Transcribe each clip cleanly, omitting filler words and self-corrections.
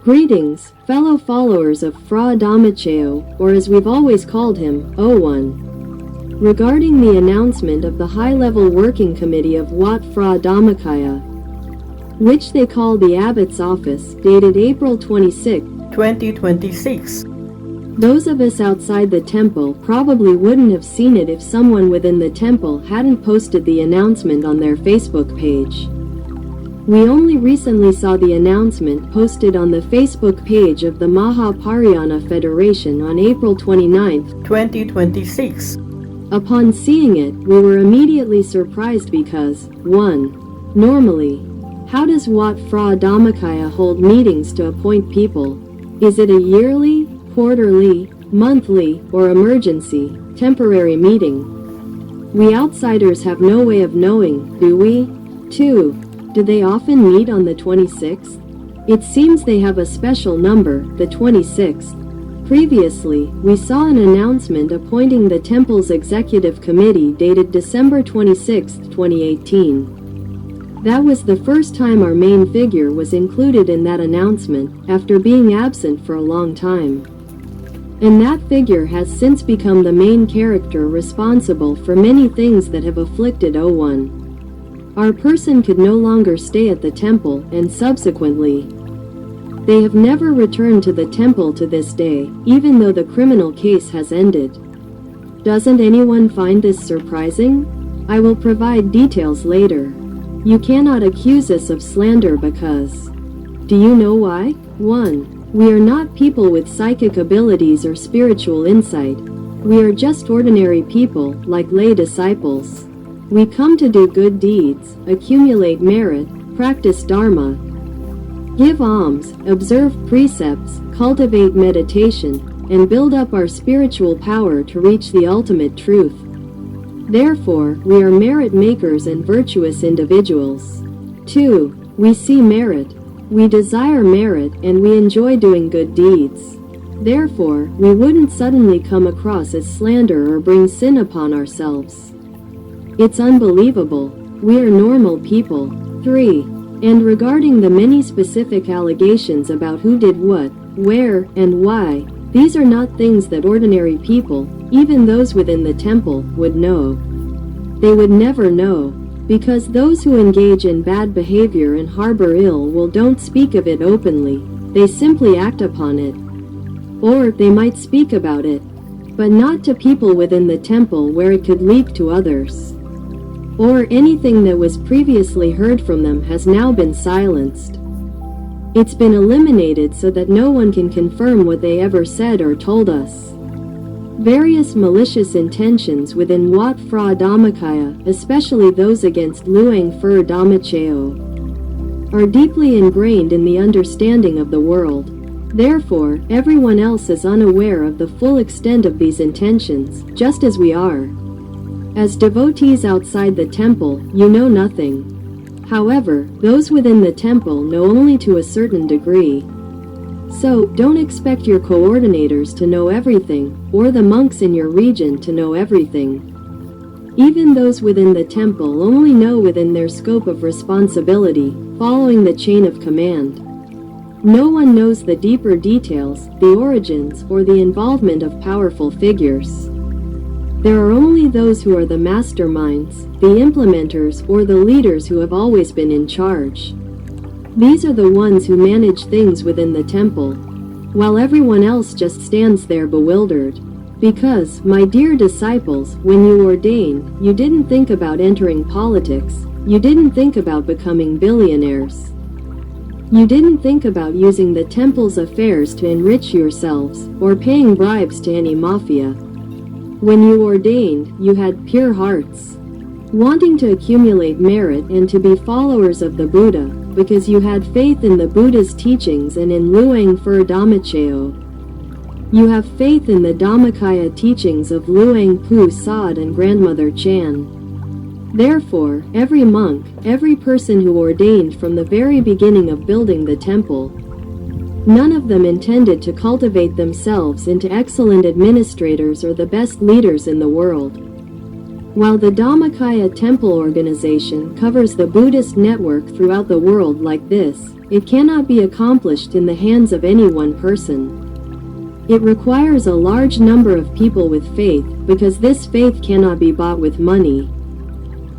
Greetings, fellow followers of Fra Dhammachayo, or as we've always called him, 01. Regarding the announcement of the high-level working committee of Wat Phra Dhammakaya, which they call the Abbot's Office, dated April 26, 2026. Those of us outside the temple probably wouldn't have seen it if someone within the temple hadn't posted the announcement on their Facebook page. We only recently saw the announcement posted on the Facebook page of the Mahapariyana Federation on April 29, 2026. Upon seeing it, we were immediately surprised because, 1. Normally, how does Wat Phra Dhammakaya hold meetings to appoint people? Is it a yearly, quarterly, monthly, or emergency, temporary meeting? We outsiders have no way of knowing, do we? 2. Do they often meet on the 26th? It seems they have a special number, the 26th. Previously, we saw an announcement appointing the temple's executive committee dated December 26, 2018. That was the first time our main figure was included in that announcement, after being absent for a long time. And that figure has since become the main character responsible for many things that have afflicted 01. Our person could no longer stay at the temple, and subsequently, they have never returned to the temple to this day, even though the criminal case has ended. Doesn't anyone find this surprising? I will provide details later. You cannot accuse us of slander because... Do you know why? 1. We are not people with psychic abilities or spiritual insight. We are just ordinary people, like lay disciples. We come to do good deeds, accumulate merit, practice dharma, give alms, observe precepts, cultivate meditation, and build up our spiritual power to reach the ultimate truth. Therefore, we are merit makers and virtuous individuals. 2. We see merit. We desire merit and we enjoy doing good deeds. Therefore, we wouldn't suddenly come across as slander or bring sin upon ourselves. It's unbelievable. We are normal people. 3. And regarding the many specific allegations about who did what, where, and why, these are not things that ordinary people, even those within the temple, would know. They would never know, because those who engage in bad behavior and harbor ill will don't speak of it openly, they simply act upon it. Or they might speak about it, but not to people within the temple where it could leak to others. Or anything that was previously heard from them has now been silenced. It's been eliminated so that no one can confirm what they ever said or told us. Various malicious intentions within Wat Phra Dhammakaya, especially those against Luang Phra Dhammachayo, are deeply ingrained in the understanding of the world. Therefore, everyone else is unaware of the full extent of these intentions, just as we are. As devotees outside the temple, you know nothing. However, those within the temple know only to a certain degree. So, don't expect your coordinators to know everything, or the monks in your region to know everything. Even those within the temple only know within their scope of responsibility, following the chain of command. No one knows the deeper details, the origins, or the involvement of powerful figures. There are only those who are the masterminds, the implementers, or the leaders who have always been in charge. These are the ones who manage things within the temple, while everyone else just stands there bewildered. Because, my dear disciples, when you ordained, you didn't think about entering politics, you didn't think about becoming billionaires. You didn't think about using the temple's affairs to enrich yourselves, or paying bribes to any mafia. When you ordained, you had pure hearts, wanting to accumulate merit and to be followers of the Buddha, because you had faith in the Buddha's teachings and in Luang Phra Dhammachayo. You have faith in the Dhammakaya teachings of Luang Pu Sad and Grandmother Chan. Therefore, every monk, every person who ordained from the very beginning of building the temple, none of them intended to cultivate themselves into excellent administrators or the best leaders in the world. While the Dhammakaya temple organization covers the Buddhist network throughout the world like this, it cannot be accomplished in the hands of any one person. It requires a large number of people with faith, because this faith cannot be bought with money.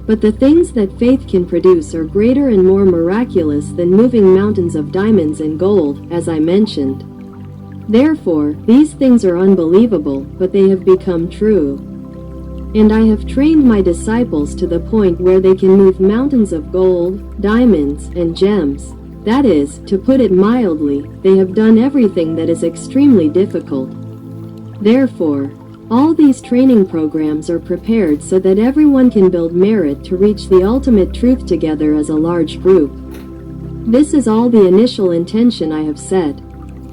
But the things that faith can produce are greater and more miraculous than moving mountains of diamonds and gold, as I mentioned. Therefore, these things are unbelievable, but they have become true. And I have trained my disciples to the point where they can move mountains of gold, diamonds, and gems. That is, to put it mildly, they have done everything that is extremely difficult. Therefore, all these training programs are prepared so that everyone can build merit to reach the ultimate truth together as a large group. This is all the initial intention I have set.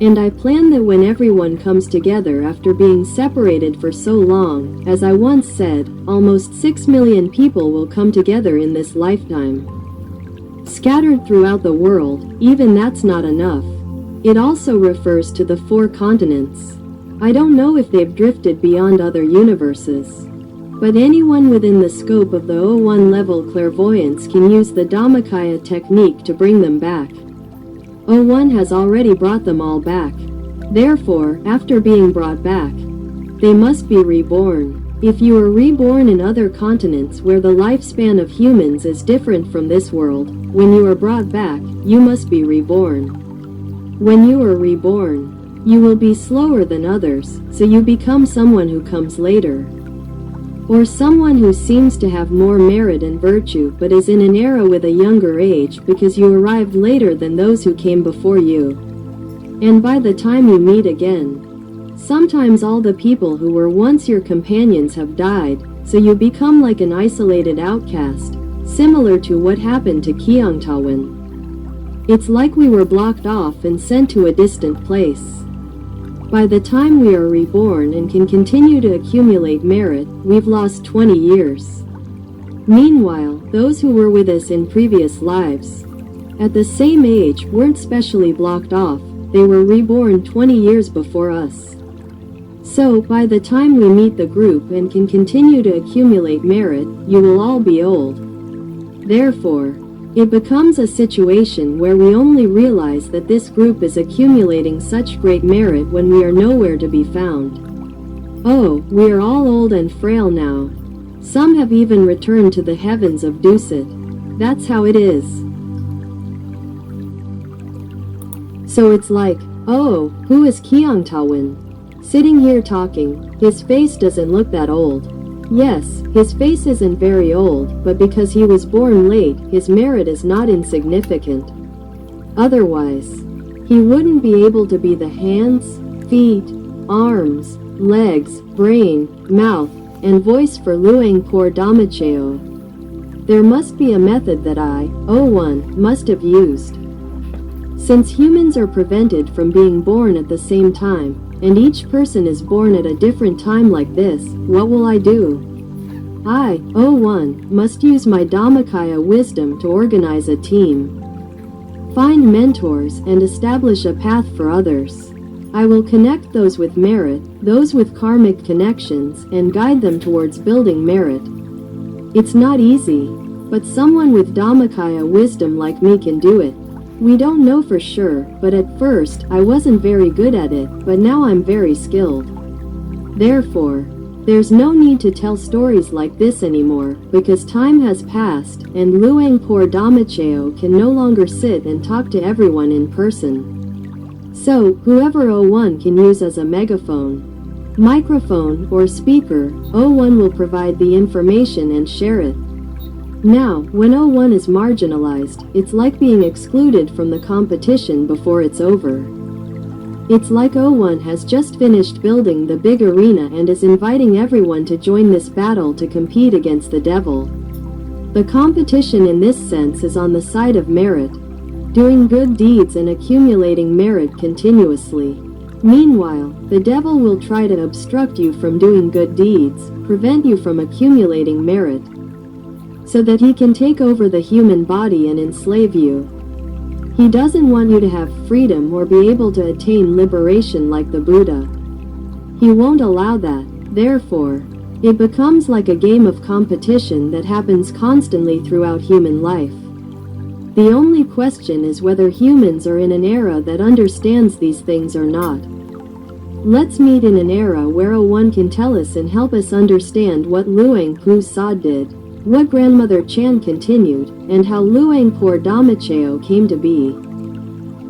And I plan that when everyone comes together after being separated for so long, as I once said, almost 6 million people will come together in this lifetime. Scattered throughout the world, even that's not enough. It also refers to the 4 continents. I don't know if they've drifted beyond other universes. But anyone within the scope of the 01 level clairvoyance can use the Dhammakaya technique to bring them back. 01 has already brought them all back. Therefore, after being brought back, they must be reborn. If you are reborn in other continents where the lifespan of humans is different from this world, when you are brought back, you must be reborn. When you are reborn, you will be slower than others, so you become someone who comes later. Or someone who seems to have more merit and virtue but is in an era with a younger age because you arrived later than those who came before you. And by the time you meet again, sometimes all the people who were once your companions have died, so you become like an isolated outcast, similar to what happened to Kyungtawan. It's like we were blocked off and sent to a distant place. By the time we are reborn and can continue to accumulate merit, we've lost 20 years. Meanwhile, those who were with us in previous lives, at the same age, weren't specially blocked off, they were reborn 20 years before us. So, by the time we meet the group and can continue to accumulate merit, you will all be old. Therefore, it becomes a situation where we only realize that this group is accumulating such great merit when we are nowhere to be found. Oh, we are all old and frail now. Some have even returned to the heavens of Dusit. That's how it is. So it's like, oh, who is Kyungtawan? Sitting here talking, his face doesn't look that old. Yes, his face isn't very old, but because he was born late, his merit is not insignificant. Otherwise, he wouldn't be able to be the hands, feet, arms, legs, brain, mouth, and voice for Luang Por Damacheo. There must be a method that I, 01, must have used. Since humans are prevented from being born at the same time, and each person is born at a different time like this, what will I do? I, 01, must use my Dhammakaya wisdom to organize a team, find mentors, and establish a path for others. I will connect those with merit, those with karmic connections, and guide them towards building merit. It's not easy, but someone with Dhammakaya wisdom like me can do it. We don't know for sure, but at first, I wasn't very good at it, but now I'm very skilled. Therefore, there's no need to tell stories like this anymore, because time has passed, and Luang Por Damacheo can no longer sit and talk to everyone in person. So, whoever 01 can use as a megaphone, microphone, or speaker, 01 will provide the information and share it. Now, when 01 is marginalized, it's like being excluded from the competition before it's over. It's like 01 has just finished building the big arena and is inviting everyone to join this battle to compete against the devil. The competition in this sense is on the side of merit, doing good deeds and accumulating merit continuously. Meanwhile, the devil will try to obstruct you from doing good deeds, prevent you from accumulating merit, so that he can take over the human body and enslave you. He doesn't want you to have freedom or be able to attain liberation like the Buddha. He won't allow that. Therefore, it becomes like a game of competition that happens constantly throughout human life. The only question is whether humans are in an era that understands these things or not. Let's meet in an era where one can tell us and help us understand what Luang Pu Sa did, what Grandmother Chan continued, and how Luang Por Damacheo came to be.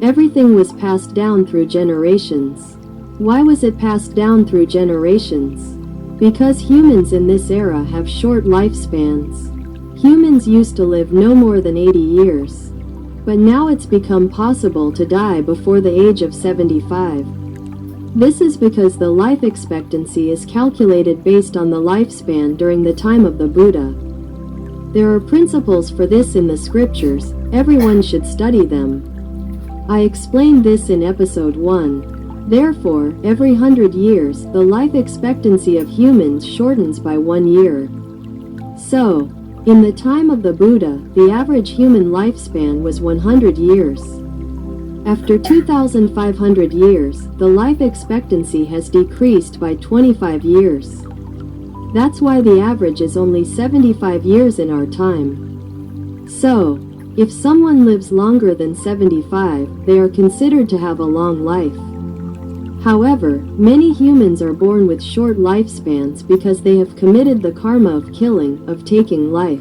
Everything was passed down through generations. Why was it passed down through generations? Because humans in this era have short lifespans. Humans used to live no more than 80 years. But now it's become possible to die before the age of 75. This is because the life expectancy is calculated based on the lifespan during the time of the Buddha. There are principles for this in the scriptures, everyone should study them. I explained this in episode 1. Therefore, every 100 years, the life expectancy of humans shortens by 1 year. So, in the time of the Buddha, the average human lifespan was 100 years. After 2,500 years, the life expectancy has decreased by 25 years. That's why the average is only 75 years in our time. So, if someone lives longer than 75, they are considered to have a long life. However, many humans are born with short lifespans because they have committed the karma of killing, of taking life.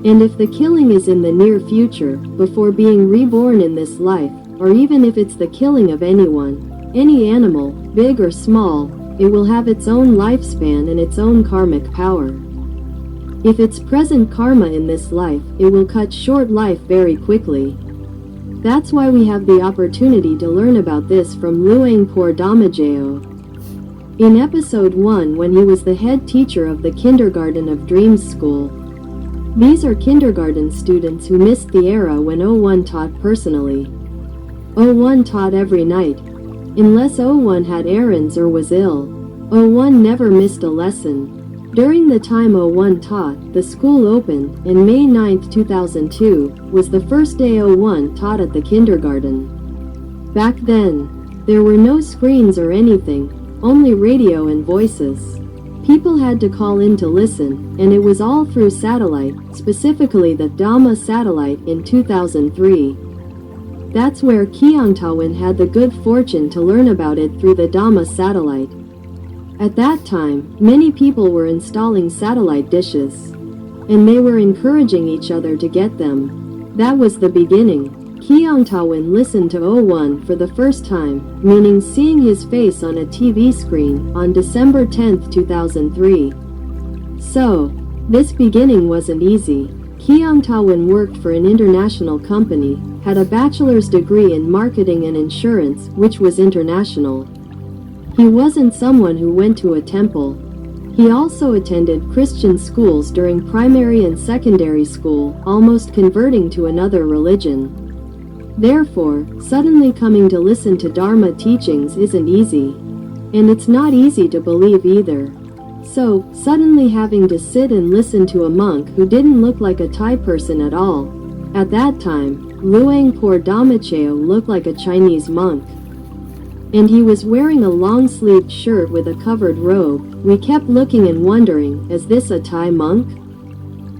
And if the killing is in the near future, before being reborn in this life, or even if it's the killing of anyone, any animal, big or small, it will have its own lifespan and its own karmic power. If it's present karma in this life, it will cut short life very quickly. That's why we have the opportunity to learn about this from Luang Por Damajeo. In episode 1, when he was the head teacher of the Kindergarten of Dreams school. These are kindergarten students who missed the era when 01 taught personally. 01 taught every night. Unless 01 had errands or was ill, 01 never missed a lesson. During the time 01 taught, the school opened, and May 9, 2002, was the first day 01 taught at the kindergarten. Back then, there were no screens or anything, only radio and voices. People had to call in to listen, and it was all through satellite, specifically the Dhamma satellite in 2003. That's where Kyungtawan had the good fortune to learn about it through the Dhamma satellite. At that time, many people were installing satellite dishes. And they were encouraging each other to get them. That was the beginning. Kyungtawan listened to 01 for the first time, meaning seeing his face on a TV screen, on December 10, 2003. So, this beginning wasn't easy. Kyungtawan worked for an international company, had a bachelor's degree in marketing and insurance, which was international. He wasn't someone who went to a temple. He also attended Christian schools during primary and secondary school, almost converting to another religion. Therefore, suddenly coming to listen to Dharma teachings isn't easy. And it's not easy to believe either. So, suddenly having to sit and listen to a monk who didn't look like a Thai person at all. At that time, Luang Por Damacheo looked like a Chinese monk. And he was wearing a long-sleeved shirt with a covered robe. We kept looking and wondering, is this a Thai monk?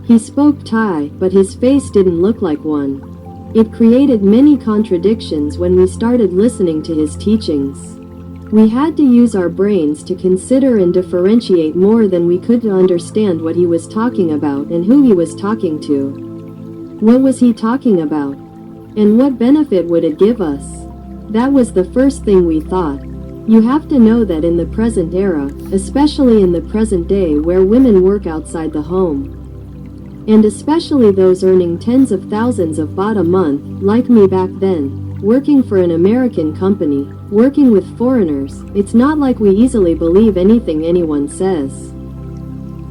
He spoke Thai, but his face didn't look like one. It created many contradictions when we started listening to his teachings. We had to use our brains to consider and differentiate more than we could to understand what he was talking about and who he was talking to. What was he talking about? And what benefit would it give us? That was the first thing we thought. You have to know that in the present era, especially in the present day where women work outside the home, and especially those earning tens of thousands of baht a month, like me back then, working for an American company, working with foreigners, it's not like we easily believe anything anyone says.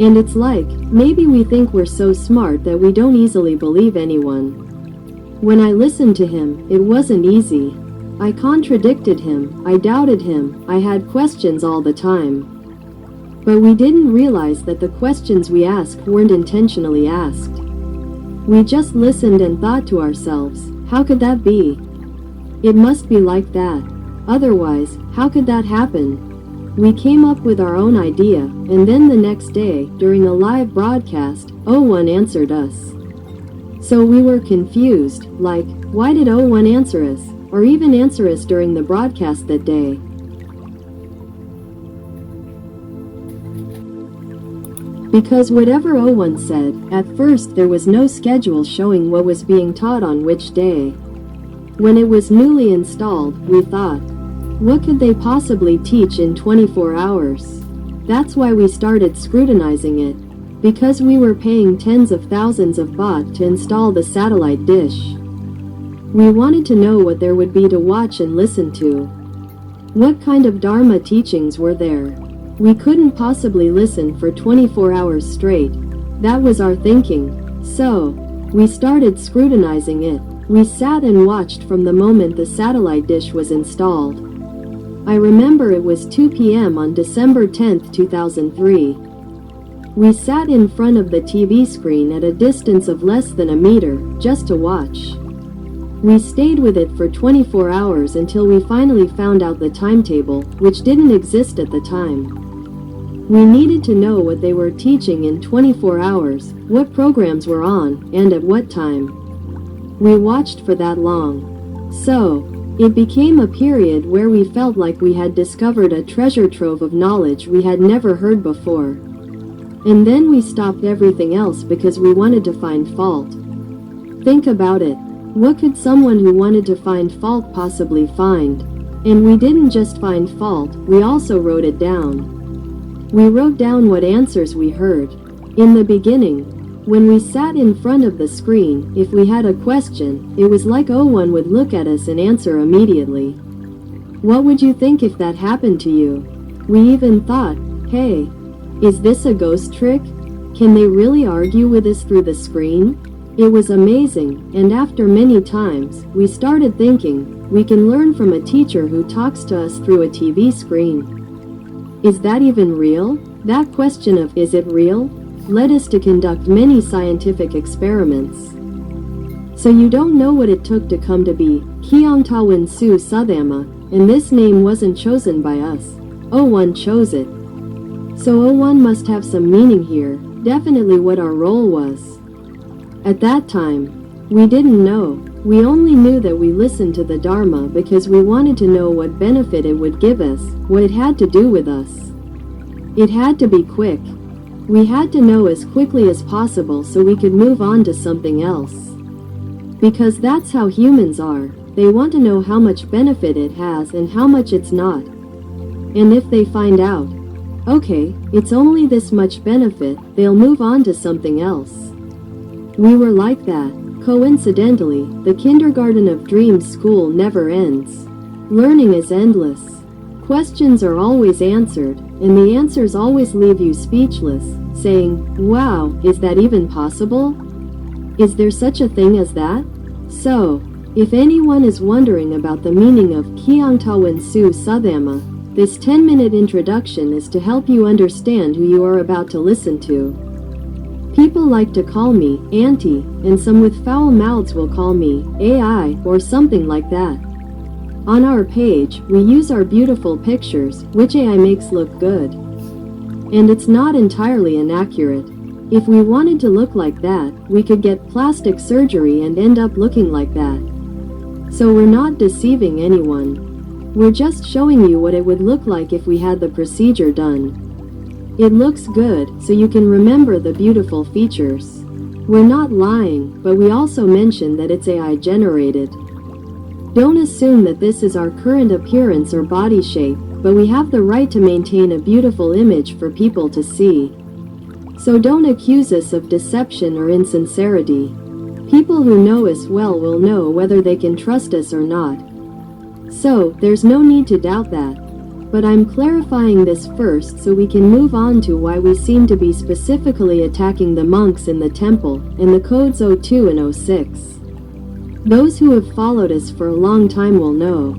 And it's like, maybe we think we're so smart that we don't easily believe anyone. When I listened to him, it wasn't easy. I contradicted him, I doubted him, I had questions all the time. But we didn't realize that the questions we asked weren't intentionally asked. We just listened and thought to ourselves, how could that be? It must be like that. Otherwise, how could that happen? We came up with our own idea, and then the next day, during a live broadcast, 01 answered us. So we were confused, like, why did 01 answer us, or even answer us during the broadcast that day? Because whatever 01 said, at first there was no schedule showing what was being taught on which day. When it was newly installed, we thought, what could they possibly teach in 24 hours? That's why we started scrutinizing it, because we were paying tens of thousands of baht to install the satellite dish. We wanted to know what there would be to watch and listen to. What kind of Dharma teachings were there? We couldn't possibly listen for 24 hours straight. That was our thinking. So, we started scrutinizing it. We sat and watched from the moment the satellite dish was installed. I remember it was 2 p.m. on December 10, 2003. We sat in front of the TV screen at a distance of less than a meter, just to watch. We stayed with it for 24 hours until we finally found out the timetable, which didn't exist at the time. We needed to know what they were teaching in 24 hours, what programs were on, and at what time. We watched for that long. So, it became a period where we felt like we had discovered a treasure trove of knowledge we had never heard before. And then we stopped everything else because we wanted to find fault. Think about it. What could someone who wanted to find fault possibly find? And we didn't just find fault, we also wrote it down. We wrote down what answers we heard. In the beginning, when we sat in front of the screen, if we had a question, it was like 01 would look at us and answer immediately. What would you think if that happened to you? We even thought, hey, is this a ghost trick? Can they really argue with us through the screen? It was amazing, and after many times, we started thinking, we can learn from a teacher who talks to us through a TV screen. Is that even real? That question of, is it real? Led us to conduct many scientific experiments. So you don't know what it took to come to be Kyongtawan Su Sudhama, and this name wasn't chosen by us. 01 chose it. So 01 must have some meaning here, definitely what our role was. At that time, we didn't know. We only knew that we listened to the Dharma because we wanted to know what benefit it would give us, what it had to do with us. It had to be quick. We had to know as quickly as possible so we could move on to something else. Because that's how humans are. They want to know how much benefit it has and how much it's not. And if they find out, okay, it's only this much benefit, they'll move on to something else. We were like that. Coincidentally, the kindergarten of dreams school never ends. Learning is endless. Questions are always answered, and the answers always leave you speechless, saying, wow, is that even possible? Is there such a thing as that? So, if anyone is wondering about the meaning of Kyongtawan Su Sudhama, this 10-minute introduction is to help you understand who you are about to listen to. People like to call me Auntie, and some with foul mouths will call me AI or something like that. On our page, we use our beautiful pictures, which AI makes look good. And it's not entirely inaccurate. If we wanted to look like that, we could get plastic surgery and end up looking like that. So we're not deceiving anyone. We're just showing you what it would look like if we had the procedure done. It looks good, so you can remember the beautiful features. We're not lying, but we also mention that it's AI generated. Don't assume that this is our current appearance or body shape, but we have the right to maintain a beautiful image for people to see. So don't accuse us of deception or insincerity. People who know us well will know whether they can trust us or not. So, there's no need to doubt that. But I'm clarifying this first so we can move on to why we seem to be specifically attacking the monks in the temple, and the codes 02 and 06. Those who have followed us for a long time will know.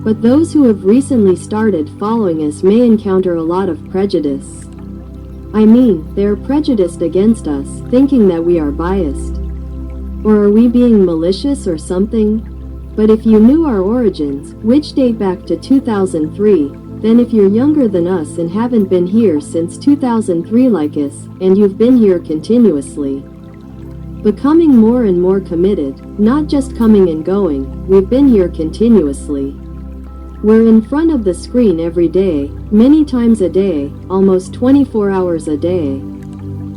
But those who have recently started following us may encounter a lot of prejudice. I mean, they're prejudiced against us, thinking that we are biased. Or are we being malicious or something? But if you knew our origins, which date back to 2003, then if you're younger than us and haven't been here since 2003 like us, and you've been here continuously, becoming more and more committed, not just coming and going. We've been here continuously. We're in front of the screen every day, many times a day, almost 24 hours a day.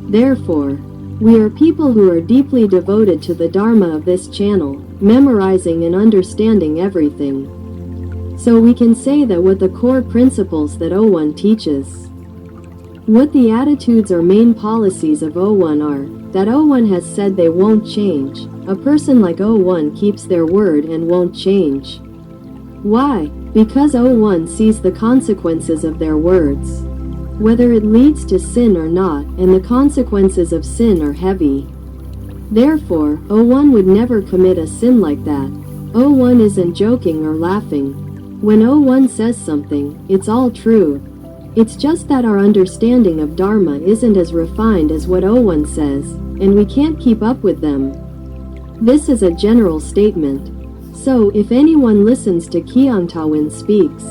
Therefore, we are people who are deeply devoted to the Dharma of this channel, memorizing and understanding everything. So we can say that what the core principles that 01 teaches, what the attitudes or main policies of 01 are, that 01 has said they won't change. A person like 01 keeps their word and won't change. Why? Because 01 sees the consequences of their words, whether it leads to sin or not, and the consequences of sin are heavy. Therefore, 01 would never commit a sin like that. 01 isn't joking or laughing. When 01 says something, it's all true. It's just that our understanding of Dharma isn't as refined as what 01 says, and we can't keep up with them. This is a general statement. So, if anyone listens to Kyungtawin speaks,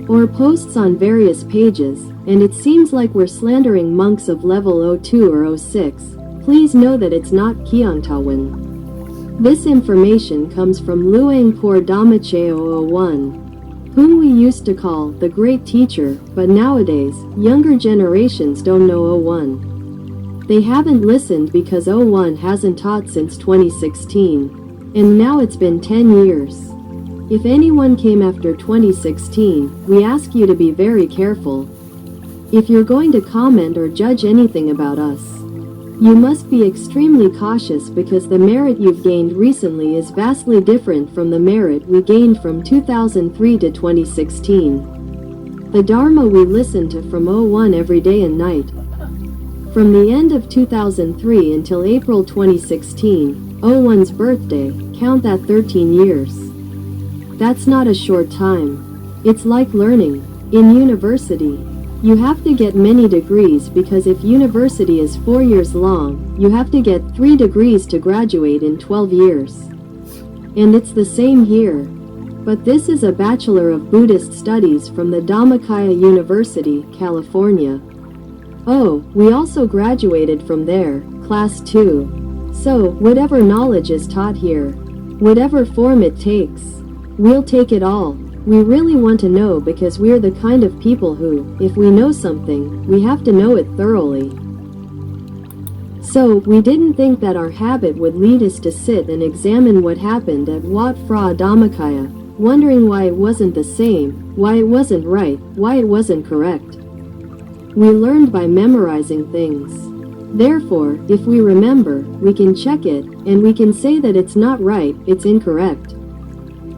or posts on various pages, and it seems like we're slandering monks of level 02 or 06, please know that it's not Kyungtawin. This information comes from Luangpur Dhammachayo 01, whom we used to call the great teacher, but nowadays, younger generations don't know 01. They haven't listened because 01 hasn't taught since 2016, and now it's been 10 years. If anyone came after 2016, we ask you to be very careful. If you're going to comment or judge anything about us, you must be extremely cautious because the merit you've gained recently is vastly different from the merit we gained from 2003 to 2016. The Dharma we listen to from 01 every day and night. From the end of 2003 until April 2016, 01's birthday, count that 13 years. That's not a short time. It's like learning. In university, you have to get many degrees because if university is 4 years long, you have to get 3 degrees to graduate in 12 years. And it's the same here. But this is a Bachelor of Buddhist Studies from the Dhammakaya University, California. Oh, we also graduated from there, class 2. So, whatever knowledge is taught here, whatever form it takes, we'll take it all. We really want to know because we're the kind of people who, if we know something, we have to know it thoroughly. So, we didn't think that our habit would lead us to sit and examine what happened at Wat Phra Dhammakaya, wondering why it wasn't the same, why it wasn't right, why it wasn't correct. We learned by memorizing things. Therefore, if we remember, we can check it, and we can say that it's not right, it's incorrect.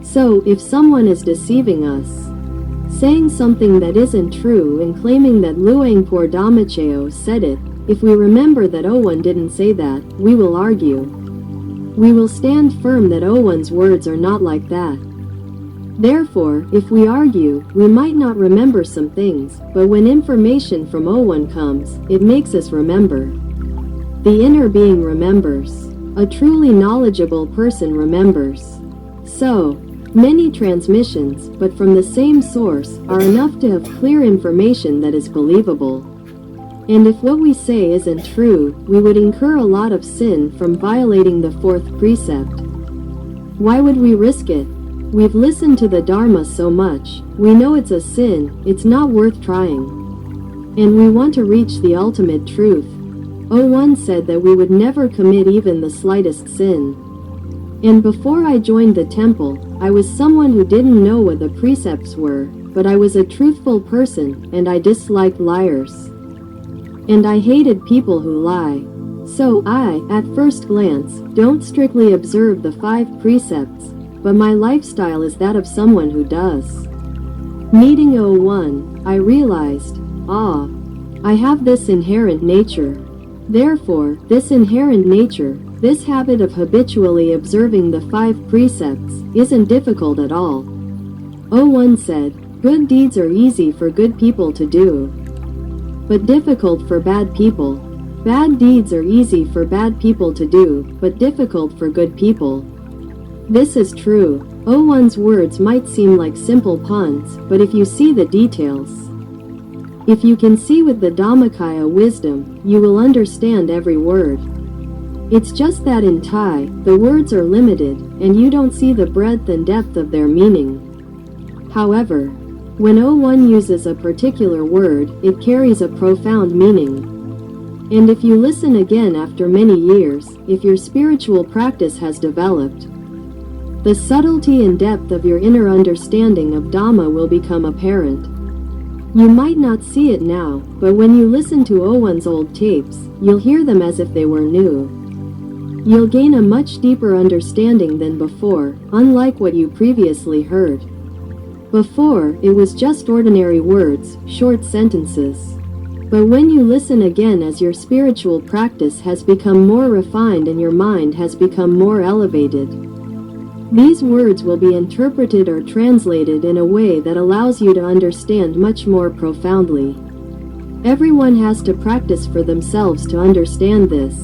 So, if someone is deceiving us, saying something that isn't true and claiming that Luangpur Dhammachayo said it, if we remember that 01 didn't say that, we will argue. We will stand firm that 01's words are not like that. Therefore, if we argue, we might not remember some things, but when information from 01 comes, it makes us remember. The inner being remembers. A truly knowledgeable person remembers. So, many transmissions, but from the same source, are enough to have clear information that is believable. And if what we say isn't true, we would incur a lot of sin from violating the 4th precept. Why would we risk it? We've listened to the Dharma so much, we know it's a sin, it's not worth trying. And we want to reach the ultimate truth. 01 said that we would never commit even the slightest sin. And before I joined the temple, I was someone who didn't know what the precepts were, but I was a truthful person, and I disliked liars. And I hated people who lie. So I, at first glance, don't strictly observe the 5 precepts, but my lifestyle is that of someone who does. Meeting 01, I realized, I have this inherent nature. Therefore, this inherent nature, this habit of habitually observing the 5 precepts, isn't difficult at all. 01 said, good deeds are easy for good people to do, but difficult for bad people. Bad deeds are easy for bad people to do, but difficult for good people. This is true. 01's words might seem like simple puns, but if you see the details, if you can see with the Dhammakaya wisdom, you will understand every word. It's just that in Thai, the words are limited, and you don't see the breadth and depth of their meaning. However, when 01 uses a particular word, it carries a profound meaning. And if you listen again after many years, if your spiritual practice has developed, the subtlety and depth of your inner understanding of Dhamma will become apparent. You might not see it now, but when you listen to 01's old tapes, you'll hear them as if they were new. You'll gain a much deeper understanding than before, unlike what you previously heard. Before, it was just ordinary words, short sentences. But when you listen again as your spiritual practice has become more refined and your mind has become more elevated, these words will be interpreted or translated in a way that allows you to understand much more profoundly. Everyone has to practice for themselves to understand this.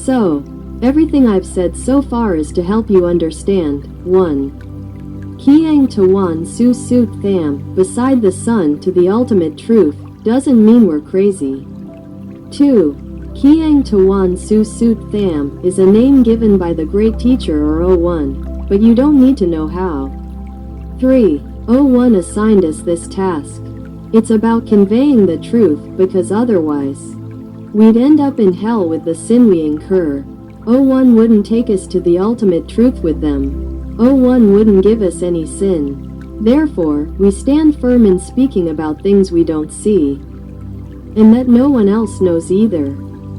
So, everything I've said so far is to help you understand. 1. Kiang Tawan Su Sut Tham, beside the sun to the ultimate truth, doesn't mean we're crazy. 2. Kiang Tawan Su Sut Tham is a name given by the great teacher or 01, but you don't need to know how. 3. 01 assigned us this task. It's about conveying the truth, because otherwise, we'd end up in hell with the sin we incur. 01 wouldn't take us to the ultimate truth with them. 01 wouldn't give us any sin. Therefore, we stand firm in speaking about things we don't see, and that no one else knows either.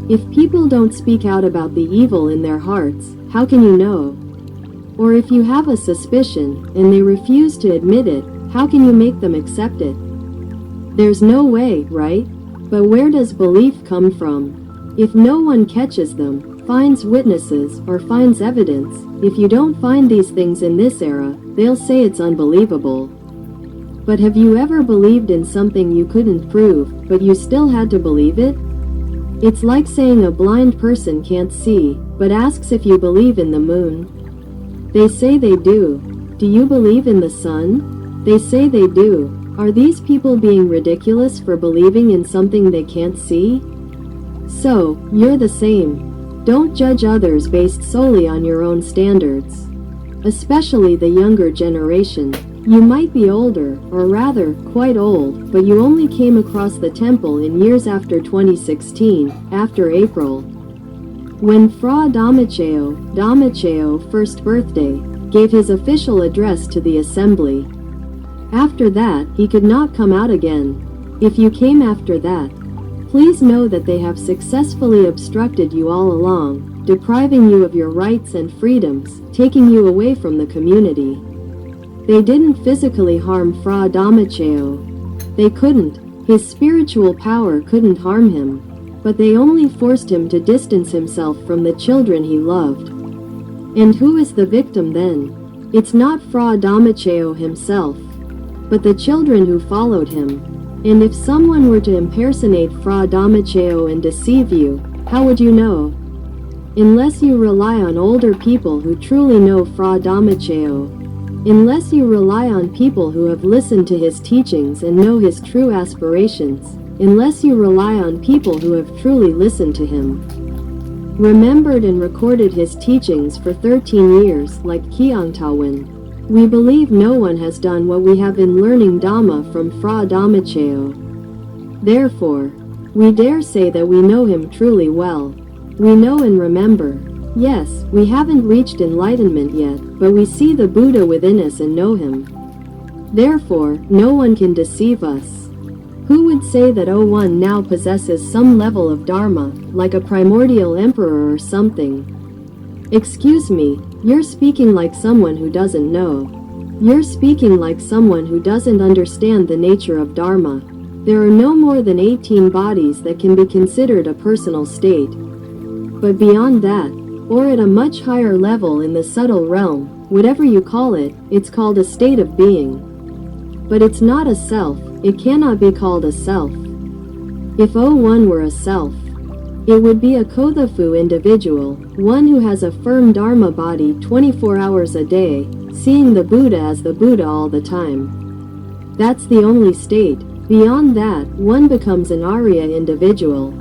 If people don't speak out about the evil in their hearts, how can you know? Or if you have a suspicion, and they refuse to admit it, how can you make them accept it? There's no way, right? But where does belief come from? If no one catches them, finds witnesses, or finds evidence, if you don't find these things in this era, they'll say it's unbelievable. But have you ever believed in something you couldn't prove, but you still had to believe it? It's like saying a blind person can't see, but asks if you believe in the moon. They say they do. Do you believe in the sun? They say they do. Are these people being ridiculous for believing in something they can't see? So, you're the same. Don't judge others based solely on your own standards. Especially the younger generation. You might be older, or rather, quite old, but you only came across the temple in years after 2016, after April, when Fra Damacheo first birthday, gave his official address to the assembly. After that, he could not come out again. If you came after that, please know that they have successfully obstructed you all along, depriving you of your rights and freedoms, taking you away from the community. They didn't physically harm Fra Damacheo. They couldn't. His spiritual power couldn't harm him. But they only forced him to distance himself from the children he loved. And who is the victim then? It's not Fra Damacheo himself, but the children who followed him. And if someone were to impersonate Fra Damacheo and deceive you, how would you know? Unless you rely on older people who truly know Fra Damacheo. Unless you rely on people who have listened to his teachings and know his true aspirations. Unless you rely on people who have truly listened to him, remembered and recorded his teachings for 13 years, like Kiang Tawan. We believe no one has done what we have in learning Dhamma from Fra Damacheo. Therefore, we dare say that we know him truly well. We know and remember. Yes, we haven't reached enlightenment yet, but we see the Buddha within us and know him. Therefore, no one can deceive us. Who would say that 01 now possesses some level of Dharma, like a primordial emperor or something? Excuse me, you're speaking like someone who doesn't know. You're speaking like someone who doesn't understand the nature of Dharma. There are no more than 18 bodies that can be considered a personal state. But beyond that, or at a much higher level in the subtle realm, whatever you call it, it's called a state of being. But it's not a self. It cannot be called a self. If 01 were a self, it would be a Kothafu individual, one who has a firm Dharma body 24 hours a day, seeing the Buddha as the Buddha all the time. That's the only state. Beyond that, one becomes an Arya individual.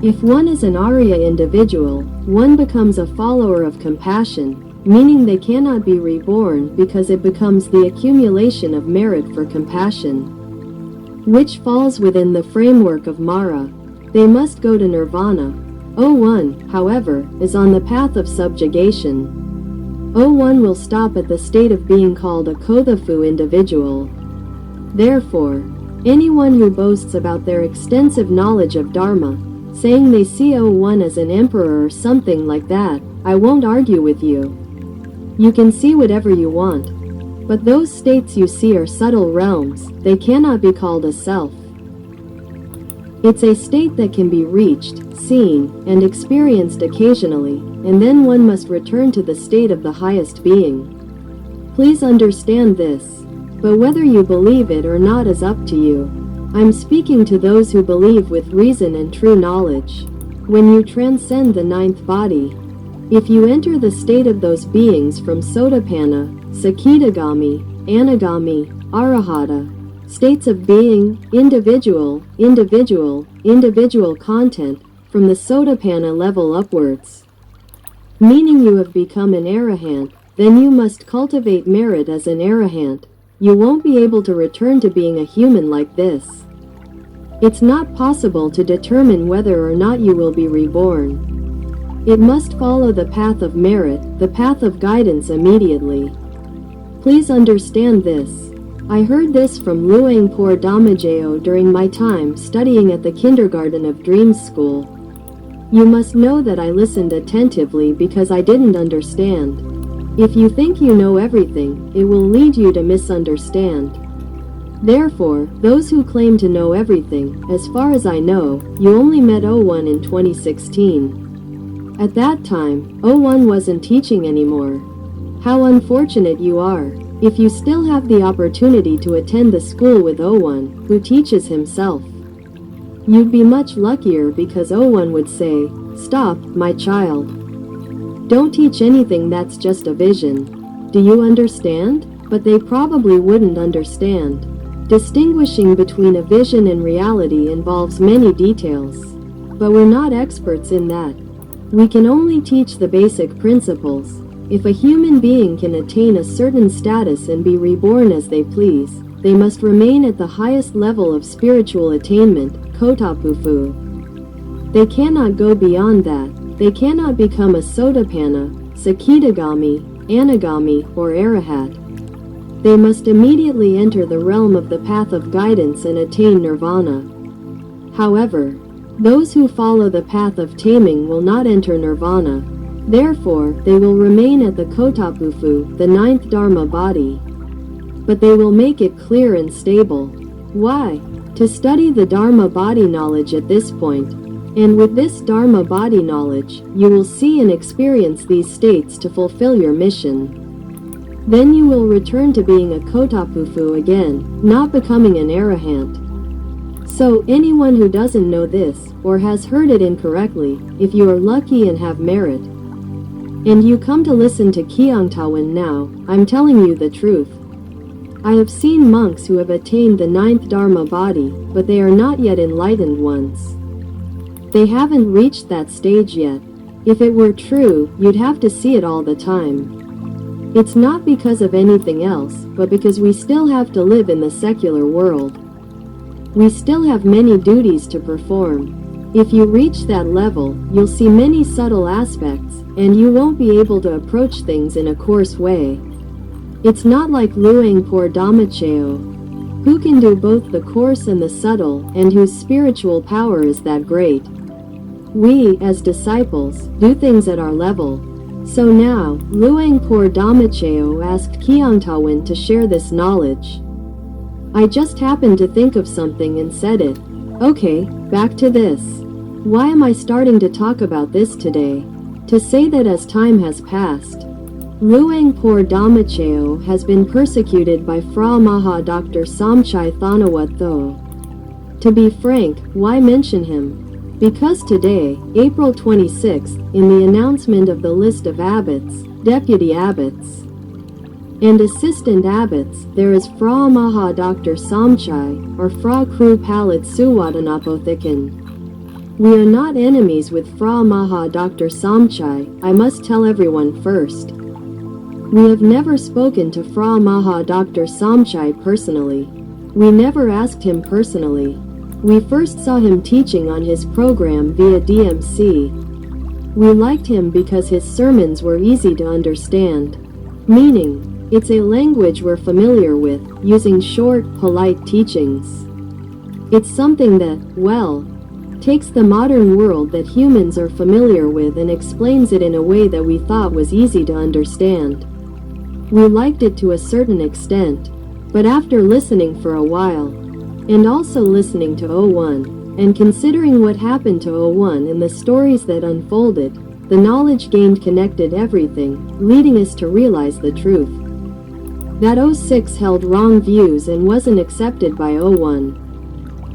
If one is an Arya individual, one becomes a follower of compassion, meaning they cannot be reborn because it becomes the accumulation of merit for compassion, which falls within the framework of Mara. They must go to nirvana. 01, however, is on the path of subjugation. 01 will stop at the state of being called a Kothafu individual. Therefore, anyone who boasts about their extensive knowledge of Dharma, saying they see 01 as an emperor or something like that, I won't argue with you. You can see whatever you want. But those states you see are subtle realms, they cannot be called a self. It's a state that can be reached, seen, and experienced occasionally, and then one must return to the state of the highest being. Please understand this. But whether you believe it or not is up to you. I'm speaking to those who believe with reason and true knowledge. When you transcend the ninth body, if you enter the state of those beings from Sotapanna, Sakitagami, Anagami, Arahata, states of being, individual content, from the Sotapanna level upwards, meaning you have become an arahant, then you must cultivate merit as an arahant. You won't be able to return to being a human like this. It's not possible to determine whether or not you will be reborn. It must follow the path of merit, the path of guidance immediately. Please understand this. I heard this from Luangpur Damajeo during my time studying at the kindergarten of Dreams School. You must know that I listened attentively because I didn't understand. If you think you know everything, it will lead you to misunderstand. Therefore, those who claim to know everything, as far as I know, you only met 01 in 2016. At that time, 01 wasn't teaching anymore. How unfortunate you are. If you still have the opportunity to attend the school with 01, who teaches himself, you'd be much luckier because 01 would say, "Stop, my child. Don't teach anything that's just a vision. Do you understand?" But they probably wouldn't understand. Distinguishing between a vision and reality involves many details. But we're not experts in that. We can only teach the basic principles. If a human being can attain a certain status and be reborn as they please, they must remain at the highest level of spiritual attainment, Kotapufu. They cannot go beyond that. They cannot become a Sotapanna, Sakitagami, Anagami, or Arahat. They must immediately enter the realm of the path of guidance and attain nirvana. However, those who follow the path of taming will not enter nirvana. Therefore, they will remain at the Kotapufu, the ninth Dharma body. But they will make it clear and stable. Why? To study the Dharma body knowledge at this point. And with this Dharma body knowledge, you will see and experience these states to fulfill your mission. Then you will return to being a Kotapufu again, not becoming an arahant. So, anyone who doesn't know this, or has heard it incorrectly, if you are lucky and have merit, and you come to listen to Kyungtawan now, I'm telling you the truth. I have seen monks who have attained the ninth Dharma body, but they are not yet enlightened ones. They haven't reached that stage yet. If it were true, you'd have to see it all the time. It's not because of anything else, but because we still have to live in the secular world. We still have many duties to perform. If you reach that level, you'll see many subtle aspects, and you won't be able to approach things in a coarse way. It's not like Luangpur Damacheo, who can do both the coarse and the subtle, and whose spiritual power is that great. We, as disciples, do things at our level. So now, Luangpur Damacheo asked Kyungtawan to share this knowledge. I just happened to think of something and said it. Okay, back to this. Why am I starting to talk about this today? To say that as time has passed, Luangpur Damacheo has been persecuted by Fra Maha Dr. Somchai Thanawat. To be frank, why mention him? Because today, April 26th, in the announcement of the list of abbots, deputy abbots, and assistant abbots, there is Fra Maha Dr. Somchai, or Fra Kru Palit Suwadanapothicin. We are not enemies with Fra Maha Dr. Somchai, I must tell everyone first. We have never spoken to Fra Maha Dr. Somchai personally. We never asked him personally. We first saw him teaching on his program via DMC. We liked him because his sermons were easy to understand. Meaning, it's a language we're familiar with, using short, polite teachings. It's something that, well, takes the modern world that humans are familiar with and explains it in a way that we thought was easy to understand. We liked it to a certain extent, but after listening for a while, and also listening to 01, and considering what happened to 01 and the stories that unfolded, the knowledge gained connected everything, leading us to realize the truth. That 06 held wrong views and wasn't accepted by 01.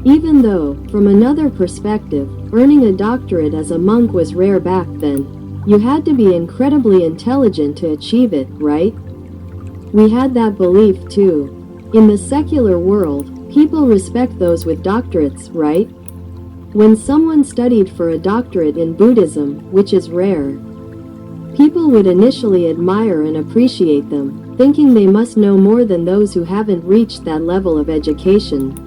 Even though, from another perspective, earning a doctorate as a monk was rare back then, you had to be incredibly intelligent to achieve it, right? We had that belief too. In the secular world, people respect those with doctorates, right? When someone studied for a doctorate in Buddhism, which is rare, people would initially admire and appreciate them, thinking they must know more than those who haven't reached that level of education.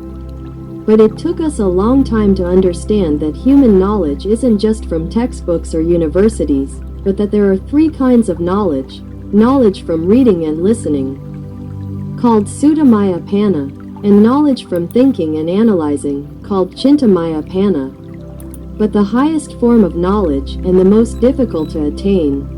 But it took us a long time to understand that human knowledge isn't just from textbooks or universities, but that there are three kinds of knowledge: knowledge from reading and listening, called Suttamaya Panna, and knowledge from thinking and analyzing, called Chintamaya Panna. But the highest form of knowledge, and the most difficult to attain,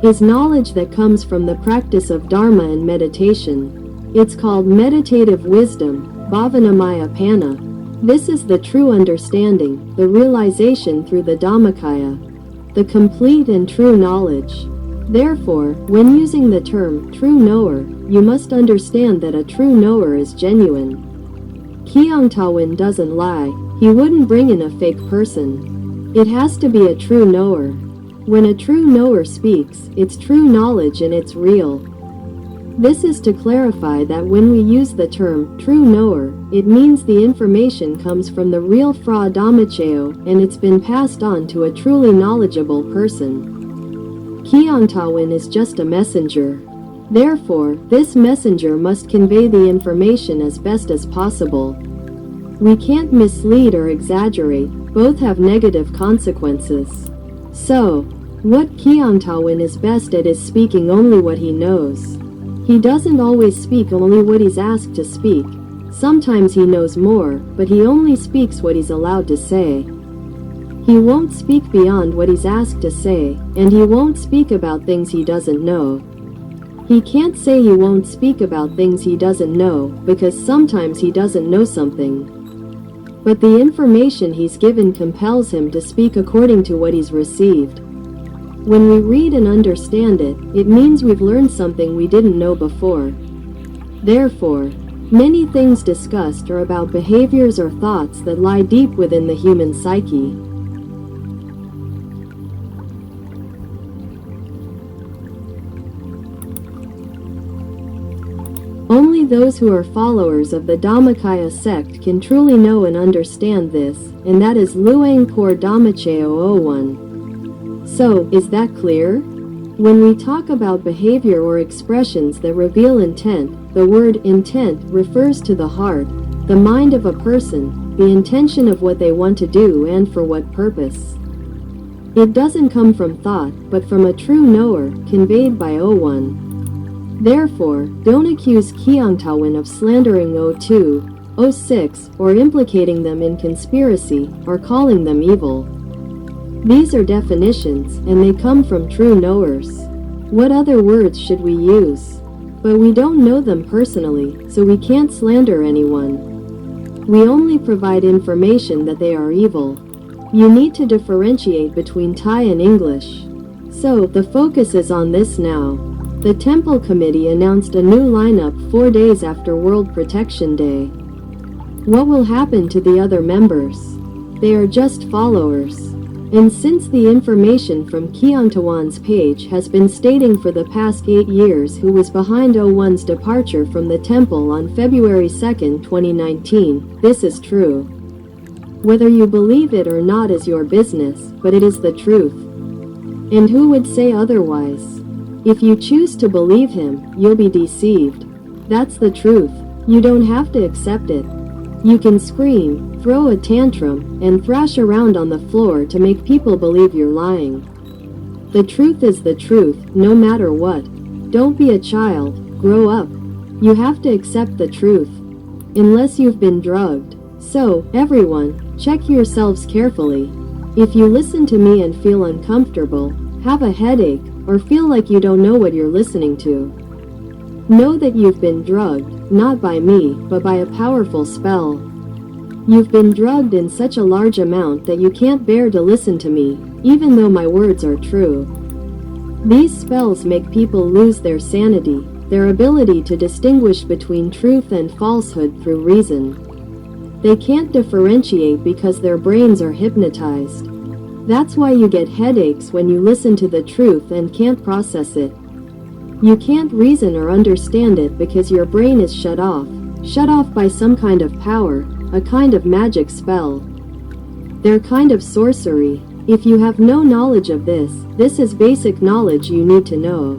is knowledge that comes from the practice of Dharma and meditation. It's called meditative wisdom, Bhavanamaya Panna. This is the true understanding, the realization through the Dhammakaya, the complete and true knowledge. Therefore, when using the term true knower, you must understand that a true knower is genuine. Kyungtawan doesn't lie, he wouldn't bring in a fake person. It has to be a true knower. When a true knower speaks, it's true knowledge and it's real. This is to clarify that when we use the term true knower, it means the information comes from the real Fra Dhammachayo and it's been passed on to a truly knowledgeable person. Kyungtawan is just a messenger. Therefore, this messenger must convey the information as best as possible. We can't mislead or exaggerate, both have negative consequences. So, what Kyungtawan is best at is speaking only what he knows. He doesn't always speak only what he's asked to speak. Sometimes he knows more, but he only speaks what he's allowed to say. He won't speak beyond what he's asked to say, and he won't speak about things he doesn't know. He can't say he won't speak about things he doesn't know, because sometimes he doesn't know something. But the information he's given compels him to speak according to what he's received. When we read and understand it, it means we've learned something we didn't know before. Therefore, many things discussed are about behaviors or thoughts that lie deep within the human psyche. Only those who are followers of the Dhammakaya sect can truly know and understand this, and that is Luang Por Dhammachayo 01. So, is that clear? When we talk about behavior or expressions that reveal intent, the word intent refers to the heart, the mind of a person, the intention of what they want to do and for what purpose. It doesn't come from thought, but from a true knower, conveyed by 01. Therefore, don't accuse Kyungtawan of slandering 02, 06, or implicating them in conspiracy, or calling them evil. These are definitions, and they come from true knowers. What other words should we use? But we don't know them personally, so we can't slander anyone. We only provide information that they are evil. You need to differentiate between Thai and English. So, the focus is on this now. The Temple Committee announced a new lineup 4 days after World Protection Day. What will happen to the other members? They are just followers. And since the information from Kyungtawan's page has been stating for the past 8 years who was behind 01's departure from the temple on February 2, 2019, this is true. Whether you believe it or not is your business, but it is the truth. And who would say otherwise? If you choose to believe him, you'll be deceived. That's the truth. You don't have to accept it. You can scream, throw a tantrum, and thrash around on the floor to make people believe you're lying. The truth is the truth, no matter what. Don't be a child, grow up. You have to accept the truth. Unless you've been drugged. So, everyone, check yourselves carefully. If you listen to me and feel uncomfortable, have a headache, or feel like you don't know what you're listening to, know that you've been drugged, not by me, but by a powerful spell. You've been drugged in such a large amount that you can't bear to listen to me, even though my words are true. These spells make people lose their sanity, their ability to distinguish between truth and falsehood through reason. They can't differentiate because their brains are hypnotized. That's why you get headaches when you listen to the truth and can't process it. You can't reason or understand it because your brain is shut off by some kind of power, a kind of magic spell. They're kind of sorcery. If you have no knowledge of this, this is basic knowledge you need to know.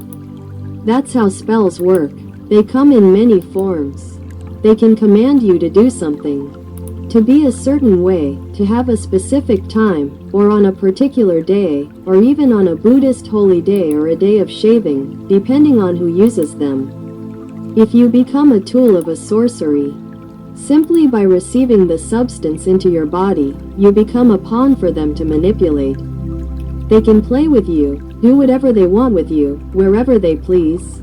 That's how spells work. They come in many forms. They can command you to do something, to be a certain way, to have a specific time, or on a particular day, or even on a Buddhist holy day or a day of shaving, depending on who uses them. If you become a tool of a sorcery, simply by receiving the substance into your body, you become a pawn for them to manipulate. They can play with you, do whatever they want with you, wherever they please.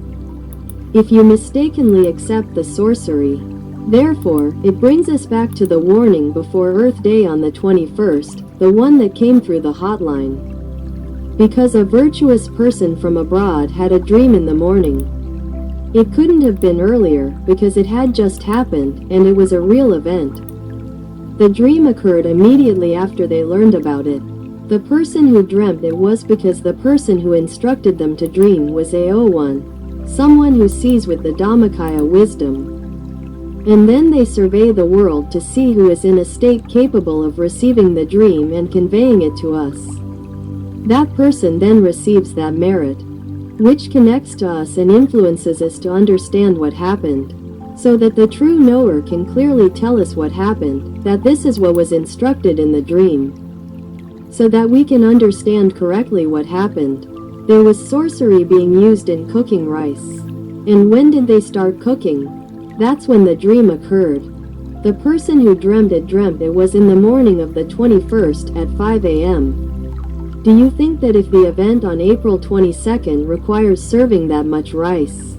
If you mistakenly accept the sorcery, therefore, it brings us back to the warning before Earth Day on the 21st, the one that came through the hotline. Because a virtuous person from abroad had a dream in the morning. It couldn't have been earlier, because it had just happened, and it was a real event. The dream occurred immediately after they learned about it. The person who dreamt it was because the person who instructed them to dream was a 01, someone who sees with the Dhammakaya wisdom. And then they survey the world to see who is in a state capable of receiving the dream and conveying it to us. That person then receives that merit, which connects to us and influences us to understand what happened, so that the true knower can clearly tell us what happened, that this is what was instructed in the dream, so that we can understand correctly what happened. There was sorcery being used in cooking rice. And when did they start cooking? That's when the dream occurred. The person who dreamt it was in the morning of the 21st at 5 a.m. Do you think that if the event on April 22nd requires serving that much rice?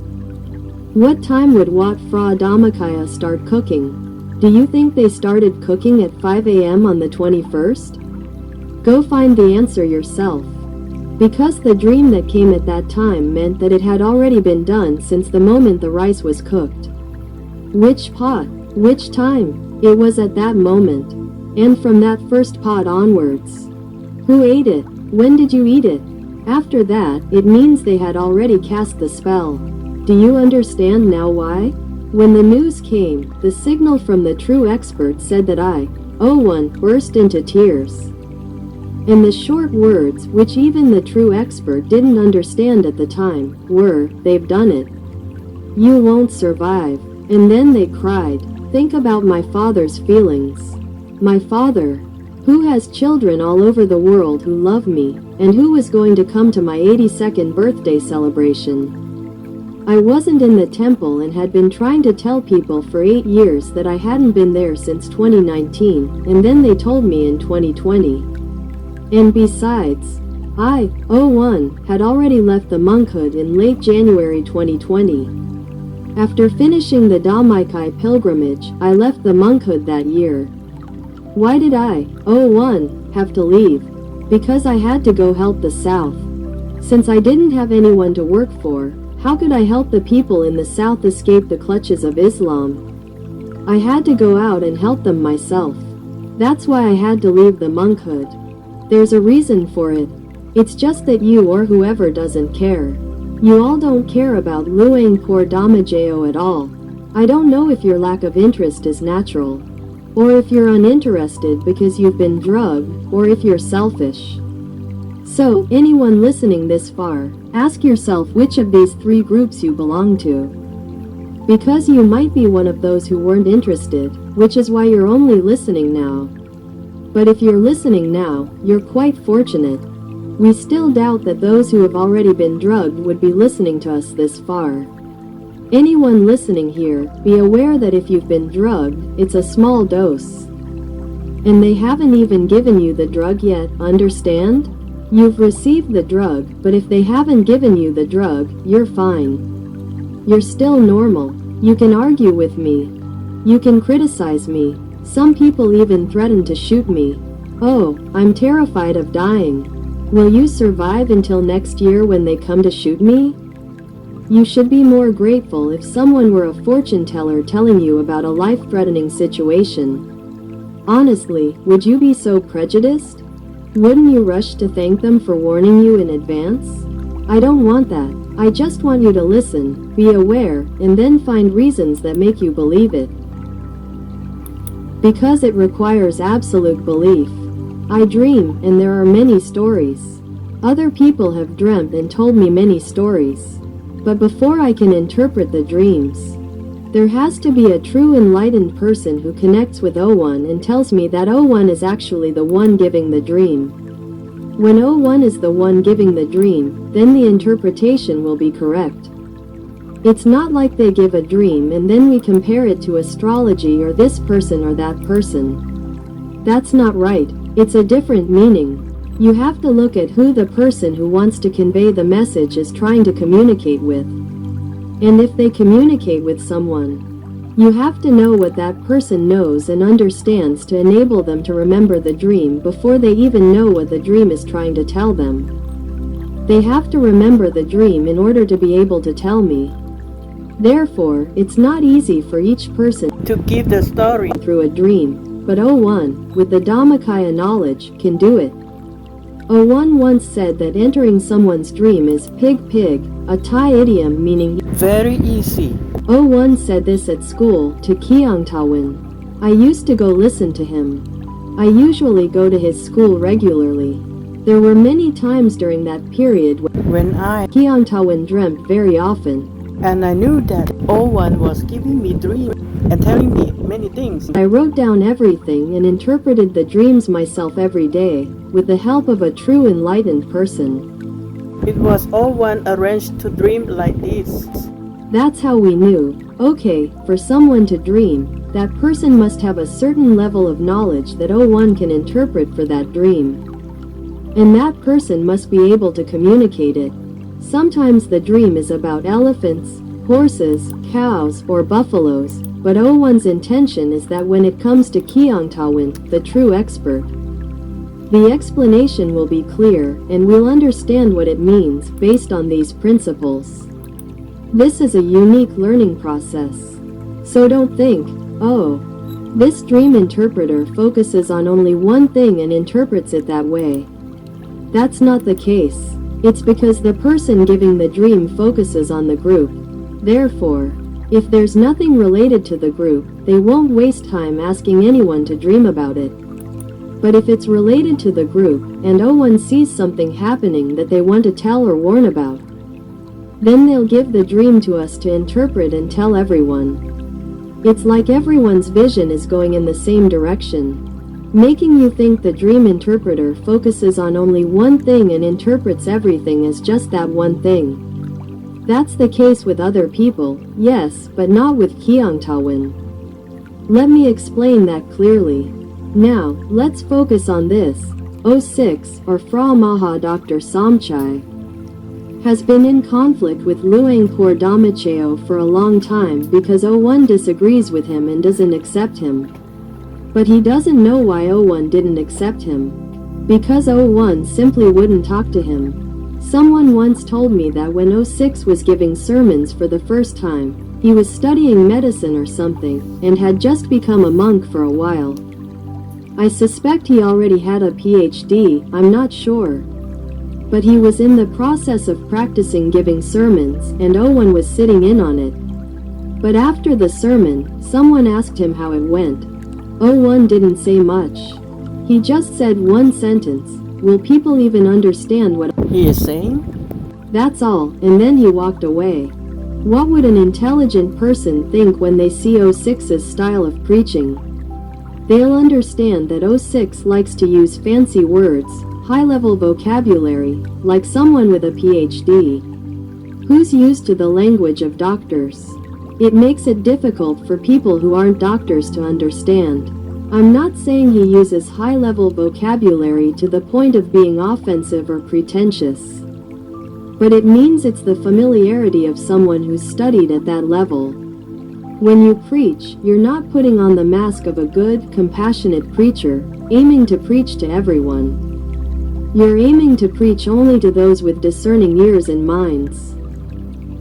What time would Wat Phra Dhammakaya start cooking? Do you think they started cooking at 5 a.m. on the 21st? Go find the answer yourself. Because the dream that came at that time meant that it had already been done since the moment the rice was cooked. Which pot? Which time? It was at that moment. And from that first pot onwards. Who ate it? When did you eat it? After that, it means they had already cast the spell. Do you understand now why? When the news came, the signal from the true expert said that I, 01, burst into tears. And the short words, which even the true expert didn't understand at the time, were, they've done it. You won't survive. And then they cried. Think about my father's feelings. My father, who has children all over the world who love me, and who was going to come to my 82nd birthday celebration. I wasn't in the temple and had been trying to tell people for 8 years that I hadn't been there since 2019, and then they told me in 2020. And besides, I, 01, had already left the monkhood in late January 2020. After finishing the Dhammakai pilgrimage, I left the monkhood that year. Why did I, 01, have to leave? Because I had to go help the South. Since I didn't have anyone to work for, how could I help the people in the South escape the clutches of Islam? I had to go out and help them myself. That's why I had to leave the monkhood. There's a reason for it. It's just that you or whoever doesn't care. You all don't care about Luang Por Dhammajayo at all. I don't know if your lack of interest is natural, or if you're uninterested because you've been drugged, or if you're selfish. So, anyone listening this far, ask yourself which of these three groups you belong to. Because you might be one of those who weren't interested, which is why you're only listening now. But if you're listening now, you're quite fortunate. We still doubt that those who have already been drugged would be listening to us this far. Anyone listening here, be aware that if you've been drugged, it's a small dose. And they haven't even given you the drug yet, understand? You've received the drug, but if they haven't given you the drug, you're fine. You're still normal. You can argue with me. You can criticize me. Some people even threaten to shoot me. Oh, I'm terrified of dying. Will you survive until next year when they come to shoot me? You should be more grateful if someone were a fortune teller telling you about a life-threatening situation. Honestly, would you be so prejudiced? Wouldn't you rush to thank them for warning you in advance? I don't want that. I just want you to listen, be aware, and then find reasons that make you believe it. Because it requires absolute belief. I dream, and there are many stories. Other people have dreamt and told me many stories. But before I can interpret the dreams, there has to be a true enlightened person who connects with 01 and tells me that 01 is actually the one giving the dream. When 01 is the one giving the dream, then the interpretation will be correct. It's not like they give a dream and then we compare it to astrology or this person or that person. That's not right. It's a different meaning. You have to look at who the person who wants to convey the message is trying to communicate with. And if they communicate with someone, you have to know what that person knows and understands to enable them to remember the dream before they even know what the dream is trying to tell them. They have to remember the dream in order to be able to tell me. Therefore, it's not easy for each person to give the story through a dream, but 01, with the Dhammakaya knowledge, can do it. 01 once said that entering someone's dream is pig, a Thai idiom meaning very easy. 01 said this at school to Kiangtawan. I used to go listen to him. I usually go to his school regularly. There were many times during that period when Kiangtawan dreamt very often. And I knew that 01 was giving me dreams and telling me many things. I wrote down everything and interpreted the dreams myself every day, with the help of a true enlightened person. It was 01 arranged to dream like this. That's how we knew, okay, for someone to dream, that person must have a certain level of knowledge that 01 can interpret for that dream. And that person must be able to communicate it. Sometimes the dream is about elephants, horses, cows, or buffaloes, but 01's intention is that when it comes to Kiangtawan, the true expert, the explanation will be clear, and we'll understand what it means based on these principles. This is a unique learning process. So don't think, oh, this dream interpreter focuses on only one thing and interprets it that way. That's not the case. It's because the person giving the dream focuses on the group. Therefore, if there's nothing related to the group, they won't waste time asking anyone to dream about it. But if it's related to the group, and 01 sees something happening that they want to tell or warn about, then they'll give the dream to us to interpret and tell everyone. It's like everyone's vision is going in the same direction, making you think the dream interpreter focuses on only one thing and interprets everything as just that one thing. That's the case with other people, yes, but not with Kiangtawan. Let me explain that clearly. Now, let's focus on this. 06, or Fra Maha Dr. Somchai, has been in conflict with Luangpur Damacheo for a long time because 01 disagrees with him and doesn't accept him. But he doesn't know why 01 didn't accept him. Because 01 simply wouldn't talk to him. Someone once told me that when 06 was giving sermons for the first time, he was studying medicine or something, and had just become a monk for a while. I suspect he already had a PhD, I'm not sure. But he was in the process of practicing giving sermons, and 01 was sitting in on it. But after the sermon, someone asked him how it went. 01 didn't say much. He just said one sentence. Will people even understand what he is saying? That's all, and then he walked away. What would an intelligent person think when they see 06's style of preaching? They'll understand that 06 likes to use fancy words, high-level vocabulary, like someone with a PhD. Who's used to the language of doctors? It makes it difficult for people who aren't doctors to understand. I'm not saying he uses high-level vocabulary to the point of being offensive or pretentious. But it means it's the familiarity of someone who's studied at that level. When you preach, you're not putting on the mask of a good, compassionate preacher, aiming to preach to everyone. You're aiming to preach only to those with discerning ears and minds.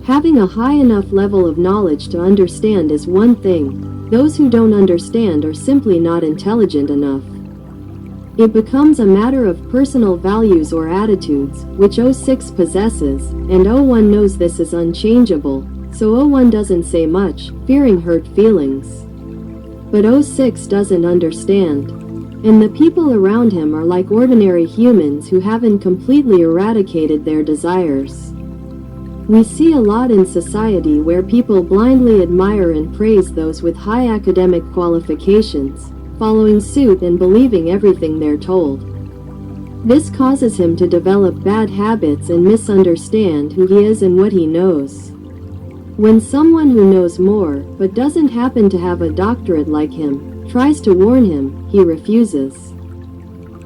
Having a high enough level of knowledge to understand is one thing. Those who don't understand are simply not intelligent enough. It becomes a matter of personal values or attitudes, which 06 possesses, and 01 knows this is unchangeable, so 01 doesn't say much, fearing hurt feelings. But 06 doesn't understand. And the people around him are like ordinary humans who haven't completely eradicated their desires. We see a lot in society where people blindly admire and praise those with high academic qualifications, following suit and believing everything they're told. This causes him to develop bad habits and misunderstand who he is and what he knows. When someone who knows more, but doesn't happen to have a doctorate like him, tries to warn him, he refuses.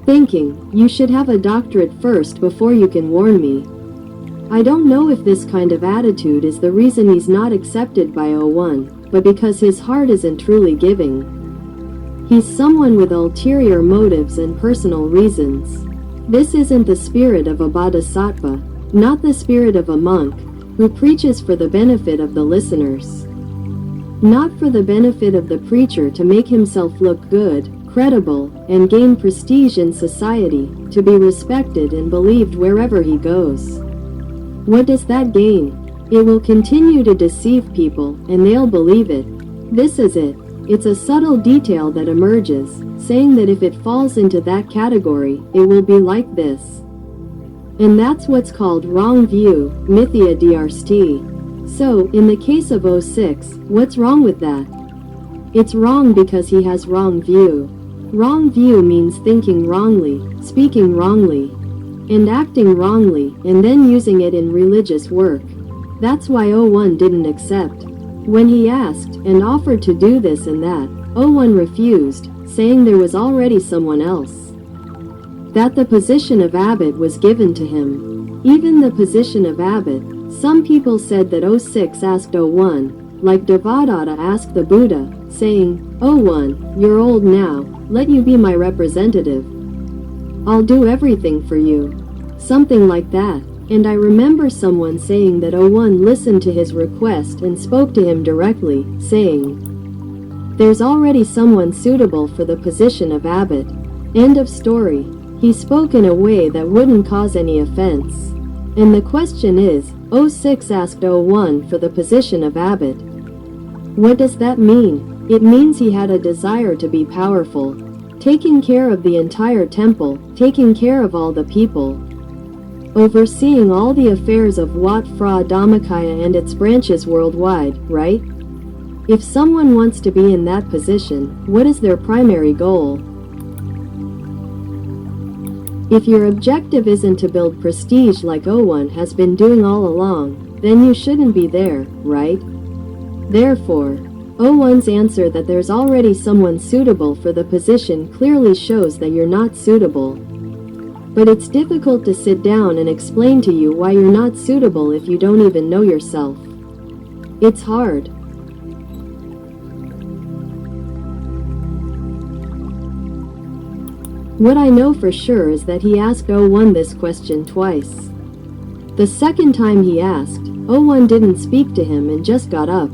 Thinking, you should have a doctorate first before you can warn me. I don't know if this kind of attitude is the reason he's not accepted by 01, but because his heart isn't truly giving. He's someone with ulterior motives and personal reasons. This isn't the spirit of a bodhisattva, not the spirit of a monk, who preaches for the benefit of the listeners. Not for the benefit of the preacher to make himself look good, credible, and gain prestige in society, to be respected and believed wherever he goes. What does that gain? It will continue to deceive people, and they'll believe it. This is it. It's a subtle detail that emerges, saying that if it falls into that category, it will be like this. And that's what's called wrong view, mithya drshti. So, in the case of 06, what's wrong with that? It's wrong because he has wrong view. Wrong view means thinking wrongly, speaking wrongly, and acting wrongly, and then using it in religious work. That's why 01 didn't accept. When he asked and offered to do this and that, 01 refused, saying there was already someone else. That the position of abbot was given to him. Even the position of abbot, some people said that 06 asked 01, like Devadatta asked the Buddha, saying, 01, you're old now, let you be my representative. I'll do everything for you. Something like that. And I remember someone saying that 01 listened to his request and spoke to him directly, saying, there's already someone suitable for the position of abbot. End of story. He spoke in a way that wouldn't cause any offense. And the question is, 06 asked 01 for the position of abbot. What does that mean? It means he had a desire to be powerful, taking care of the entire temple, taking care of all the people, overseeing all the affairs of Wat Phra Dhammakaya and its branches worldwide, right? If someone wants to be in that position, what is their primary goal? If your objective isn't to build prestige like 01 has been doing all along, then you shouldn't be there, right? Therefore, 01's answer that there's already someone suitable for the position clearly shows that you're not suitable. But it's difficult to sit down and explain to you why you're not suitable if you don't even know yourself. It's hard. What I know for sure is that he asked 01 this question twice. The second time he asked, 01 didn't speak to him and just got up.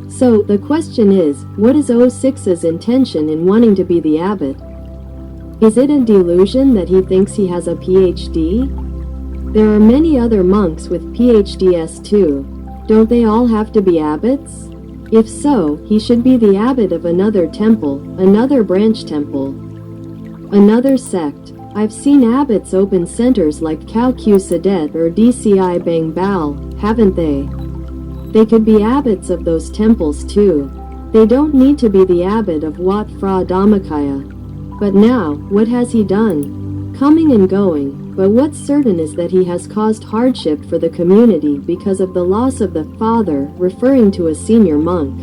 So, the question is, what is 06's intention in wanting to be the abbot? Is it a delusion that he thinks he has a PhD? There are many other monks with PhDs too. Don't they all have to be abbots? If so, he should be the abbot of another temple, another branch temple, another sect. I've seen abbots open centers like Khao Q Sadet or DCI Bang Bao, haven't they? They could be abbots of those temples too. They don't need to be the abbot of Wat Phra Dhammakaya. But now, what has he done? Coming and going, but what's certain is that he has caused hardship for the community because of the loss of the father, referring to a senior monk.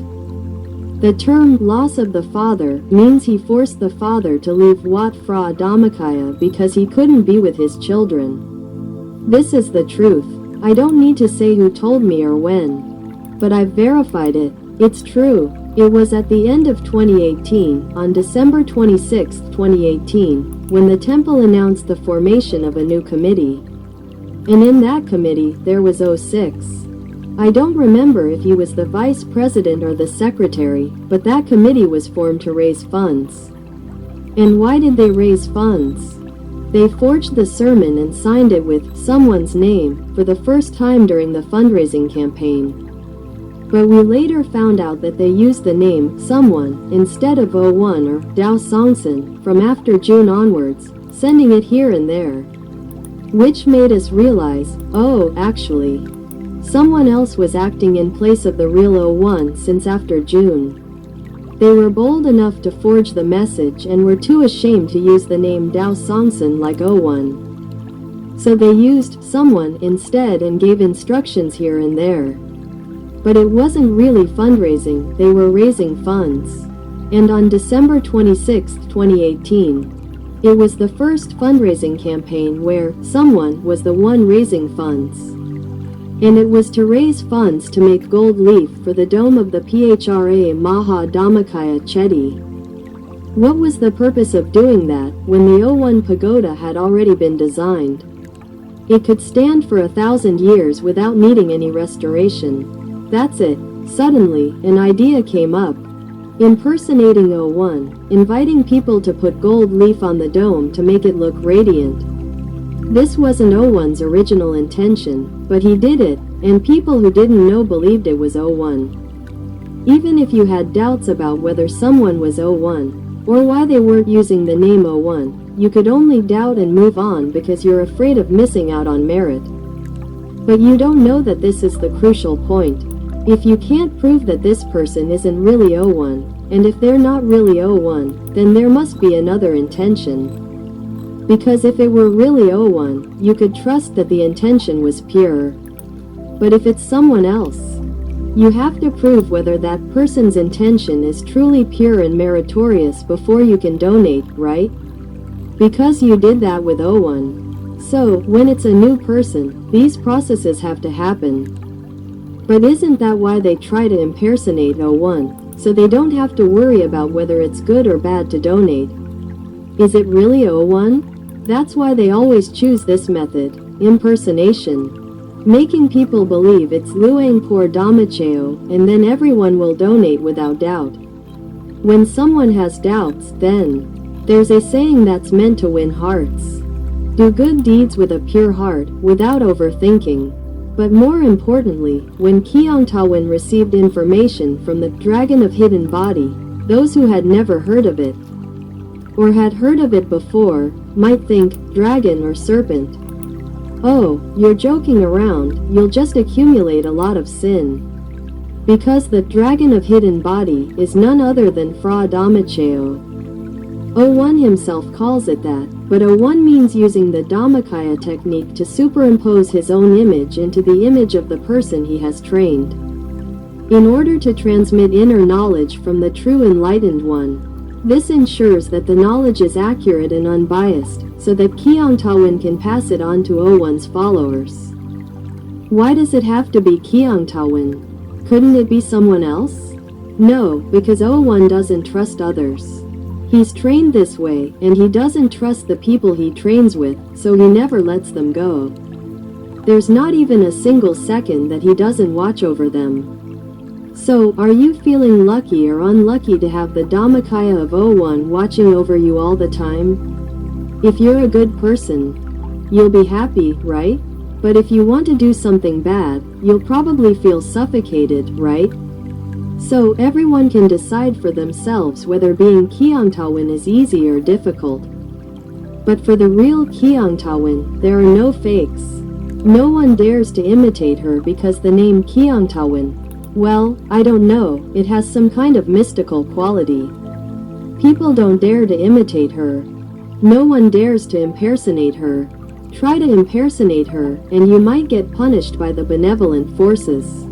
The term loss of the father means he forced the father to leave Wat Phra Dhammakaya because he couldn't be with his children. This is the truth. I don't need to say who told me or when, but I've verified it. It's true. It was at the end of 2018, on December 26, 2018, when the temple announced the formation of a new committee. And in that committee, there was 06. I don't remember if he was the vice president or the secretary, but that committee was formed to raise funds. And why did they raise funds? They forged the sermon and signed it with someone's name for the first time during the fundraising campaign. But we later found out that they used the name someone instead of 01 or Dao Songsan from after June onwards, sending it here and there. Which made us realize, oh, actually, someone else was acting in place of the real 01 since after June. They were bold enough to forge the message and were too ashamed to use the name Dao Songsan like 01. So they used someone instead and gave instructions here and there. But it wasn't really fundraising, they were raising funds. And on December 26, 2018, it was the first fundraising campaign where someone was the one raising funds. And it was to raise funds to make gold leaf for the dome of the Phra Maha Dhammakaya Chedi. What was the purpose of doing that when the 01 pagoda had already been designed? It could stand for 1,000 years without needing any restoration. That's it. Suddenly, an idea came up. Impersonating 01, inviting people to put gold leaf on the dome to make it look radiant. This wasn't 01's original intention, but he did it, and people who didn't know believed it was 01. Even if you had doubts about whether someone was 01, or why they weren't using the name 01, you could only doubt and move on because you're afraid of missing out on merit. But you don't know that this is the crucial point. If you can't prove that this person isn't really 01, and if they're not really 01, then there must be another intention. Because if it were really 01, you could trust that the intention was pure. But if it's someone else, you have to prove whether that person's intention is truly pure and meritorious before you can donate, right? Because you did that with 01. So, when it's a new person, these processes have to happen. But isn't that why they try to impersonate 01, so they don't have to worry about whether it's good or bad to donate? Is it really 01? That's why they always choose this method, impersonation. Making people believe it's Luang Por Damacheo, and then everyone will donate without doubt. When someone has doubts, then there's a saying that's meant to win hearts. Do good deeds with a pure heart, without overthinking. But more importantly, when Keong Tawin received information from the Dragon of Hidden Body, those who had never heard of it, or had heard of it before, might think, dragon or serpent. Oh, you're joking around, you'll just accumulate a lot of sin. Because the Dragon of Hidden Body is none other than Phra Dhammakaya. 01 himself calls it that, but 01 means using the Dhammakaya technique to superimpose his own image into the image of the person he has trained. In order to transmit inner knowledge from the true enlightened one, this ensures that the knowledge is accurate and unbiased, so that Keong Tawin can pass it on to 01's followers. Why does it have to be Keong Tawin? Couldn't it be someone else? No, because 01 doesn't trust others. He's trained this way, and he doesn't trust the people he trains with, so he never lets them go. There's not even a single second that he doesn't watch over them. So, are you feeling lucky or unlucky to have the Dhammakaya of 01 watching over you all the time? If you're a good person, you'll be happy, right? But if you want to do something bad, you'll probably feel suffocated, right? So everyone can decide for themselves whether being Kyungtawin is easy or difficult. But for the real Kyungtawin, there are no fakes. No one dares to imitate her because the name Kyungtawin, well, I don't know, it has some kind of mystical quality. People don't dare to imitate her. No one dares to impersonate her. Try to impersonate her, and you might get punished by the benevolent forces.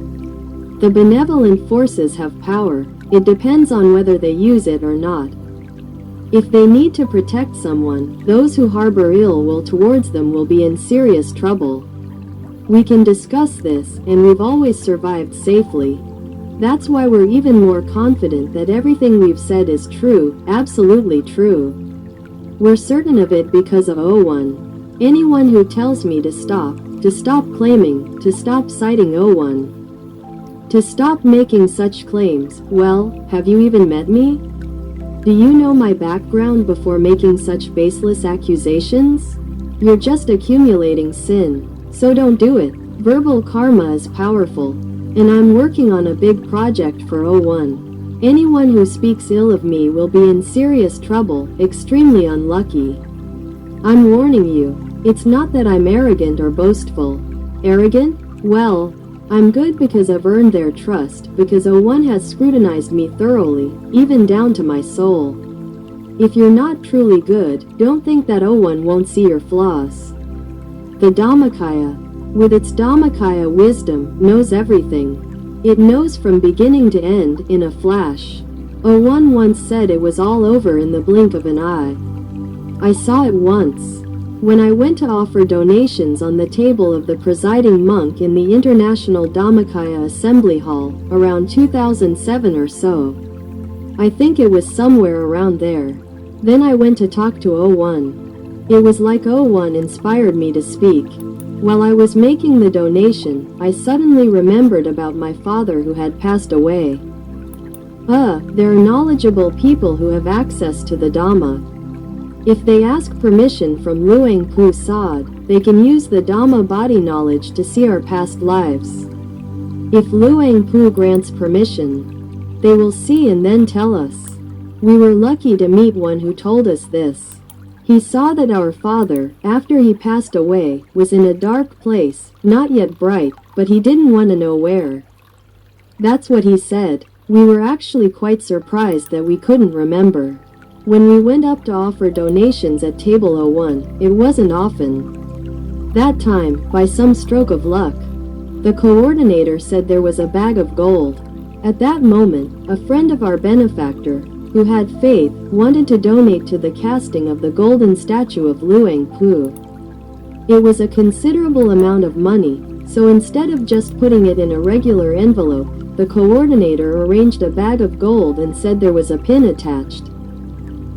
The benevolent forces have power. It depends on whether they use it or not. If they need to protect someone, those who harbor ill will towards them will be in serious trouble. We can discuss this, and we've always survived safely. That's why we're even more confident that everything we've said is true, absolutely true. We're certain of it because of 01. Anyone who tells me to stop claiming, to stop citing 01, to stop making such claims, well, have you even met me? Do you know my background before making such baseless accusations? You're just accumulating sin. So don't do it. Verbal karma is powerful. And I'm working on a big project for 01. Anyone who speaks ill of me will be in serious trouble, extremely unlucky. I'm warning you. It's not that I'm arrogant or boastful. Arrogant? Well, I'm good because I've earned their trust, because 01 has scrutinized me thoroughly, even down to my soul. If you're not truly good, don't think that 01 won't see your flaws. The Dhammakaya, with its Dhammakaya wisdom, knows everything. It knows from beginning to end, in a flash. 01 once said it was all over in the blink of an eye. I saw it once. When I went to offer donations on the table of the presiding monk in the International Dhammakaya Assembly Hall, around 2007 or so. I think it was somewhere around there. Then I went to talk to 01. It was like 01 inspired me to speak. While I was making the donation, I suddenly remembered about my father who had passed away. There are knowledgeable people who have access to the Dhamma. If they ask permission from Luang Pu Sad, they can use the Dhamma body knowledge to see our past lives. If Luang Pu grants permission, they will see and then tell us. We were lucky to meet one who told us this. He saw that our father, after he passed away, was in a dark place, not yet bright, but he didn't want to know where. That's what he said. We were actually quite surprised that we couldn't remember. When we went up to offer donations at table 01, it wasn't often. That time, by some stroke of luck, the coordinator said there was a bag of gold. At that moment, a friend of our benefactor, who had faith, wanted to donate to the casting of the golden statue of Luang Pu. It was a considerable amount of money, so instead of just putting it in a regular envelope, the coordinator arranged a bag of gold and said there was a pin attached,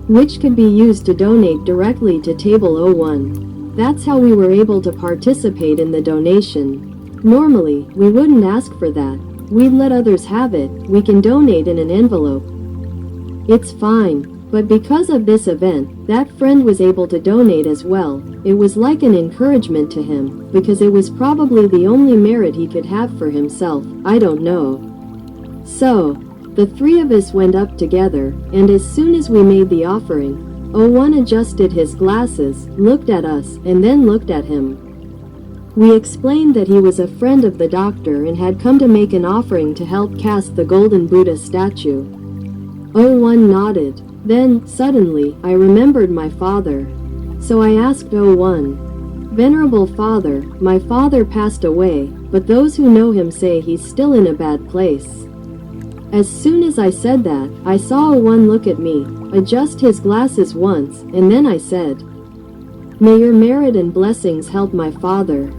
which could be used to donate directly to table 01. That's how we were able to participate in the donation. Normally, we wouldn't ask for that. We'd let others have it. We can donate in an envelope. It's fine, but because of this event, that friend was able to donate as well. It was like an encouragement to him, because it was probably the only merit he could have for himself, I don't know. So, the three of us went up together, and as soon as we made the offering, 01 adjusted his glasses, looked at us, and then looked at him. We explained that he was a friend of the doctor and had come to make an offering to help cast the golden Buddha statue. 01 nodded. Then, suddenly, I remembered my father. So I asked 01, Venerable Father, my father passed away, but those who know him say he's still in a bad place. As soon as I said that, I saw 01 look at me, adjust his glasses once, and then I said, May your merit and blessings help my father.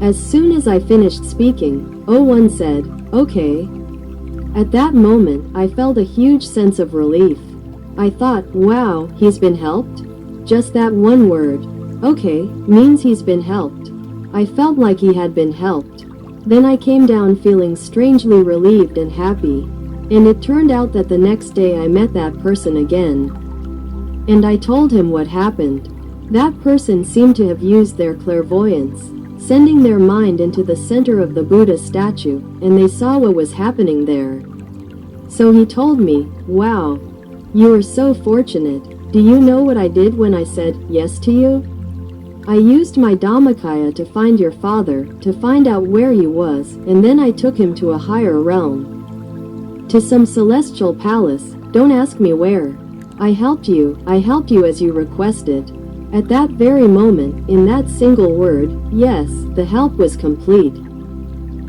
As soon as I finished speaking, 01 said, Okay. At that moment, I felt a huge sense of relief. I thought, wow, he's been helped? Just that one word, okay, means he's been helped. I felt like he had been helped. Then I came down feeling strangely relieved and happy. And it turned out that the next day I met that person again. And I told him what happened. That person seemed to have used their clairvoyance, sending their mind into the center of the Buddha statue, and they saw what was happening there. So he told me, wow, you are so fortunate. Do you know what I did when I said yes to you? I used my Dhammakaya to find your father, to find out where he was, and then I took him to a higher realm. To some celestial palace, don't ask me where. I helped you as you requested. At that very moment, in that single word, yes, the help was complete.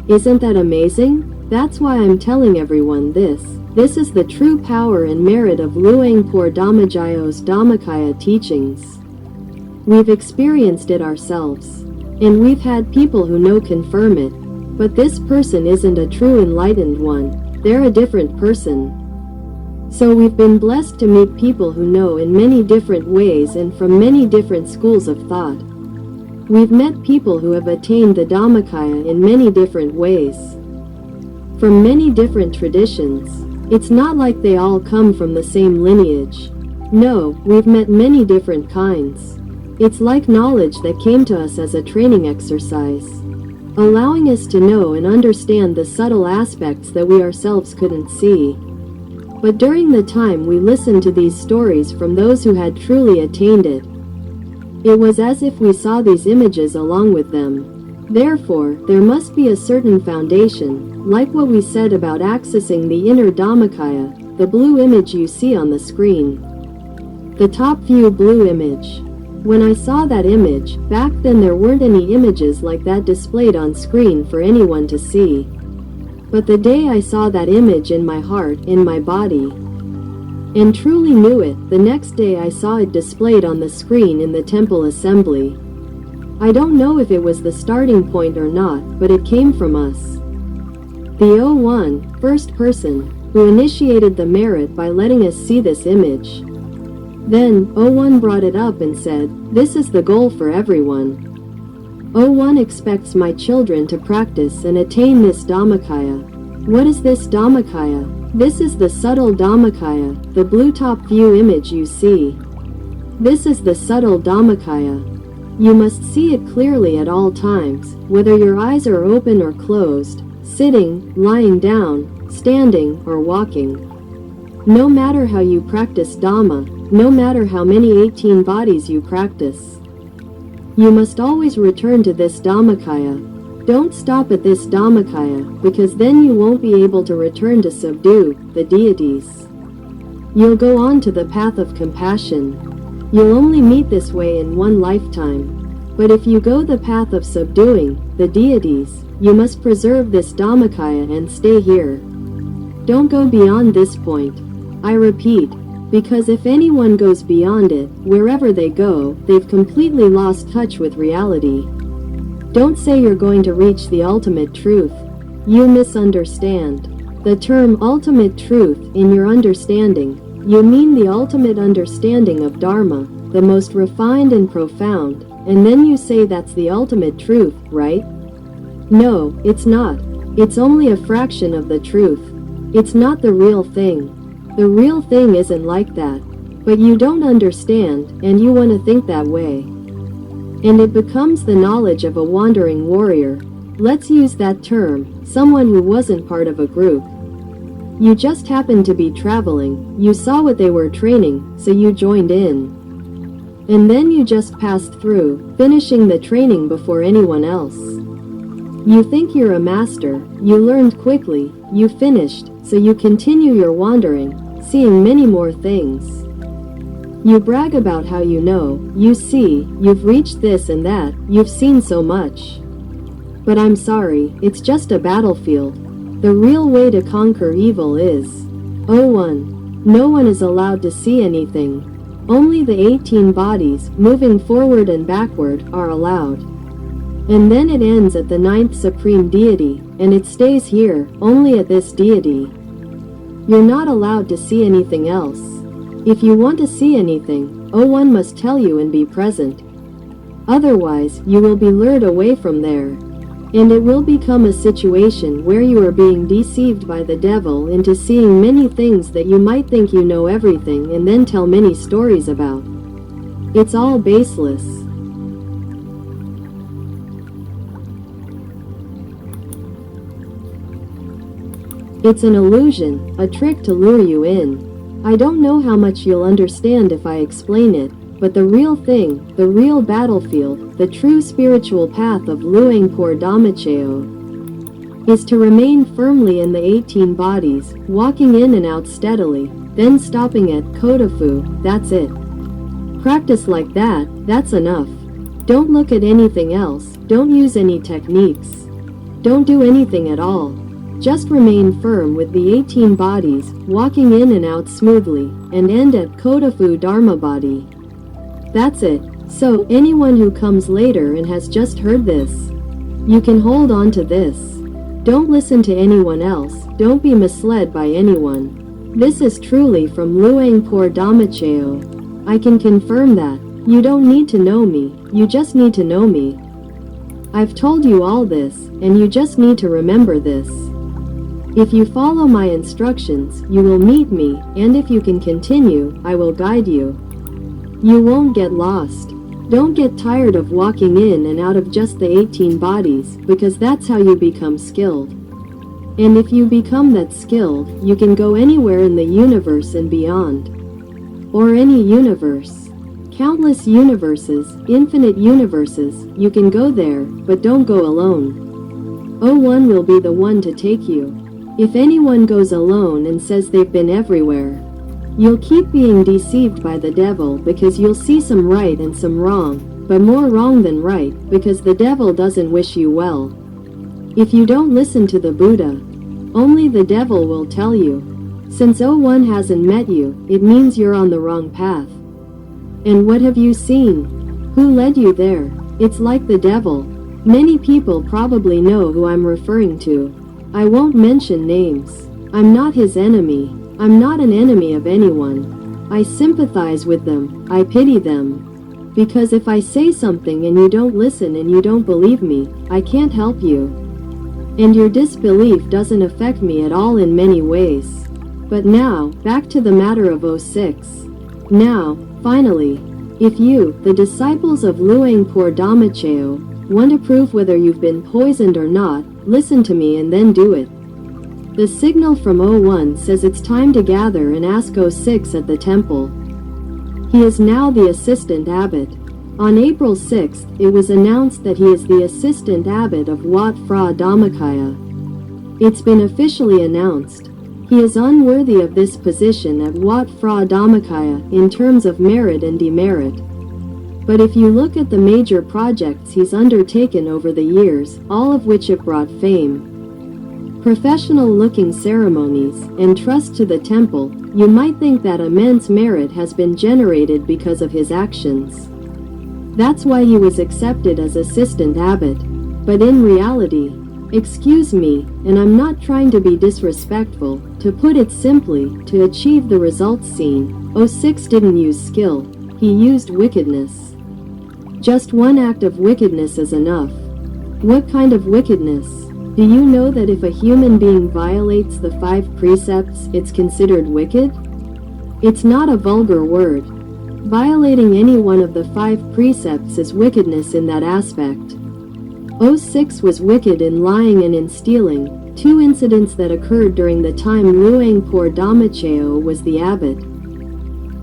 Isn't that amazing? That's why I'm telling everyone this. This is the true power and merit of Luangpur Dhammajayo's Dhammakaya teachings. We've experienced it ourselves. And we've had people who know confirm it. But this person isn't a true enlightened one. They're a different person. So we've been blessed to meet people who know in many different ways and from many different schools of thought. We've met people who have attained the Dhammakaya in many different ways. From many different traditions. It's not like they all come from the same lineage. No, we've met many different kinds. It's like knowledge that came to us as a training exercise, allowing us to know and understand the subtle aspects that we ourselves couldn't see. But during the time we listened to these stories from those who had truly attained it, it was as if we saw these images along with them. Therefore, there must be a certain foundation, like what we said about accessing the inner Dhammakaya, the blue image you see on the screen. The top view blue image. When I saw that image, back then there weren't any images like that displayed on screen for anyone to see. But the day I saw that image in my heart, in my body, and truly knew it, the next day I saw it displayed on the screen in the temple assembly. I don't know if it was the starting point or not, but it came from us. The 01, first person, who initiated the merit by letting us see this image. Then, 01 brought it up and said, this is the goal for everyone. 01 expects my children to practice and attain this Dhammakaya. What is this Dhammakaya? This is the subtle Dhammakaya, the blue top view image you see. This is the subtle Dhammakaya. You must see it clearly at all times, whether your eyes are open or closed, sitting, lying down, standing, or walking. No matter how you practice Dhamma, no matter how many 18 bodies you practice, you must always return to this Dhammakaya. Don't stop at this Dhammakaya, because then you won't be able to return to subdue the deities. You'll go on to the path of compassion. You'll only meet this way in one lifetime. But if you go the path of subduing the deities, you must preserve this Dhammakaya and stay here. Don't go beyond this point. I repeat, because if anyone goes beyond it, wherever they go, they've completely lost touch with reality. Don't say you're going to reach the ultimate truth. You misunderstand. The term ultimate truth, in your understanding, you mean the ultimate understanding of Dharma, the most refined and profound, and then you say that's the ultimate truth, right? No, it's not. It's only a fraction of the truth. It's not the real thing. The real thing isn't like that. But you don't understand, and you want to think that way. And it becomes the knowledge of a wandering warrior. Let's use that term, someone who wasn't part of a group. You just happened to be traveling, you saw what they were training, so you joined in. And then you just passed through, finishing the training before anyone else. You think you're a master, you learned quickly, you finished, so you continue your wandering, seeing many more things. You brag about how you know, you see, you've reached this and that, you've seen so much. But I'm sorry, it's just a battlefield. The real way to conquer evil is 01. No one is allowed to see anything. Only the 18 bodies, moving forward and backward, are allowed. And then it ends at the 9th supreme deity, and it stays here, only at this deity. You're not allowed to see anything else. If you want to see anything, 01 must tell you and be present. Otherwise, you will be lured away from there. And it will become a situation where you are being deceived by the devil into seeing many things that you might think you know everything and then tell many stories about. It's all baseless. It's an illusion, a trick to lure you in. I don't know how much you'll understand if I explain it, but the real thing, the real battlefield, the true spiritual path of Luang Por Damacheo is to remain firmly in the 18 bodies, walking in and out steadily, then stopping at Kodafu, that's it. Practice like that, that's enough. Don't look at anything else, don't use any techniques. Don't do anything at all. Just remain firm with the 18 bodies, walking in and out smoothly, and end at Kodafu Dharma body. That's it. So, anyone who comes later and has just heard this, you can hold on to this. Don't listen to anyone else, don't be misled by anyone. This is truly from Luang Por Damacheo. I can confirm that. You don't need to know me, you just need to know me. I've told you all this, and you just need to remember this. If you follow my instructions, you will meet me, and if you can continue, I will guide you. You won't get lost. Don't get tired of walking in and out of just the 18 bodies, because that's how you become skilled. And if you become that skilled, you can go anywhere in the universe and beyond. Or any universe. Countless universes, infinite universes, you can go there, but don't go alone. 01 will be the one to take you. If anyone goes alone and says they've been everywhere, you'll keep being deceived by the devil because you'll see some right and some wrong, but more wrong than right, because the devil doesn't wish you well. If you don't listen to the Buddha, only the devil will tell you. Since 01 hasn't met you, it means you're on the wrong path. And what have you seen? Who led you there? It's like the devil. Many people probably know who I'm referring to. I won't mention names. I'm not his enemy. I'm not an enemy of anyone. I sympathize with them. I pity them. Because if I say something and you don't listen and you don't believe me, I can't help you. And your disbelief doesn't affect me at all in many ways. But now, back to the matter of 06. Now, finally, if you, the disciples of Luang Por Damacheo, want to prove whether you've been poisoned or not, listen to me and then do it. The signal from 01 says it's time to gather and ask 06 at the temple. He is now the assistant abbot. On April 6th, it was announced that he is the assistant abbot of Wat Phra Dhammakaya. It's been officially announced. He is unworthy of this position at Wat Phra Dhammakaya in terms of merit and demerit. But if you look at the major projects he's undertaken over the years, all of which have brought fame, professional-looking ceremonies, and trust to the temple, you might think that immense merit has been generated because of his actions. That's why he was accepted as assistant abbot. But in reality, excuse me, and I'm not trying to be disrespectful, to put it simply, to achieve the results seen, 06 didn't use skill, he used wickedness. Just one act of wickedness is enough. What kind of wickedness? Do you know that if a human being violates the 5 precepts, it's considered wicked? It's not a vulgar word. Violating any one of the 5 precepts is wickedness in that aspect. 06 was wicked in lying and in stealing, 2 incidents that occurred during the time Luang Por Damacheo was the abbot.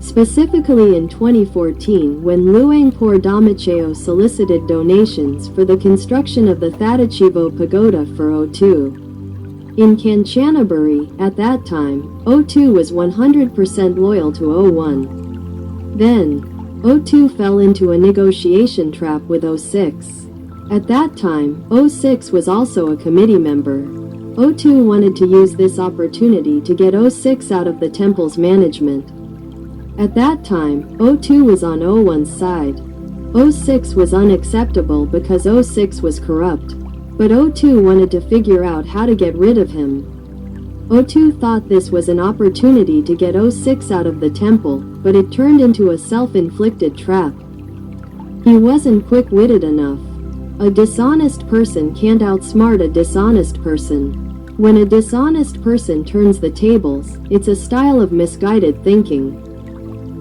Specifically in 2014, when Luang Por Damacheo solicited donations for the construction of the Thadachivo Pagoda for 02. In Kanchanaburi, at that time, 02 was 100% loyal to 01. Then, 02 fell into a negotiation trap with 06. At that time, 06 was also a committee member. 02 wanted to use this opportunity to get 06 out of the temple's management. At that time, 02 was on 01's side. 06 was unacceptable because 06 was corrupt. But 02 wanted to figure out how to get rid of him. 02 thought this was an opportunity to get 06 out of the temple, but it turned into a self-inflicted trap. He wasn't quick-witted enough. A dishonest person can't outsmart a dishonest person. When a dishonest person turns the tables, it's a style of misguided thinking.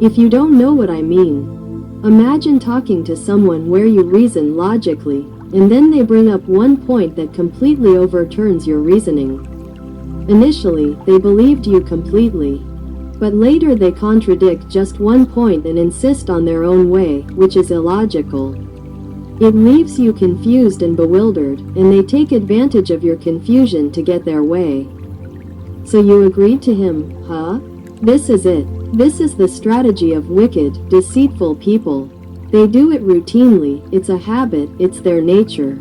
If you don't know what I mean, imagine talking to someone where you reason logically, and then they bring up one point that completely overturns your reasoning. Initially, they believed you completely. But later they contradict just one point and insist on their own way, which is illogical. It leaves you confused and bewildered, and they take advantage of your confusion to get their way. So you agreed to him, huh? This is it. This is the strategy of wicked, deceitful people. They do it routinely, it's a habit, it's their nature.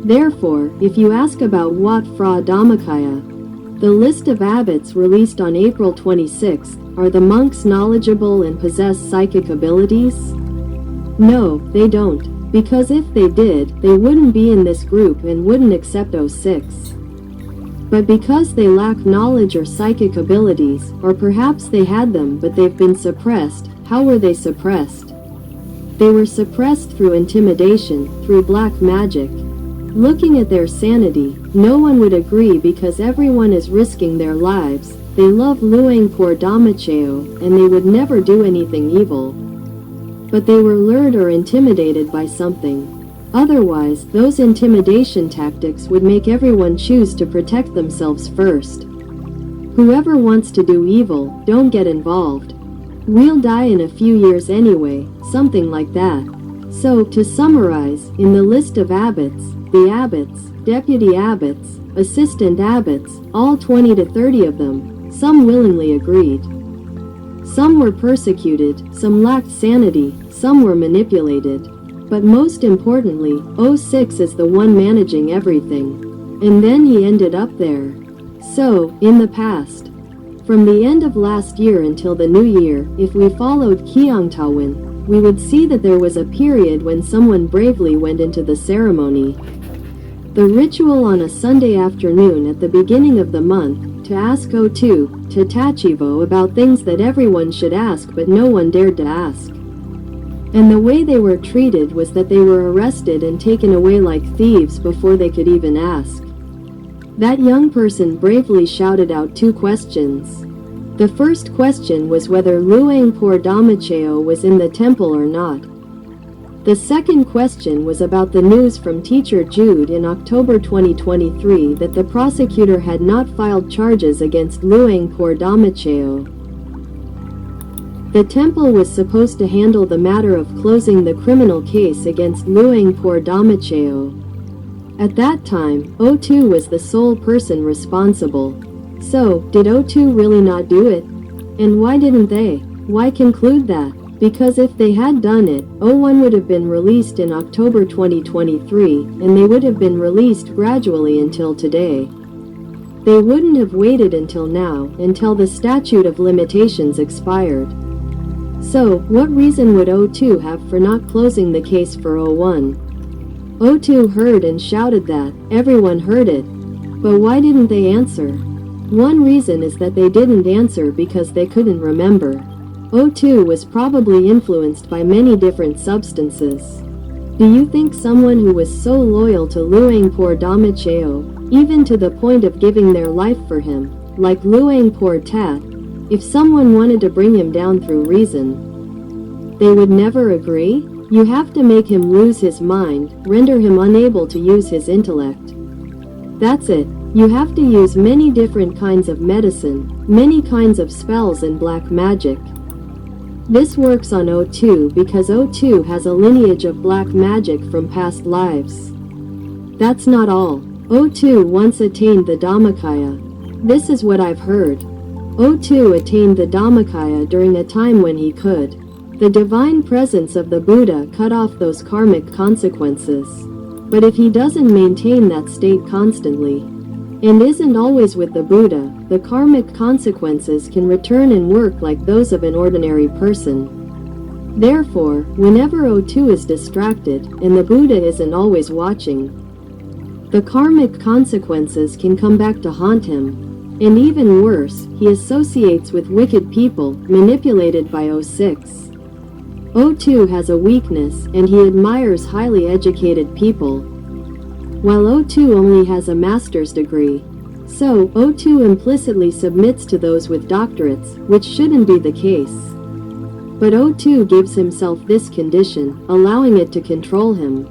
Therefore, if you ask about Wat Phra Dhammakaya, the list of abbots released on April 26, are the monks knowledgeable and possess psychic abilities? No, they don't, because if they did, they wouldn't be in this group and wouldn't accept 06. But because they lack knowledge or psychic abilities, or perhaps they had them but they've been suppressed, how were they suppressed? They were suppressed through intimidation, through black magic. Looking at their sanity, no one would agree because everyone is risking their lives. They love Luang Por Dhamacheo, and they would never do anything evil. But they were lured or intimidated by something. Otherwise, those intimidation tactics would make everyone choose to protect themselves first. Whoever wants to do evil, don't get involved. We'll die in a few years anyway, something like that. So, to summarize, in the list of abbots, the abbots, deputy abbots, assistant abbots, all 20 to 30 of them, some willingly agreed. Some were persecuted, some lacked sanity, some were manipulated. But most importantly, 06 is the one managing everything. And then he ended up there. So, in the past, from the end of last year until the new year, if we followed Kiang Tawin, we would see that there was a period when someone bravely went into the ceremony. The ritual on a Sunday afternoon at the beginning of the month, to ask 02, to Tachivo about things that everyone should ask but no one dared to ask. And the way they were treated was that they were arrested and taken away like thieves before they could even ask. That young person bravely shouted out 2 questions. The first question was whether Luang Por Dhamacheo was in the temple or not. The second question was about the news from Teacher Jude in October 2023 that the prosecutor had not filed charges against Luang Por Dhamacheo. The temple was supposed to handle the matter of closing the criminal case against Luang Por Dhamacheo. At that time, 02 was the sole person responsible. So, did 02 really not do it? And why didn't they? Why conclude that? Because if they had done it, 01 would have been released in October 2023, and they would have been released gradually until today. They wouldn't have waited until now, until the statute of limitations expired. So, what reason would 02 have for not closing the case for 01? 02 heard and shouted that, everyone heard it. But why didn't they answer? One reason is that they didn't answer because they couldn't remember. 02 was probably influenced by many different substances. Do you think someone who was so loyal to Luang Por Dhamacheo, even to the point of giving their life for him, like Luang Por Tat, if someone wanted to bring him down through reason, they would never agree? You have to make him lose his mind, render him unable to use his intellect. That's it. You have to use many different kinds of medicine, many kinds of spells and black magic. This works on 02 because 02 has a lineage of black magic from past lives. That's not all. 02 once attained the Dhammakaya. This is what I've heard. 02 attained the Dhammakaya during a time when he could. The divine presence of the Buddha cut off those karmic consequences. But if he doesn't maintain that state constantly, and isn't always with the Buddha, the karmic consequences can return and work like those of an ordinary person. Therefore, whenever 02 is distracted, and the Buddha isn't always watching, the karmic consequences can come back to haunt him. And even worse, he associates with wicked people, manipulated by 06. 02 has a weakness, and he admires highly educated people, while 02 only has a master's degree. So, 02 implicitly submits to those with doctorates, which shouldn't be the case. But 02 gives himself this condition, allowing it to control him.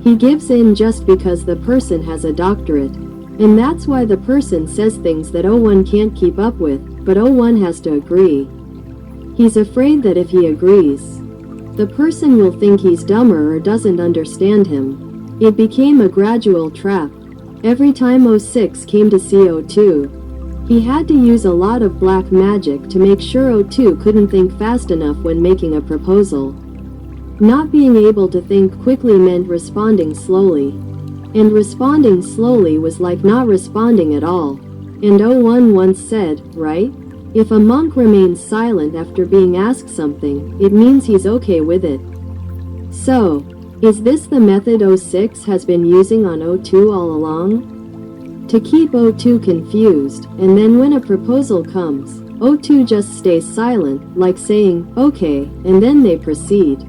He gives in just because the person has a doctorate. And that's why the person says things that 01 can't keep up with, but 01 has to agree. He's afraid that if he agrees, the person will think he's dumber or doesn't understand him. It became a gradual trap. Every time 06 came to see 02, he had to use a lot of black magic to make sure 02 couldn't think fast enough when making a proposal. Not being able to think quickly meant responding slowly. And responding slowly was like not responding at all. And 01 once said, right? If a monk remains silent after being asked something, it means he's okay with it. So, is this the method 06 has been using on 02 all along? To keep 02 confused, and then when a proposal comes, 02 just stays silent, like saying, okay, and then they proceed.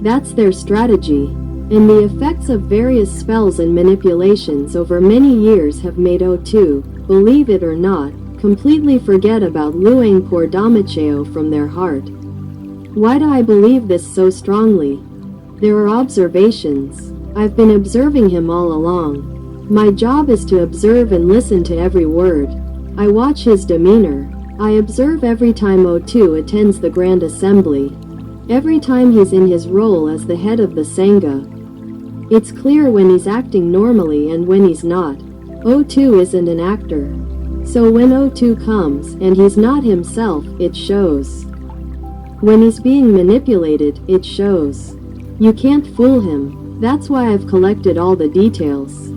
That's their strategy. And the effects of various spells and manipulations over many years have made 02, believe it or not, completely forget about Luang Por Damacheo from their heart. Why do I believe this so strongly? There are observations. I've been observing him all along. My job is to observe and listen to every word. I watch his demeanor. I observe every time 02 attends the Grand Assembly. Every time he's in his role as the head of the Sangha. It's clear when he's acting normally and when he's not. 02 isn't an actor. So when 02 comes and he's not himself, it shows. When he's being manipulated, it shows. You can't fool him. That's why I've collected all the details.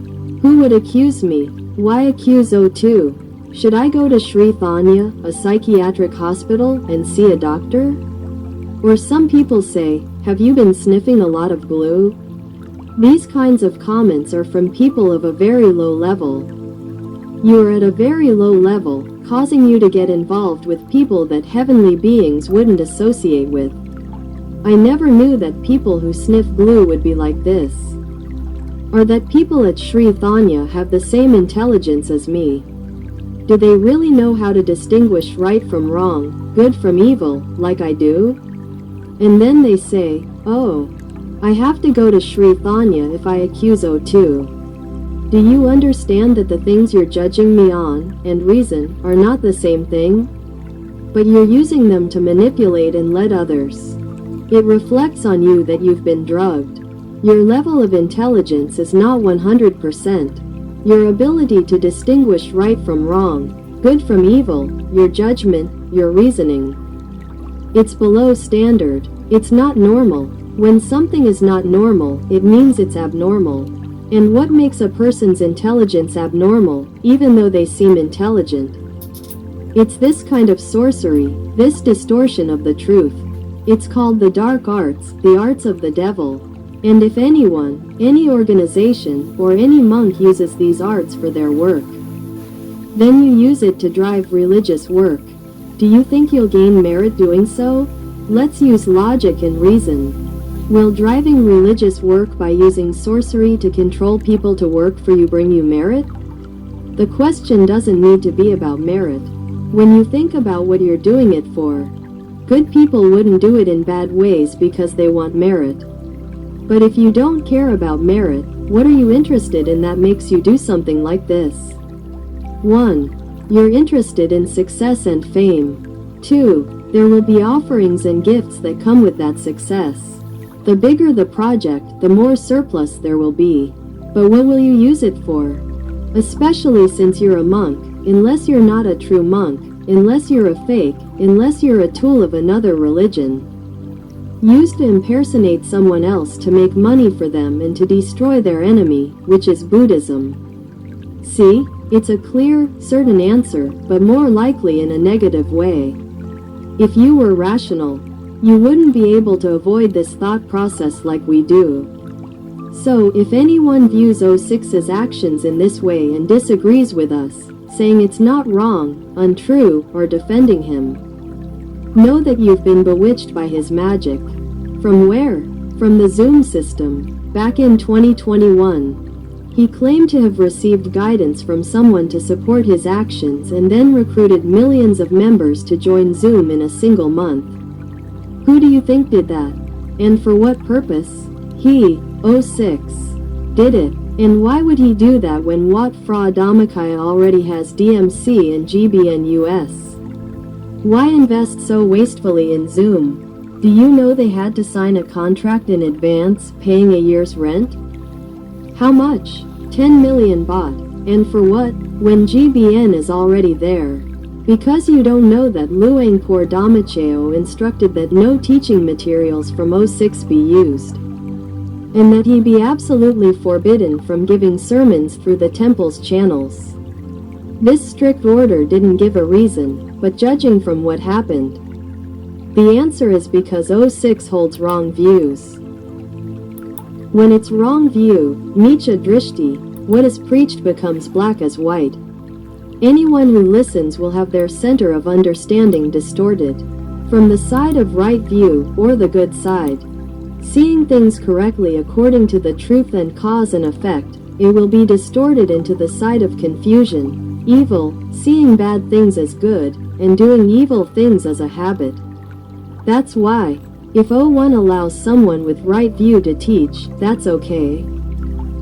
Who would accuse me? Why accuse 02? Should I go to Sri Thanya, a psychiatric hospital, and see a doctor? Or some people say, have you been sniffing a lot of glue? These kinds of comments are from people of a very low level. You are at a very low level, causing you to get involved with people that heavenly beings wouldn't associate with. I never knew that people who sniff glue would be like this. Or that people at Sri Thanya have the same intelligence as me. Do they really know how to distinguish right from wrong, good from evil, like I do? And then they say, oh, I have to go to Sri Thanya if I accuse 02. Do you understand that the things you're judging me on, and reason, are not the same thing? But you're using them to manipulate and lead others. It reflects on you that you've been drugged. Your level of intelligence is not 100%. Your ability to distinguish right from wrong, good from evil, your judgment, your reasoning. It's below standard. It's not normal. When something is not normal, it means it's abnormal. And what makes a person's intelligence abnormal, even though they seem intelligent? It's this kind of sorcery, this distortion of the truth. It's called the dark arts, the arts of the devil. And if anyone, any organization, or any monk uses these arts for their work, then you use it to drive religious work. Do you think you'll gain merit doing so? Let's use logic and reason. Will driving religious work by using sorcery to control people to work for you bring you merit? The question doesn't need to be about merit. When you think about what you're doing it for, good people wouldn't do it in bad ways because they want merit. But if you don't care about merit, what are you interested in that makes you do something like this? 1. You're interested in success and fame. 2. There will be offerings and gifts that come with that success. The bigger the project, the more surplus there will be. But what will you use it for? Especially since you're a monk, unless you're not a true monk, unless you're a fake, unless you're a tool of another religion. Used to impersonate someone else to make money for them and to destroy their enemy, which is Buddhism. See, it's a clear, certain answer, but more likely in a negative way. If you were rational, you wouldn't be able to avoid this thought process like we do. So, if anyone views 06's actions in this way and disagrees with us, saying it's not wrong, untrue, or defending him, know that you've been bewitched by his magic. From where? From the Zoom system, back in 2021. He claimed to have received guidance from someone to support his actions and then recruited millions of members to join Zoom in a single month. Who do you think did that? And for what purpose? He, 06, did it, And why would he do that when Wat Fra Dhammakaya already has DMC and GBNUS? Why invest so wastefully in Zoom? Do you know they had to sign a contract in advance, paying a year's rent? How much? 10 million baht. And for what, when GBN is already there? Because you don't know that Luangpur Dhamacheo instructed that no teaching materials from 06 be used, and that he be absolutely forbidden from giving sermons through the temple's channels. This strict order didn't give a reason, but judging from what happened, the answer is because 06 holds wrong views. When it's wrong view, Micha Drishti, what is preached becomes black as white. Anyone who listens will have their center of understanding distorted. From the side of right view, or the good side, seeing things correctly according to the truth and cause and effect, it will be distorted into the side of confusion, evil, seeing bad things as good, and doing evil things as a habit. That's why, if 01 allows someone with right view to teach, that's okay.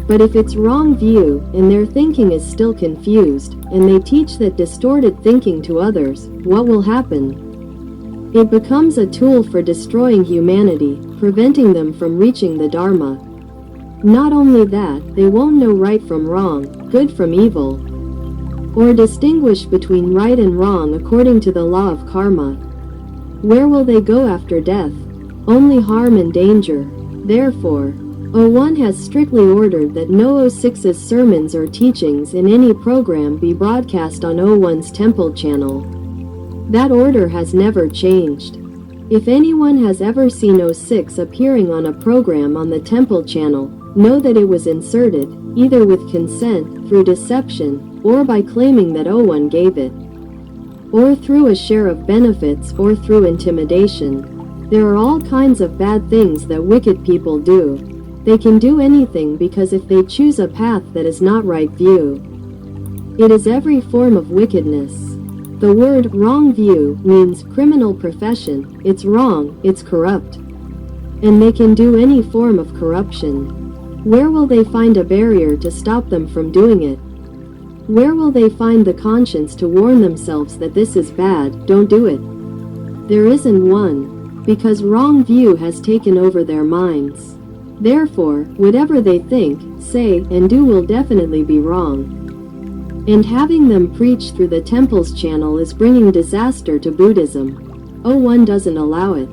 But if it's wrong view, and their thinking is still confused, and they teach that distorted thinking to others, what will happen? It becomes a tool for destroying humanity, preventing them from reaching the Dharma. Not only that, they won't know right from wrong, good from evil, or distinguish between right and wrong according to the law of karma. Where will they go after death? Only harm and danger. Therefore, 01 has strictly ordered that no 06's sermons or teachings in any program be broadcast on 01's temple channel. That order has never changed. If anyone has ever seen 06 appearing on a program on the temple channel, know that it was inserted, either with consent, through deception, or by claiming that 01 gave it, or through a share of benefits, or through intimidation. There are all kinds of bad things that wicked people do. They can do anything because if they choose a path that is not right view, it is every form of wickedness. The word wrong view means criminal profession. It's wrong, it's corrupt. And they can do any form of corruption. Where will they find a barrier to stop them from doing it? Where will they find the conscience to warn themselves that this is bad, don't do it? There isn't one, because wrong view has taken over their minds. Therefore, whatever they think, say, and do will definitely be wrong. And having them preach through the temple's channel is bringing disaster to Buddhism. 01 doesn't allow it.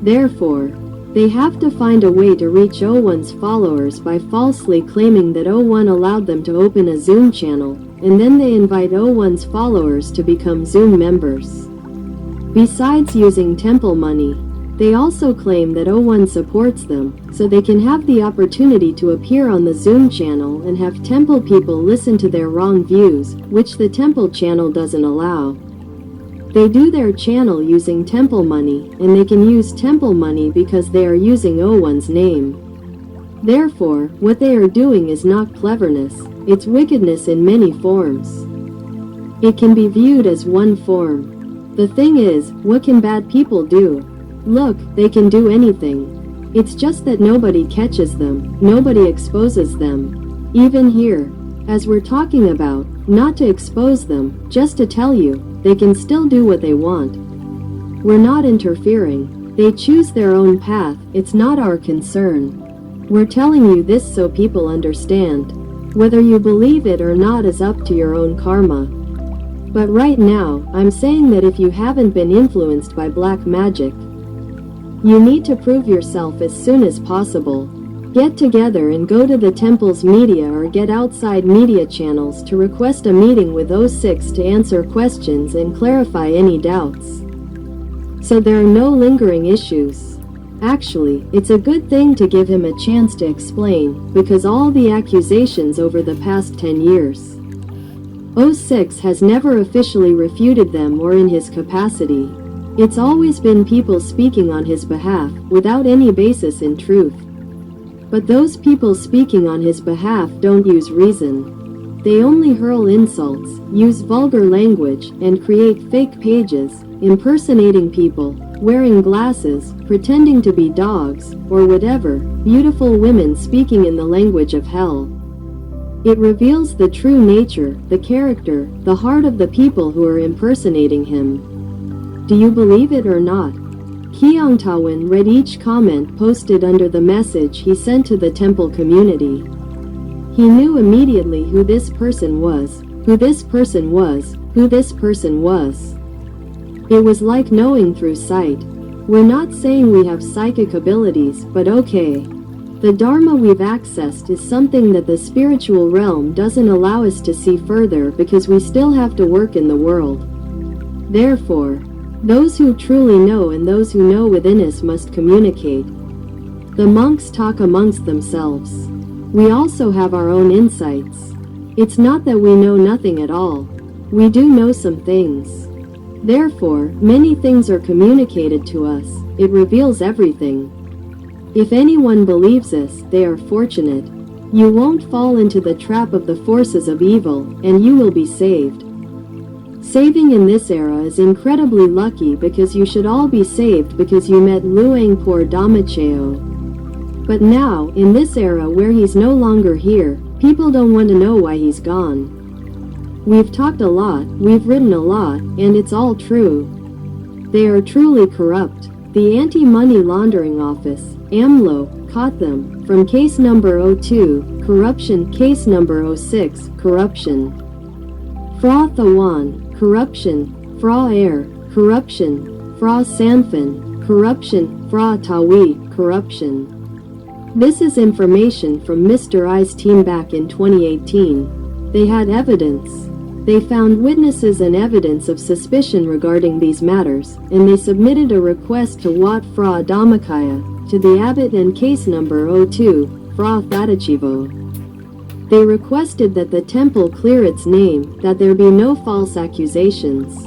Therefore, they have to find a way to reach 01's followers by falsely claiming that 01 allowed them to open a Zoom channel, and then they invite 01's followers to become Zoom members. Besides using temple money, they also claim that 01 supports them, so they can have the opportunity to appear on the Zoom channel and have temple people listen to their wrong views, which the temple channel doesn't allow. They do their channel using temple money, and they can use temple money because they are using 01's name. Therefore, what they are doing is not cleverness, it's wickedness in many forms. It can be viewed as one form. The thing is, what can bad people do? Look, they can do anything. It's just that nobody catches them, nobody exposes them. Even here, as we're talking about, not to expose them, just to tell you, they can still do what they want. We're not interfering. They choose their own path, it's not our concern. We're telling you this so people understand. Whether you believe it or not is up to your own karma. But right now, I'm saying that if you haven't been influenced by black magic, you need to prove yourself as soon as possible. Get together and go to the temple's media or get outside media channels to request a meeting with 06 to answer questions and clarify any doubts, so there are no lingering issues. Actually, it's a good thing to give him a chance to explain, because all the accusations over the past 10 years, 06 has never officially refuted them or in his capacity. It's always been people speaking on his behalf, without any basis in truth. But those people speaking on his behalf don't use reason. They only hurl insults, use vulgar language, and create fake pages, impersonating people, wearing glasses, pretending to be dogs, or whatever, beautiful women speaking in the language of hell. It reveals the true nature, the character, the heart of the people who are impersonating him. Do you believe it or not? Kyungtawan read each comment posted under the message he sent to the temple community. He knew immediately who this person was, who this person was, who this person was. It was like knowing through sight. We're not saying we have psychic abilities, but okay. The Dharma we've accessed is something that the spiritual realm doesn't allow us to see further because we still have to work in the world. Therefore, those who truly know and those who know within us must communicate. The monks talk amongst themselves. We also have our own insights. It's not that we know nothing at all. We do know some things. Therefore, many things are communicated to us. It reveals everything. If anyone believes us, they are fortunate. You won't fall into the trap of the forces of evil, and you will be saved. Saving in this era is incredibly lucky because you should all be saved because you met Luangpur Damacheo. But now, in this era where he's no longer here, people don't want to know why he's gone. We've talked a lot, we've written a lot, and it's all true. They are truly corrupt. The Anti-Money Laundering Office, AMLO, caught them, from case number 02, corruption, case number 06, corruption. Fra Thawan, corruption, Fra Air, corruption, Fra Sanfin, corruption, Fra Tawi, corruption. This is information from Mr. I's team back in 2018. They had evidence. They found witnesses and evidence of suspicion regarding these matters, and they submitted a request to Wat Fra Dhammakaya, to the abbot and case number 02, Fra Thadachivo. They requested that the temple clear its name, that there be no false accusations.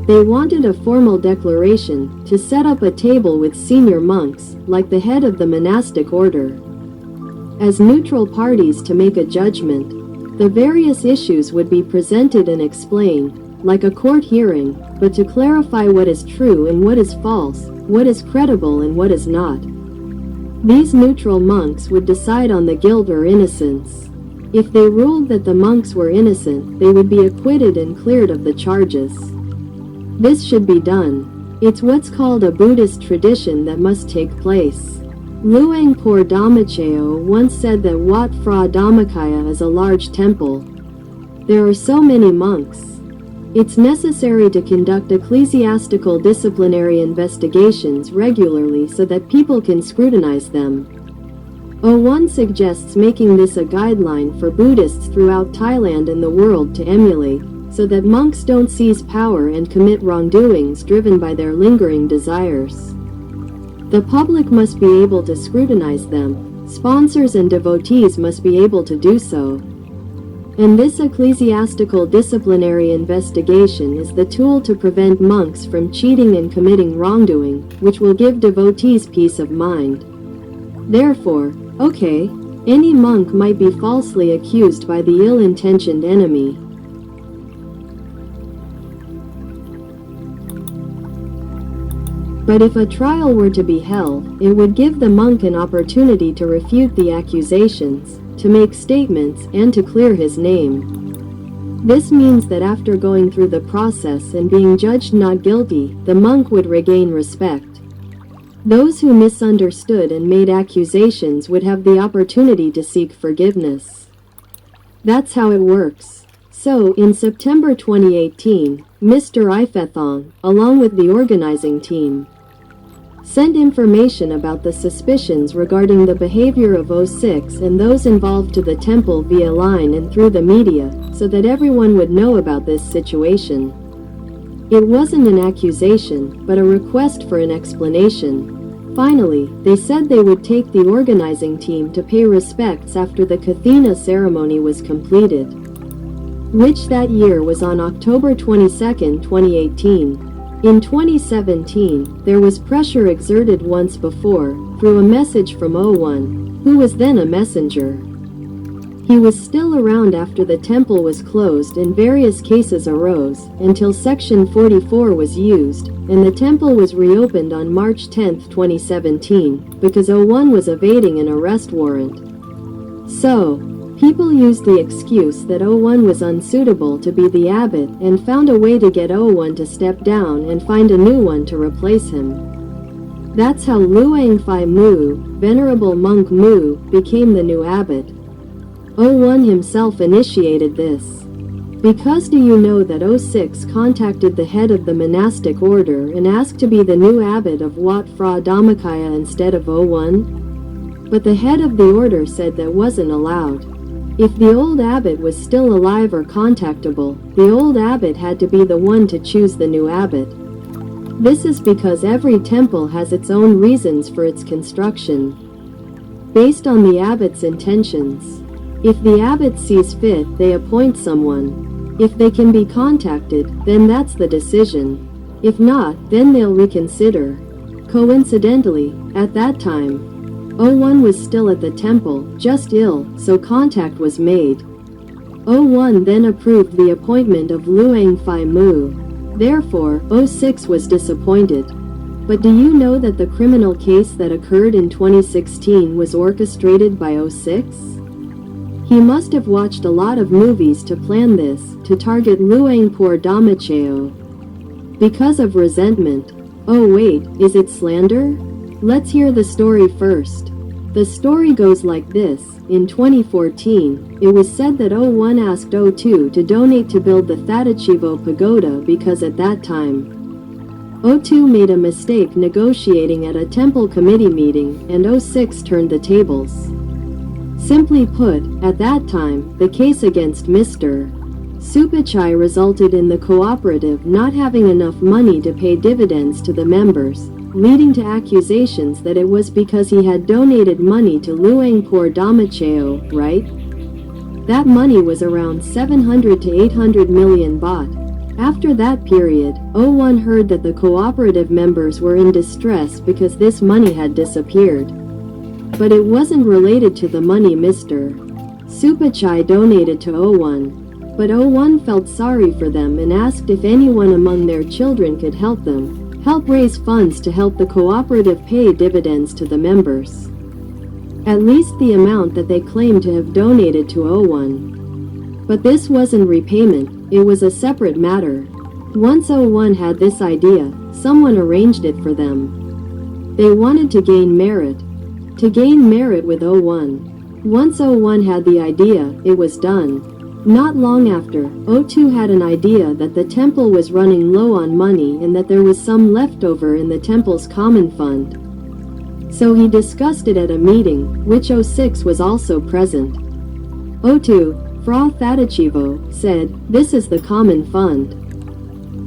They wanted a formal declaration, to set up a table with senior monks, like the head of the monastic order, as neutral parties to make a judgment. The various issues would be presented and explained, like a court hearing, but to clarify what is true and what is false, what is credible and what is not. These neutral monks would decide on the guilt or innocence. If they ruled that the monks were innocent, they would be acquitted and cleared of the charges. This should be done. It's what's called a Buddhist tradition that must take place. Luangpur Damacheo once said that Wat Phra Dhammakaya is a large temple. There are so many monks. It's necessary to conduct ecclesiastical disciplinary investigations regularly so that people can scrutinize them. 01 suggests making this a guideline for Buddhists throughout Thailand and the world to emulate, so that monks don't seize power and commit wrongdoings driven by their lingering desires. The public must be able to scrutinize them, sponsors and devotees must be able to do so. And this ecclesiastical disciplinary investigation is the tool to prevent monks from cheating and committing wrongdoing, which will give devotees peace of mind. Therefore, okay, any monk might be falsely accused by the ill-intentioned enemy. But if a trial were to be held, it would give the monk an opportunity to refute the accusations, to make statements, and to clear his name. This means that after going through the process and being judged not guilty, the monk would regain respect. Those who misunderstood and made accusations would have the opportunity to seek forgiveness. That's how it works. So, in September 2018, Mr. Ifethong, along with the organizing team, sent information about the suspicions regarding the behavior of 06 and those involved to the temple via line and through the media, so that everyone would know about this situation. It wasn't an accusation, but a request for an explanation. Finally, they said they would take the organizing team to pay respects after the Kathina ceremony was completed, which that year was on October 22, 2018. In 2017, there was pressure exerted once before, through a message from 01, who was then a messenger. He was still around after the temple was closed and various cases arose, until Section 44 was used, and the temple was reopened on March 10, 2017, because 01 was evading an arrest warrant. So, People used the excuse that 01 was unsuitable to be the abbot and found a way to get 01 to step down and find a new one to replace him. That's how Luang Phi Mu, Venerable Monk Mu, became the new abbot. 01 himself initiated this. Because do you know that 06 contacted the head of the monastic order and asked to be the new abbot of Wat Phra Dhammakaya instead of 01? But the head of the order said that wasn't allowed. If the old abbot was still alive or contactable, the old abbot had to be the one to choose the new abbot. This is because every temple has its own reasons for its construction, based on the abbot's intentions. If the abbot sees fit, they appoint someone. If they can be contacted, then that's the decision. If not, then they'll reconsider. Coincidentally, at that time, 01 was still at the temple, just ill, so contact was made. 01 then approved the appointment of Luang Phi Mu. Therefore, 06 was disappointed. But do you know that the criminal case that occurred in 2016 was orchestrated by 06? He must have watched a lot of movies to plan this, to target Luang Por Dhamacheo. Because of resentment. Oh wait, is it slander? Let's hear the story first. The story goes like this. In 2014, it was said that 01 asked 02 to donate to build the Thadachivo Pagoda because at that time, 02 made a mistake negotiating at a temple committee meeting and 06 turned the tables. Simply put, at that time, the case against Mr. Supachai resulted in the cooperative not having enough money to pay dividends to the members, leading to accusations that it was because he had donated money to Luang Por Dhamacheo, right? That money was around 700 to 800 million baht. After that period, 01 heard that the cooperative members were in distress because this money had disappeared. But it wasn't related to the money Mr. Supachai donated to 01. But 01 felt sorry for them and asked if anyone among their children could help them. Help raise funds to help the cooperative pay dividends to the members. At least the amount that they claimed to have donated to 01. But this wasn't repayment, it was a separate matter. Once 01 had this idea, someone arranged it for them. They wanted to gain merit. To gain merit with 01. Once 01 had the idea, it was done. Not long after, 02 had an idea that the temple was running low on money and that there was some left over in the temple's common fund. So he discussed it at a meeting, which 06 was also present. 02, Phra Thadachivo, said, "This is the common fund.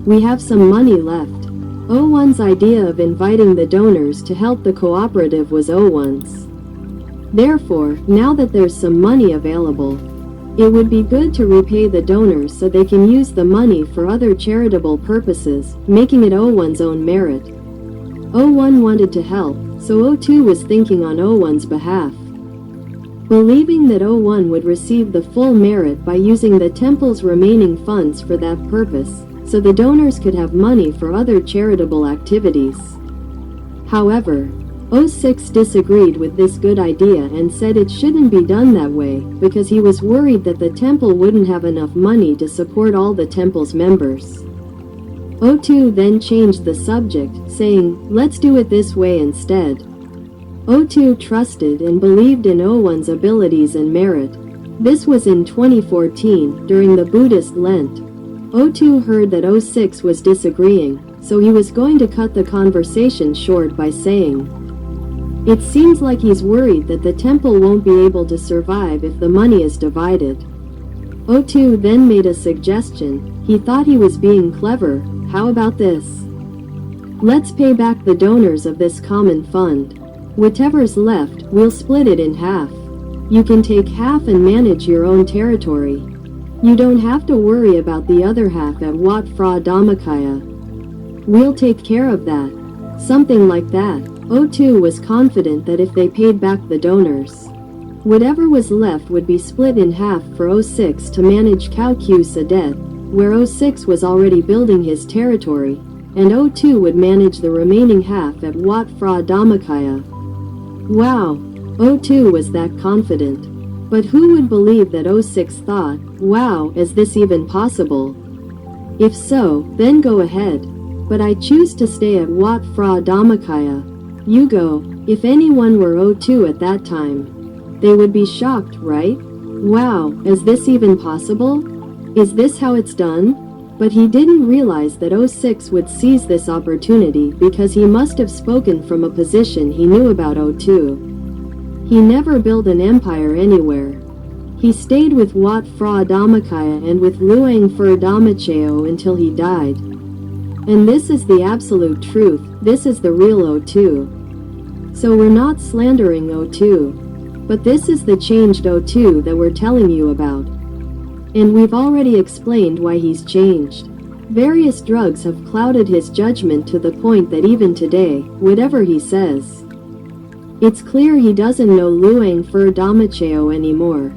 We have some money left." 01's idea of inviting the donors to help the cooperative was 01's. Therefore, now that there's some money available, it would be good to repay the donors so they can use the money for other charitable purposes, making it 01's own merit. 01 wanted to help, so 02 was thinking on 01's behalf. Believing that 01 would receive the full merit by using the temple's remaining funds for that purpose, so the donors could have money for other charitable activities. However, 06 disagreed with this good idea and said it shouldn't be done that way because he was worried that the temple wouldn't have enough money to support all the temple's members. 02 then changed the subject, saying, "Let's do it this way instead." 02 trusted and believed in 01's abilities and merit. This was in 2014, during the Buddhist Lent. 02 heard that 06 was disagreeing, so he was going to cut the conversation short by saying, "It seems like he's worried that the temple won't be able to survive if the money is divided." 02 then made a suggestion. He thought he was being clever. How about this? Let's pay back the donors of this common fund. Whatever's left, we'll split it in half. You can take half and manage your own territory. You don't have to worry about the other half at Wat Phra Dhammakaya. We'll take care of that. Something like that. 02 was confident that if they paid back the donors, whatever was left would be split in half for 06 to manage Kau Sadet, where 06 was already building his territory, and 02 would manage the remaining half at Wat Phra Dhammakaya. Wow, 02 was that confident. But who would believe that O6 thought, wow, is this even possible? If so, then go ahead. But I choose to stay at Wat Phra Dhammakaya. You go. If anyone were O2 at that time, they would be shocked, right? Wow, is this even possible? Is this how it's done? But he didn't realize that O6 would seize this opportunity because he must have spoken from a position he knew about O2. He never built an empire anywhere. He stayed with Wat Phra Dhammakaya and with Luang Phra Dhammacheo until he died. And this is the absolute truth, this is the real O2. So we're not slandering O2. But this is the changed O2 that we're telling you about. And we've already explained why he's changed. Various drugs have clouded his judgment to the point that even today, whatever he says, it's clear he doesn't know Luang Phra Dhammacheo anymore.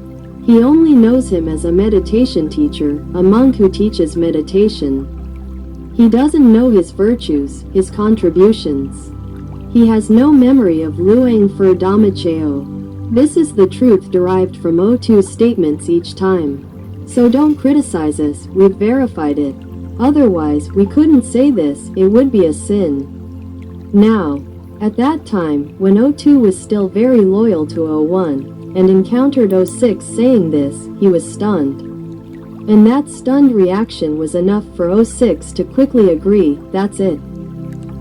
He only knows him as a meditation teacher, a monk who teaches meditation. He doesn't know his virtues, his contributions. He has no memory of Luang Phra Dhammacheo. This is the truth derived from O2's statements each time. So don't criticize us, we've verified it. Otherwise, we couldn't say this, it would be a sin. Now, at that time, when O2 was still very loyal to O1, and encountered O6 saying this, he was stunned. And that stunned reaction was enough for O6 to quickly agree, that's it.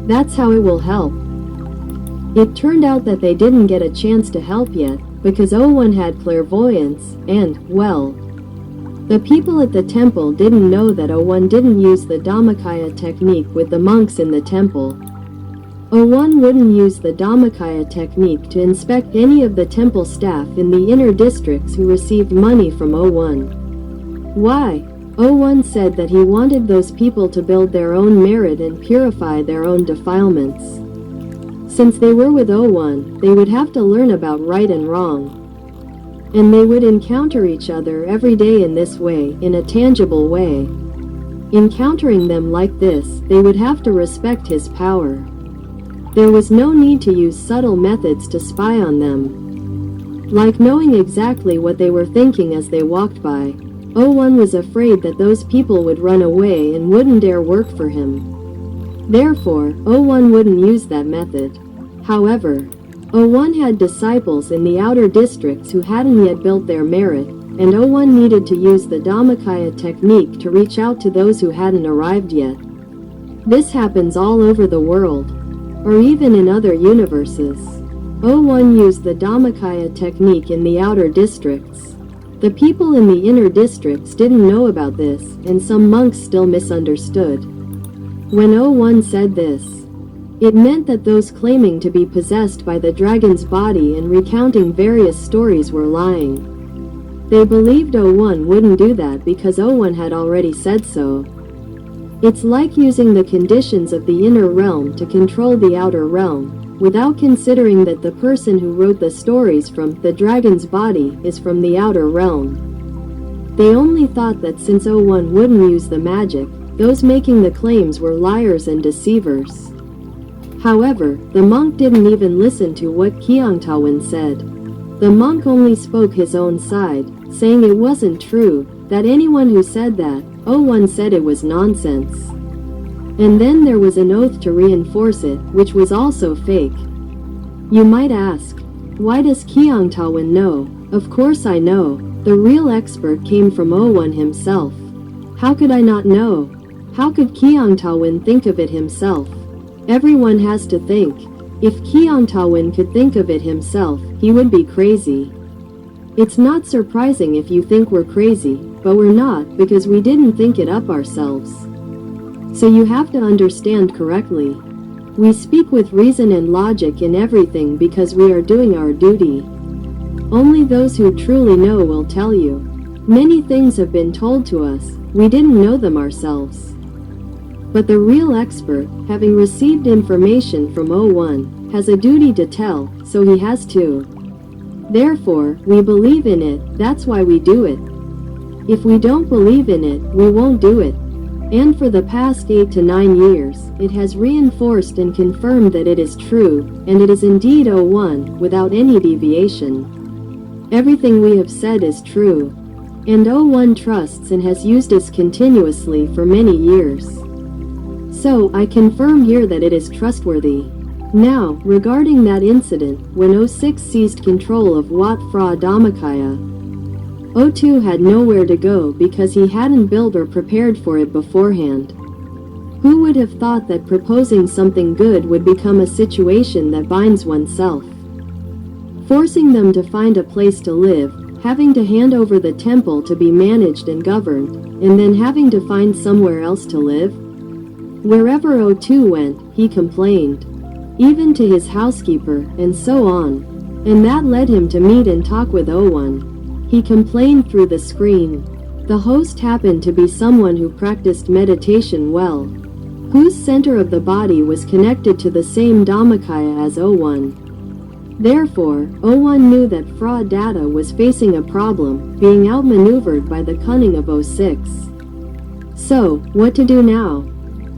That's how it will help. It turned out that they didn't get a chance to help yet, because O1 had clairvoyance, and, well, the people at the temple didn't know that O1 didn't use the Dhammakaya technique with the monks in the temple. O1 wouldn't use the Dhammakaya technique to inspect any of the temple staff in the inner districts who received money from O1. Why? O1 said that he wanted those people to build their own merit and purify their own defilements. Since they were with O1, they would have to learn about right and wrong. And they would encounter each other every day in this way, in a tangible way. Encountering them like this, they would have to respect his power. There was no need to use subtle methods to spy on them. Like knowing exactly what they were thinking as they walked by, O1 was afraid that those people would run away and wouldn't dare work for him. Therefore, O1 wouldn't use that method. However, O1 had disciples in the outer districts who hadn't yet built their merit, and O1 needed to use the Dhammakaya technique to reach out to those who hadn't arrived yet. This happens all over the world, or even in other universes. O1 used the Dhammakaya technique in the outer districts. The people in the inner districts didn't know about this, and some monks still misunderstood. When O1 said this, it meant that those claiming to be possessed by the dragon's body and recounting various stories were lying. They believed O1 wouldn't do that because O1 had already said so. It's like using the conditions of the inner realm to control the outer realm, without considering that the person who wrote the stories from the dragon's body is from the outer realm. They only thought that since O1 wouldn't use the magic, those making the claims were liars and deceivers. However, the monk didn't even listen to what Kyongtawan said. The monk only spoke his own side, saying it wasn't true, that anyone who said that, O1 said it was nonsense. And then there was an oath to reinforce it, which was also fake. You might ask, why does Kyongtawan know? Of course I know, the real expert came from O1 himself. How could I not know? How could Kyongtawan think of it himself? Everyone has to think. If Kyongtawan could think of it himself, he would be crazy. It's not surprising if you think we're crazy, but we're not because we didn't think it up ourselves. So you have to understand correctly. We speak with reason and logic in everything because we are doing our duty. Only those who truly know will tell you. Many things have been told to us, we didn't know them ourselves. But the real expert, having received information from O1, has a duty to tell, so he has to. Therefore, we believe in it, that's why we do it. If we don't believe in it, we won't do it. And for the past 8 to 9 years, it has reinforced and confirmed that it is true, and it is indeed O1, without any deviation. Everything we have said is true. And 01 trusts and has used us continuously for many years. So, I confirm here that it is trustworthy. Now, regarding that incident, when 06 seized control of Wat Phra Dhammakaya, 02 had nowhere to go because he hadn't built or prepared for it beforehand. Who would have thought that proposing something good would become a situation that binds oneself? Forcing them to find a place to live, having to hand over the temple to be managed and governed, and then having to find somewhere else to live? Wherever 02 went, he complained. Even to his housekeeper, and so on. And that led him to meet and talk with 01. He complained through the screen. The host happened to be someone who practiced meditation well, whose center of the body was connected to the same Dhammakaya as 01. Therefore, 01 knew that Phra Datta was facing a problem, being outmaneuvered by the cunning of 06. So, what to do now?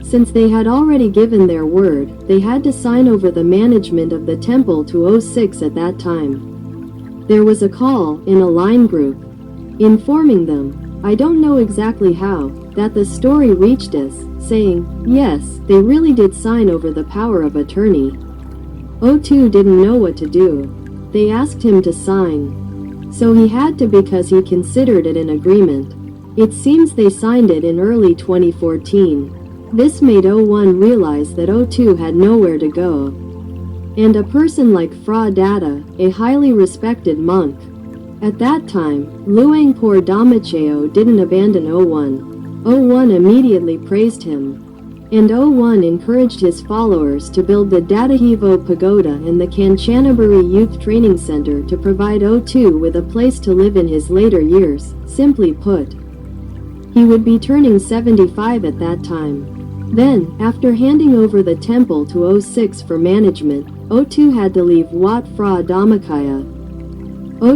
Since they had already given their word, they had to sign over the management of the temple to 06 at that time. There was a call, in a line group, informing them, I don't know exactly how, that the story reached us, saying, yes, they really did sign over the power of attorney. 02 didn't know what to do. They asked him to sign. So he had to because he considered it an agreement. It seems they signed it in early 2014. This made 01 realize that 02 had nowhere to go. And a person like Phra Datta, a highly respected monk. At that time, Luangpur Dhammacheo didn't abandon 01. 01 immediately praised him. And 01 encouraged his followers to build the Dattahivo Pagoda and the Kanchanaburi Youth Training Center to provide 02 with a place to live in his later years. Simply put, he would be turning 75 at that time. Then, after handing over the temple to 06 for management, 02 had to leave Wat Phra Dhammakaya.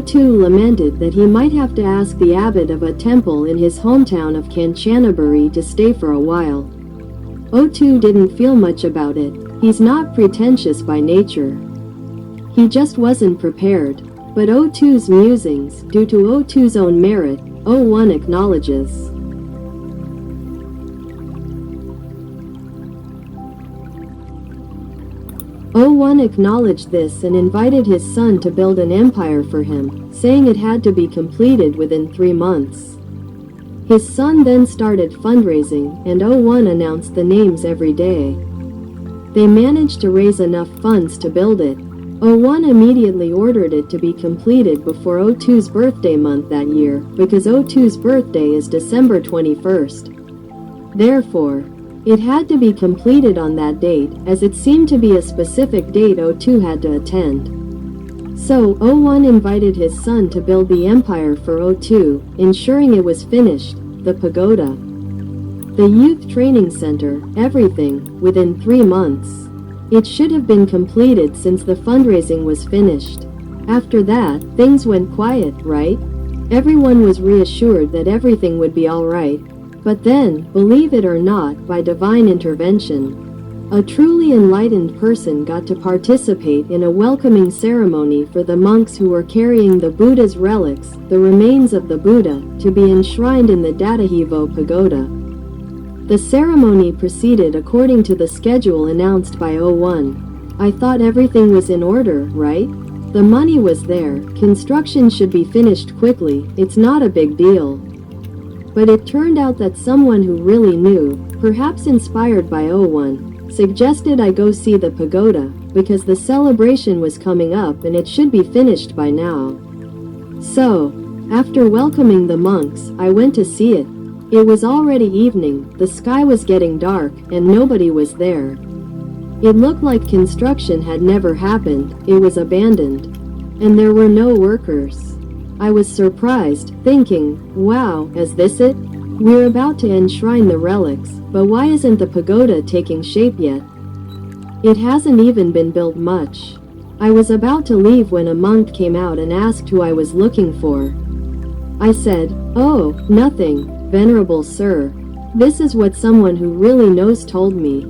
02 lamented that he might have to ask the abbot of a temple in his hometown of Kanchanaburi to stay for a while. 02 didn't feel much about it. He's not pretentious by nature. He just wasn't prepared. But 02's musings, due to 02's own merit, 01 acknowledges. 01 acknowledged this and invited his son to build an empire for him, saying it had to be completed within 3 months. His son then started fundraising, and 01 announced the names every day. They managed to raise enough funds to build it. 01 immediately ordered it to be completed before 02's birthday month that year, because 02's birthday is December 21st. Therefore, it had to be completed on that date, as it seemed to be a specific date 02 had to attend. So, 01 invited his son to build the empire for 02, ensuring it was finished, the pagoda, the youth training center, everything, within 3 months. It should have been completed since the fundraising was finished. After that, things went quiet, right? Everyone was reassured that everything would be alright. But then, believe it or not, by divine intervention, a truly enlightened person got to participate in a welcoming ceremony for the monks who were carrying the Buddha's relics, the remains of the Buddha, to be enshrined in the Dattahivo Pagoda. The ceremony proceeded according to the schedule announced by 01. I thought everything was in order, right? The money was there, construction should be finished quickly, it's not a big deal. But it turned out that someone who really knew, perhaps inspired by 01, suggested I go see the pagoda, because the celebration was coming up and it should be finished by now. So, after welcoming the monks, I went to see it. It was already evening, the sky was getting dark, and nobody was there. It looked like construction had never happened, it was abandoned. And there were no workers. I was surprised, thinking, wow, is this it? We're about to enshrine the relics, but why isn't the pagoda taking shape yet? It hasn't even been built much. I was about to leave when a monk came out and asked who I was looking for. I said, oh, nothing, venerable sir. This is what someone who really knows told me.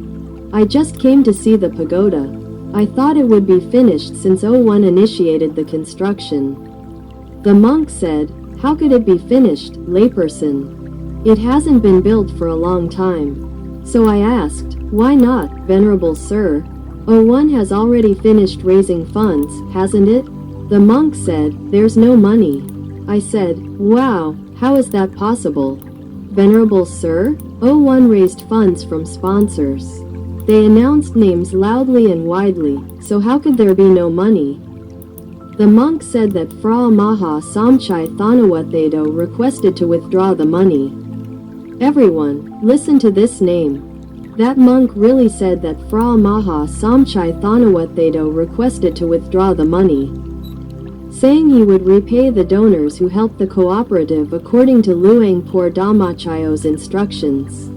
I just came to see the pagoda. I thought it would be finished since 01 initiated the construction. The monk said, "How could it be finished, layperson? It hasn't been built for a long time." So I asked, "Why not, venerable sir? 01 has already finished raising funds, hasn't it?" The monk said, "There's no money." I said, "Wow, how is that possible? Venerable sir, 01 raised funds from sponsors. They announced names loudly and widely, so how could there be no money?" The monk said that Fra Maha Samchai Thanawathedo requested to withdraw the money. Everyone, listen to this name. That monk really said that Fra Maha Samchai Thanawathedo requested to withdraw the money, saying he would repay the donors who helped the cooperative according to Luang Por Damachayo's instructions.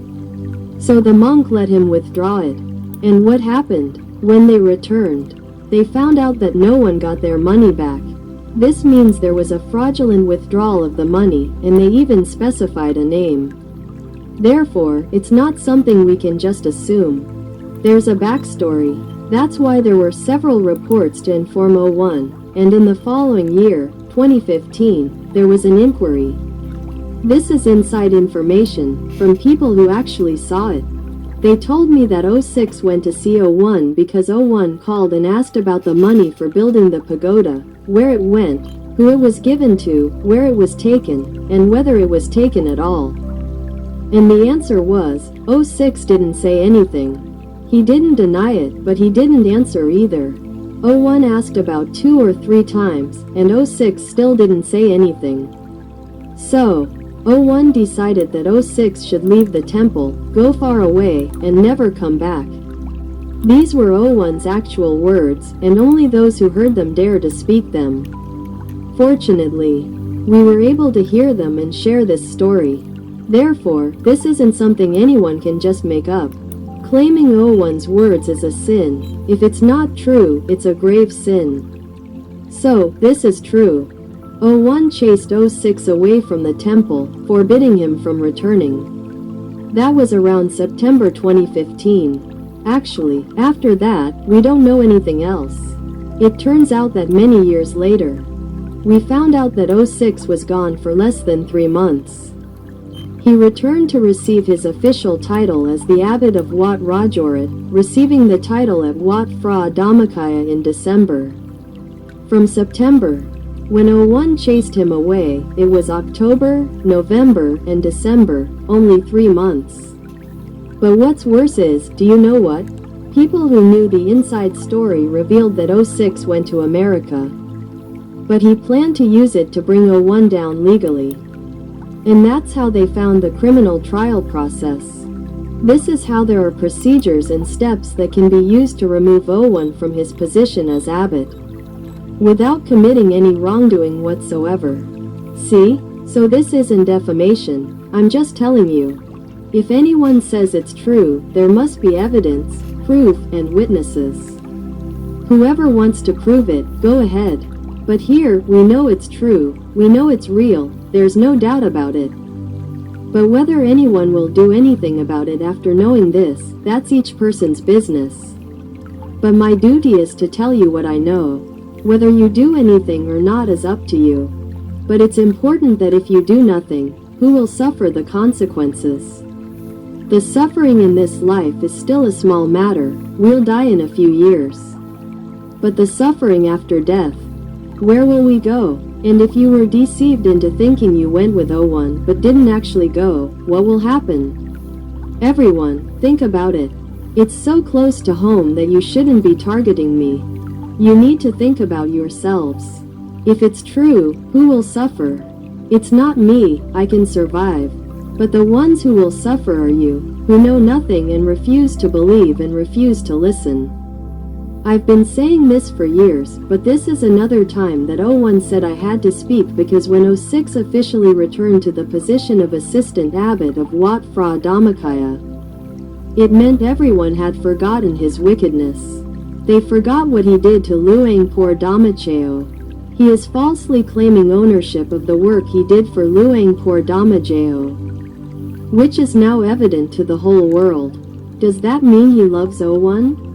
So the monk let him withdraw it. And what happened? When they returned, they found out that no one got their money back. This means there was a fraudulent withdrawal of the money, and they even specified a name. Therefore, it's not something we can just assume. There's a backstory. That's why there were several reports to inform 01, and in the following year, 2015, there was an inquiry. This is inside information from people who actually saw it. They told me that 06 went to see 01 because 01 called and asked about the money for building the pagoda, where it went, who it was given to, where it was taken, and whether it was taken at all. And the answer was, 06 didn't say anything. He didn't deny it, but he didn't answer either. 01 asked about 2 or 3 times, and 06 still didn't say anything. So, 01 decided that 06 should leave the temple, go far away, and never come back. These were 01's actual words, and only those who heard them dared to speak them. Fortunately, we were able to hear them and share this story. Therefore, this isn't something anyone can just make up. Claiming 01's words is a sin. If it's not true, it's a grave sin. So, this is true. 01 chased 06 away from the temple, forbidding him from returning. That was around September 2015. Actually, after that, we don't know anything else. It turns out that many years later, we found out that 06 was gone for less than 3 months. He returned to receive his official title as the abbot of Wat Rajorat, receiving the title at Wat Phra Dhammakaya in December. From September, when 01 chased him away, it was October, November, and December, only 3 months. But what's worse is, do you know what? People who knew the inside story revealed that 06 went to America. But he planned to use it to bring 01 down legally. And that's how they found the criminal trial process. This is how there are procedures and steps that can be used to remove 01 from his position as abbot, without committing any wrongdoing whatsoever. See? So this isn't defamation, I'm just telling you. If anyone says it's true, there must be evidence, proof, and witnesses. Whoever wants to prove it, go ahead. But here, we know it's true, we know it's real, there's no doubt about it. But whether anyone will do anything about it after knowing this, that's each person's business. But my duty is to tell you what I know. Whether you do anything or not is up to you. But it's important that if you do nothing, who will suffer the consequences? The suffering in this life is still a small matter, we'll die in a few years. But the suffering after death, where will we go? And if you were deceived into thinking you went with 01 but didn't actually go, what will happen? Everyone, think about it. It's so close to home that you shouldn't be targeting me. You need to think about yourselves. If it's true, who will suffer? It's not me, I can survive. But the ones who will suffer are you, who know nothing and refuse to believe and refuse to listen. I've been saying this for years, but this is another time that 01 said I had to speak because when 06 officially returned to the position of assistant abbot of Wat Phra Dhammakaya, it meant everyone had forgotten his wickedness. They forgot what he did to Luang Por Dhammachayo. He is falsely claiming ownership of the work he did for Luang Por Dhammachayo, which is now evident to the whole world. Does that mean he loves 01?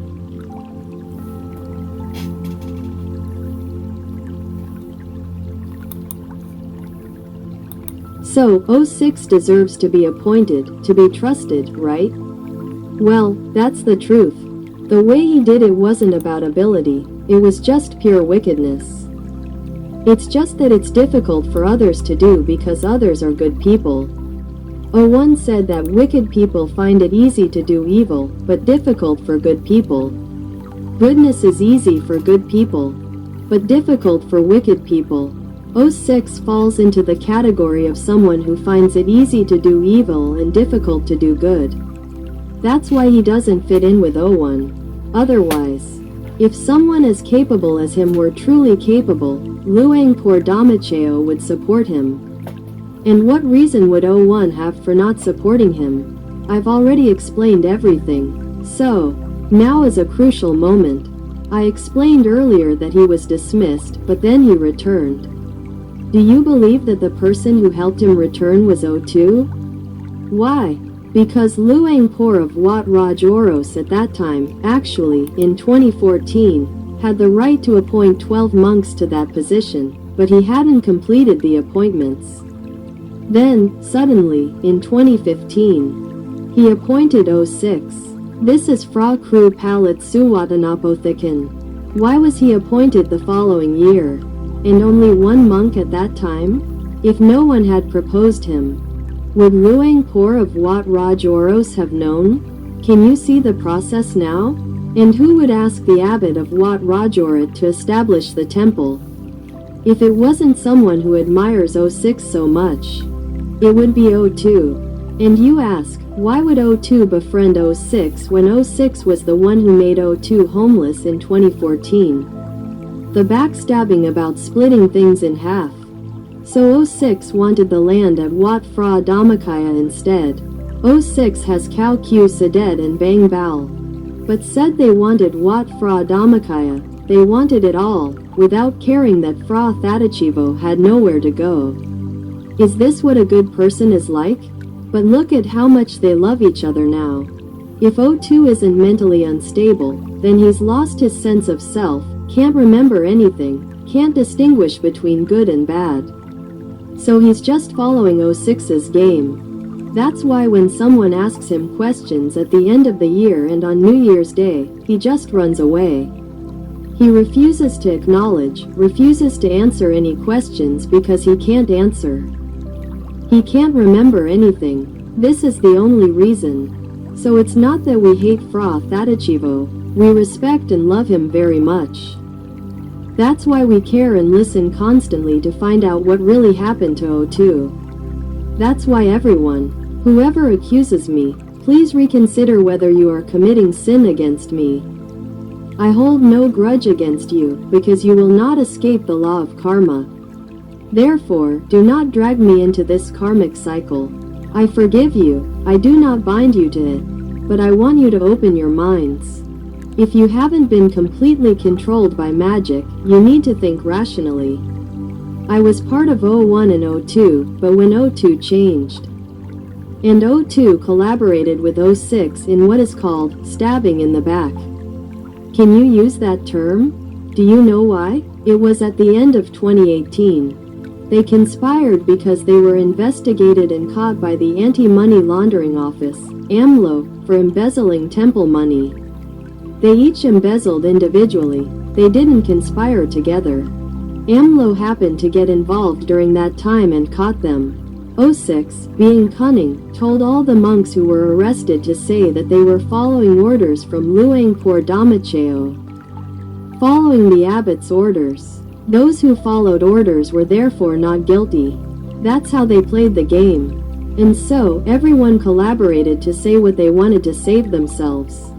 So, 06 deserves to be appointed, to be trusted, right? Well, that's the truth. The way he did it wasn't about ability, it was just pure wickedness. It's just that it's difficult for others to do because others are good people. 01 said that wicked people find it easy to do evil, but difficult for good people. Goodness is easy for good people, but difficult for wicked people. 06 falls into the category of someone who finds it easy to do evil and difficult to do good. That's why he doesn't fit in with 01. Otherwise, if someone as capable as him were truly capable, Luang Por Damacheo would support him. And what reason would 01 have for not supporting him? I've already explained everything. So, now is a crucial moment. I explained earlier that he was dismissed, but then he returned. Do you believe that the person who helped him return was 02? Why? Because Luang Por of Wat Raj Oros at that time, actually, in 2014, had the right to appoint 12 monks to that position, but he hadn't completed the appointments. Then, suddenly, in 2015, he appointed 06. This is Fra Kru Palit Suwatanapothicin. Why was he appointed the following year? And only one monk at that time? If no one had proposed him, would Luang Por of Wat Raj Oros have known? Can you see the process now? And who would ask the abbot of Wat Rajorat to establish the temple? If it wasn't someone who admires 06 so much, it would be 02. And you ask, why would 02 befriend 06 when 06 was the one who made 02 homeless in 2014? The backstabbing about splitting things in half. So 06 wanted the land at Wat Phra Dhammakaya instead. 06 has Khao Q Sadet and Bang Bao. But said they wanted Wat Phra Dhammakaya, they wanted it all, without caring that Phra Thadachivo had nowhere to go. Is this what a good person is like? But look at how much they love each other now. If 02 isn't mentally unstable, then he's lost his sense of self, can't remember anything, can't distinguish between good and bad. So he's just following 06's game. That's why when someone asks him questions at the end of the year and on New Year's Day, he just runs away. He refuses to acknowledge, refuses to answer any questions because he can't answer. He can't remember anything. This is the only reason. So it's not that we hate Phra Thadachivo, we respect and love him very much. That's why we care and listen constantly to find out what really happened to 02. That's why everyone, whoever accuses me, please reconsider whether you are committing sin against me. I hold no grudge against you, because you will not escape the law of karma. Therefore, do not drag me into this karmic cycle. I forgive you, I do not bind you to it, but I want you to open your minds. If you haven't been completely controlled by magic, you need to think rationally. I was part of 01 and 02, but when 02 changed, and 02 collaborated with 06 in what is called stabbing in the back. Can you use that term? Do you know why? It was at the end of 2018. They conspired because they were investigated and caught by the Anti-Money Laundering Office, AMLO, for embezzling temple money. They each embezzled individually, they didn't conspire together. AMLO happened to get involved during that time and caught them. 06, being cunning, told all the monks who were arrested to say that they were following orders from Luang Por Damacheo. Following the abbot's orders. Those who followed orders were therefore not guilty. That's how they played the game. And so, everyone collaborated to say what they wanted to save themselves.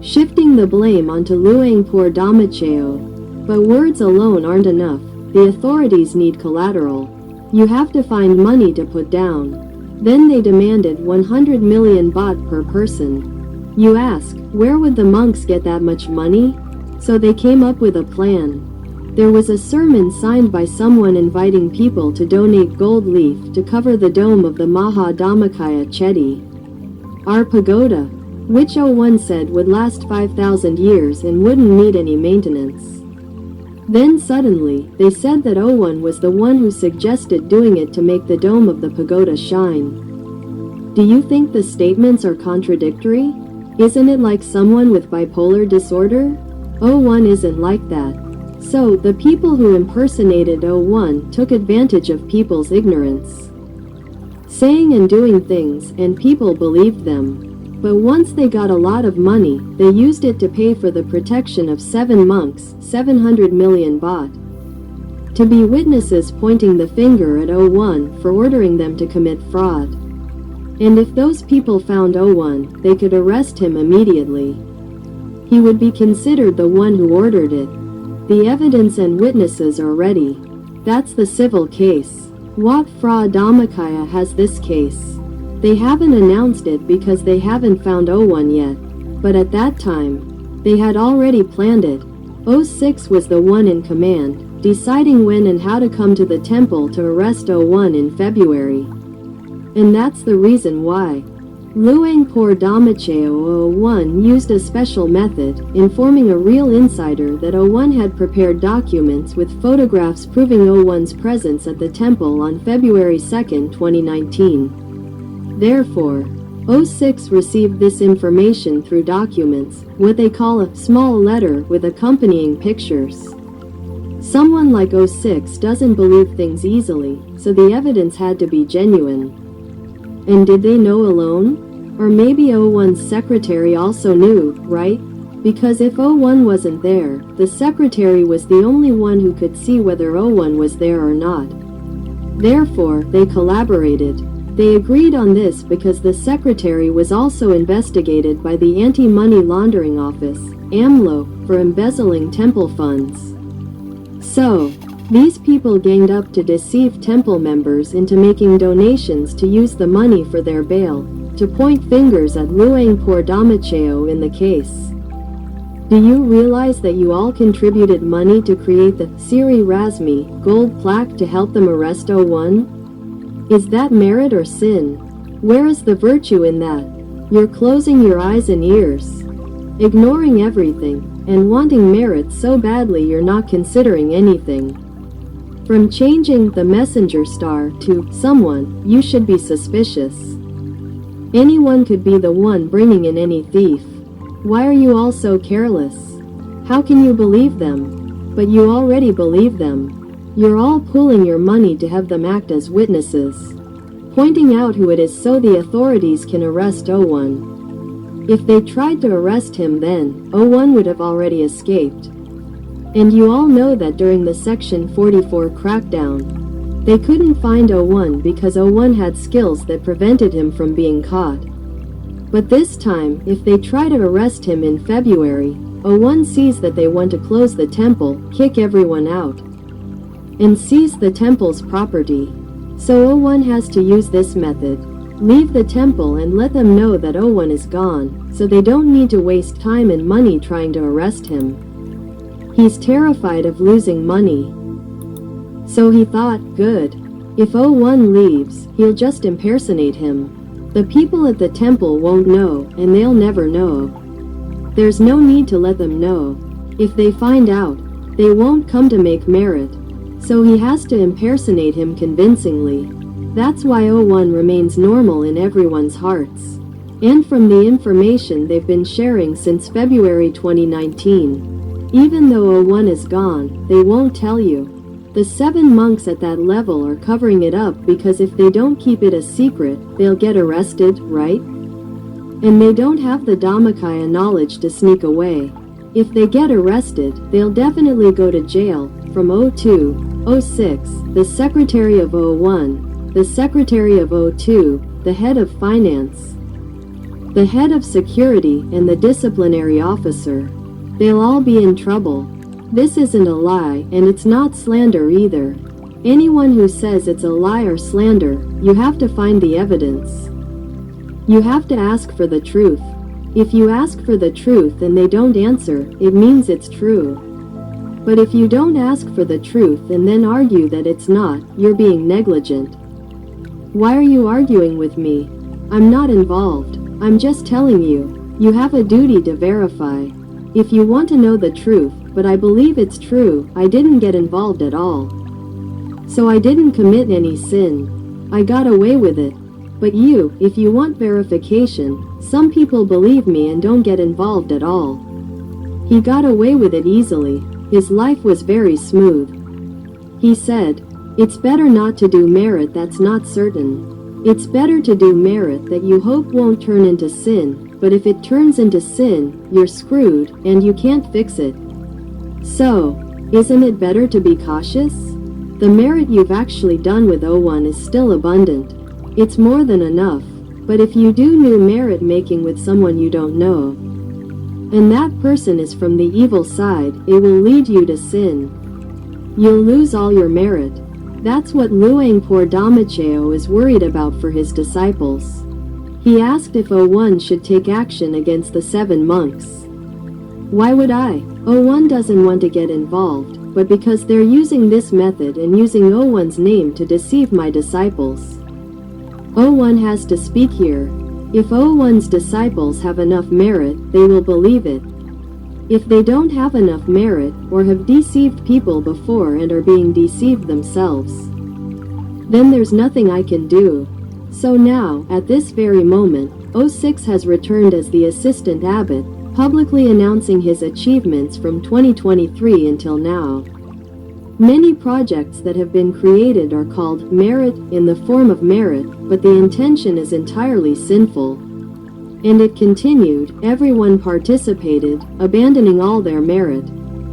Shifting the blame onto Luang Por Damacheo. But words alone aren't enough, the authorities need collateral. You have to find money to put down. Then they demanded 100 million baht per person. You ask, where would the monks get that much money? So they came up with a plan. There was a sermon signed by someone inviting people to donate gold leaf to cover the dome of the Maha Dhammakaya Chedi. Our pagoda, which 01 said would last 5,000 years and wouldn't need any maintenance. Then suddenly, they said that 01 was the one who suggested doing it to make the dome of the pagoda shine. Do you think the statements are contradictory? Isn't it like someone with bipolar disorder? 01 isn't like that. So, the people who impersonated 01 took advantage of people's ignorance, saying and doing things, and people believed them. But once they got a lot of money, they used it to pay for the protection of 7 monks, 700 million baht, to be witnesses pointing the finger at 01 for ordering them to commit fraud. And if those people found 01, they could arrest him immediately. He would be considered the one who ordered it. The evidence and witnesses are ready. That's the civil case. Wat Phra Dhammakaya has this case. They haven't announced it because they haven't found 01 yet, but at that time, they had already planned it. 06 was the one in command, deciding when and how to come to the temple to arrest 01 in February. And that's the reason why Luangpur Dhamacheo 01 used a special method, informing a real insider that 01 had prepared documents with photographs proving 01's presence at the temple on February 2, 2019. Therefore, 06 received this information through documents, what they call a small letter with accompanying pictures. Someone like 06 doesn't believe things easily, so the evidence had to be genuine. And did they know alone? Or maybe 01's secretary also knew, right? Because if 01 wasn't there, the secretary was the only one who could see whether 01 was there or not. Therefore, they collaborated. They agreed on this because the secretary was also investigated by the Anti-Money Laundering Office, AMLO, for embezzling temple funds. So, these people ganged up to deceive temple members into making donations to use the money for their bail, to point fingers at Luangpur Dhamacheo in the case. Do you realize that you all contributed money to create the Siri Razmi gold plaque to help them arrest 01? Is that merit or sin? Where is the virtue in that? You're closing your eyes and ears, ignoring everything, and wanting merit so badly you're not considering anything. From changing the messenger star to someone, you should be suspicious. Anyone could be the one bringing in any thief. Why are you all so careless? How can you believe them? But you already believe them. You're all pooling your money to have them act as witnesses, pointing out who it is so the authorities can arrest 01. If they tried to arrest him then, 01 would have already escaped. And you all know that during the Section 44 crackdown, they couldn't find 01 because 01 had skills that prevented him from being caught. But this time, if they try to arrest him in February, 01 sees that they want to close the temple, kick everyone out, and seize the temple's property. So 01 has to use this method. Leave the temple and let them know that 01 is gone, so they don't need to waste time and money trying to arrest him. He's terrified of losing money. So he thought, good. If 01 leaves, he'll just impersonate him. The people at the temple won't know, and they'll never know. There's no need to let them know. If they find out, they won't come to make merit. So he has to impersonate him convincingly. That's why 01 remains normal in everyone's hearts. And from the information they've been sharing since February 2019. Even though 01 is gone, they won't tell you. The 7 monks at that level are covering it up because if they don't keep it a secret, they'll get arrested, right? And they don't have the Dhammakaya knowledge to sneak away. If they get arrested, they'll definitely go to jail. From 02, 06, the secretary of 01, the secretary of 02, the head of finance, the head of security, and the disciplinary officer. They'll all be in trouble. This isn't a lie, and it's not slander either. Anyone who says it's a lie or slander, you have to find the evidence. You have to ask for the truth. If you ask for the truth and they don't answer, it means it's true. But if you don't ask for the truth and then argue that it's not, you're being negligent. Why are you arguing with me? I'm not involved. I'm just telling you. You have a duty to verify. If you want to know the truth, but I believe it's true, I didn't get involved at all. So I didn't commit any sin. I got away with it. But you, if you want verification, some people believe me and don't get involved at all. He got away with it easily. His life was very smooth. He said, it's better not to do merit that's not certain. It's better to do merit that you hope won't turn into sin, but if it turns into sin, you're screwed, and you can't fix it. So, isn't it better to be cautious? The merit you've actually done with 01 is still abundant. It's more than enough. But if you do new merit making with someone you don't know, and that person is from the evil side, it will lead you to sin. You'll lose all your merit. That's what Luang Por Damacheo is worried about for his disciples. He asked if 01 should take action against the 7 monks. Why would I? 01 doesn't want to get involved, but because they're using this method and using 01's name to deceive my disciples. 01 has to speak here. If 01's disciples have enough merit, they will believe it. If they don't have enough merit, or have deceived people before and are being deceived themselves, then there's nothing I can do. So now, at this very moment, 06 has returned as the assistant abbot, publicly announcing his achievements from 2023 until now. Many projects that have been created are called merit in the form of merit, but the intention is entirely sinful. And it continued, everyone participated, abandoning all their merit.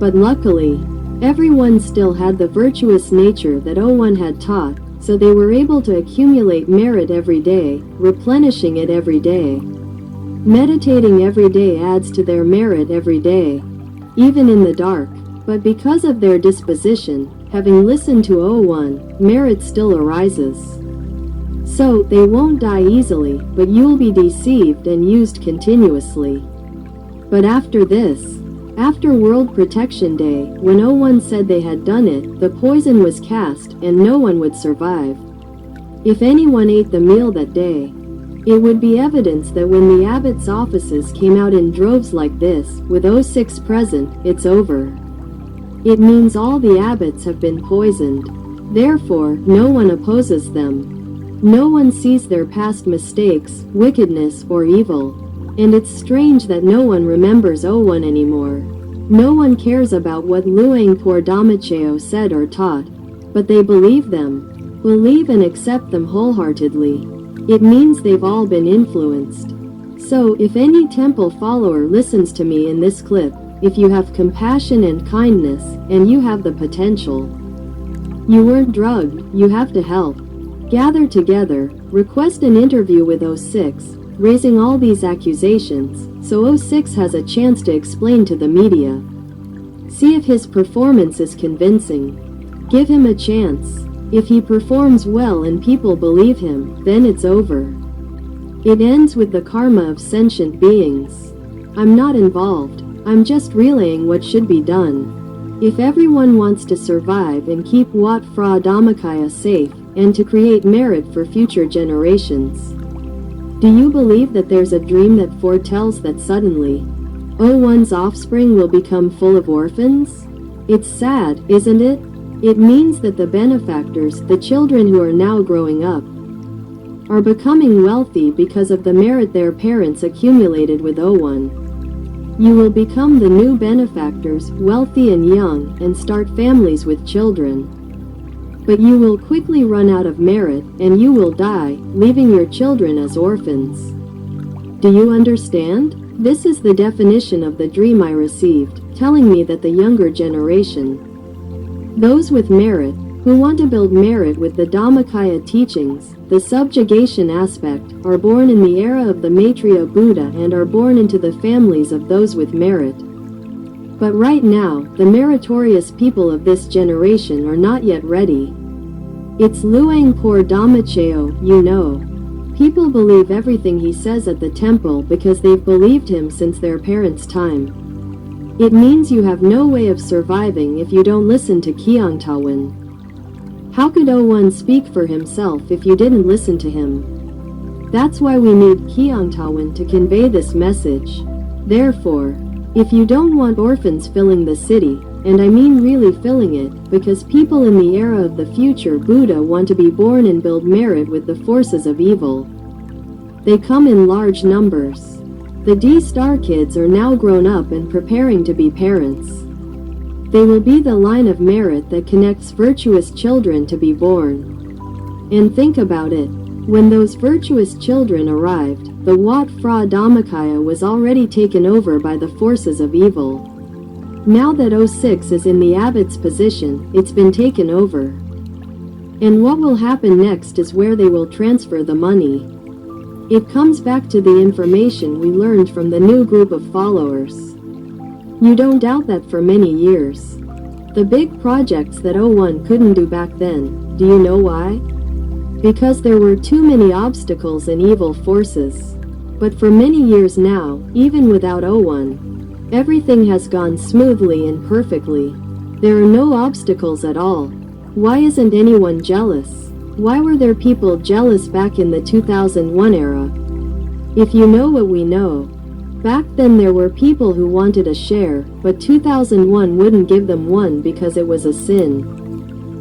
But luckily, everyone still had the virtuous nature that 01 had taught, so they were able to accumulate merit every day, replenishing it every day. Meditating every day adds to their merit every day, even in the dark. But because of their disposition, having listened to 01, merit still arises. So, they won't die easily, but you'll be deceived and used continuously. But after this, after World Protection Day, when 01 said they had done it, the poison was cast, and no one would survive. If anyone ate the meal that day, it would be evidence that when the abbot's offices came out in droves like this, with 06 present, it's over. It means all the abbots have been poisoned. Therefore, no one opposes them. No one sees their past mistakes, wickedness, or evil. And it's strange that no one remembers 01 anymore. No one cares about what Luang Por Damacheo said or taught. But they believe them. Believe and accept them wholeheartedly. It means they've all been influenced. So, if any temple follower listens to me in this clip, if you have compassion and kindness, and you have the potential, you weren't drugged, you have to help. Gather together, request an interview with 06, raising all these accusations, so 06 has a chance to explain to the media. See if his performance is convincing. Give him a chance. If he performs well and people believe him, then it's over. It ends with the karma of sentient beings. I'm not involved. I'm just relaying what should be done. If everyone wants to survive and keep Wat Phra Dhammakaya safe, and to create merit for future generations. Do you believe that there's a dream that foretells that suddenly 01's offspring will become full of orphans? It's sad, isn't it? It means that the benefactors, the children who are now growing up, are becoming wealthy because of the merit their parents accumulated with 01. You will become the new benefactors, wealthy and young, and start families with children. But you will quickly run out of merit, and you will die, leaving your children as orphans. Do you understand? This is the definition of the dream I received, telling me that the younger generation, those with merit, who want to build merit with the Dhammakaya teachings, the subjugation aspect, are born in the era of the Maitreya Buddha and are born into the families of those with merit. But right now, the meritorious people of this generation are not yet ready. It's Luang Por Damacheo, you know. People believe everything he says at the temple because they've believed him since their parents' time. It means you have no way of surviving if you don't listen to Kyangtawan. How could 01 speak for himself if you didn't listen to him? That's why we need Kyangtawan to convey this message. Therefore, If you don't want orphans filling the city, and I mean really filling it, because people in the era of the future Buddha want to be born and build merit with the forces of evil. They come in large numbers. The D-Star kids are now grown up and preparing to be parents. They will be the line of merit that connects virtuous children to be born. And think about it. When those virtuous children arrived, the Wat Phra Dhammakaya was already taken over by the forces of evil. Now that 06 is in the abbot's position, it's been taken over. And what will happen next is where they will transfer the money. It comes back to the information we learned from the new group of followers. You don't doubt that for many years. The big projects that 01 couldn't do back then, do you know why? Because there were too many obstacles and evil forces. But for many years now, even without 01, everything has gone smoothly and perfectly. There are no obstacles at all. Why isn't anyone jealous? Why were there people jealous back in the 2001 era? If you know what we know, back then there were people who wanted a share, but 2001 wouldn't give them one because it was a sin.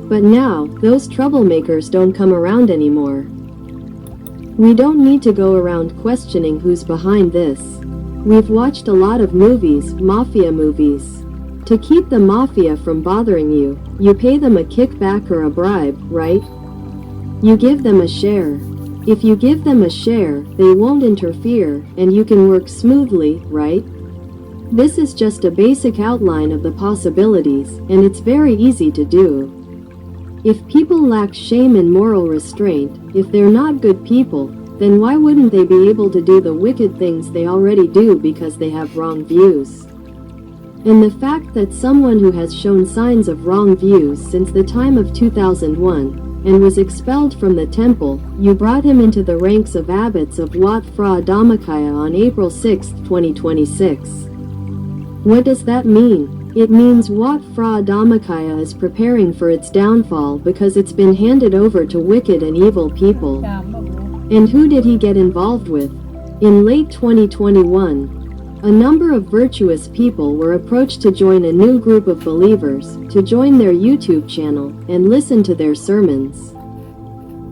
But now, those troublemakers don't come around anymore. We don't need to go around questioning who's behind this. We've watched a lot of movies, mafia movies. To keep the mafia from bothering you, you pay them a kickback or a bribe, right? You give them a share. If you give them a share, they won't interfere, and you can work smoothly, right? This is just a basic outline of the possibilities, and it's very easy to do. If people lack shame and moral restraint, if they're not good people, then why wouldn't they be able to do the wicked things they already do because they have wrong views? And the fact that someone who has shown signs of wrong views since the time of 2001, and was expelled from the temple, you brought him into the ranks of abbots of Wat Phra Dhammakaya on April 6, 2026. What does that mean? It means Wat Phra Dhammakaya is preparing for its downfall because it's been handed over to wicked and evil people. And who did he get involved with? In late 2021, a number of virtuous people were approached to join a new group of believers, to join their YouTube channel, and listen to their sermons.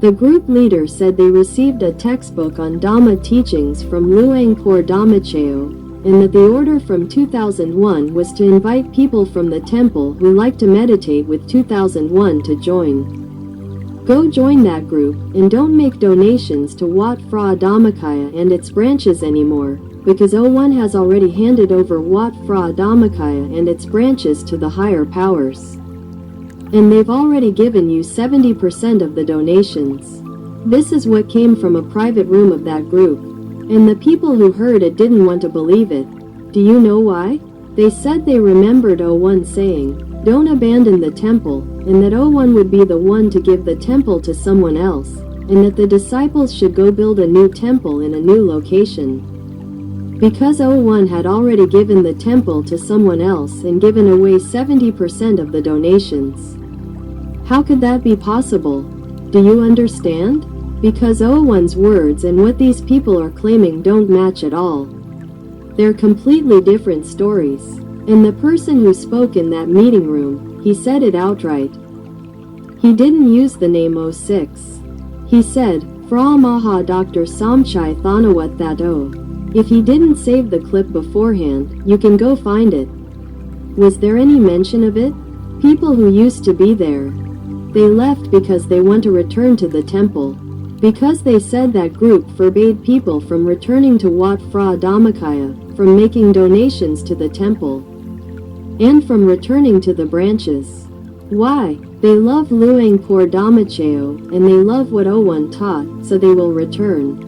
The group leader said they received a textbook on Dhamma teachings from Luangpur Dhammacheo, and that the order from 2001 was to invite people from the temple who like to meditate with 2001 to join. Go join that group, and don't make donations to Wat Phra Dhammakaya and its branches anymore, because 01 has already handed over Wat Phra Dhammakaya and its branches to the higher powers. And they've already given you 70% of the donations. This is what came from a private room of that group. And the people who heard it didn't want to believe it. Do you know why? They said they remembered 01 saying, "Don't abandon the temple," and that 01 would be the one to give the temple to someone else, and that the disciples should go build a new temple in a new location. Because 01 had already given the temple to someone else and given away 70% of the donations. How could that be possible? Do you understand? Because 01's words and what these people are claiming don't match at all. They're completely different stories. And the person who spoke in that meeting room, he said it outright. He didn't use the name 06. He said, Fra Maha Dr. Samchai Thanawat Thato. If he didn't save the clip beforehand, you can go find it. Was there any mention of it? People who used to be there. They left because they want to return to the temple. Because they said that group forbade people from returning to Wat Phra Dhammakaya, from making donations to the temple, and from returning to the branches. Why? They love Luangpur Dhammacheo, and they love what 01 taught, so they will return.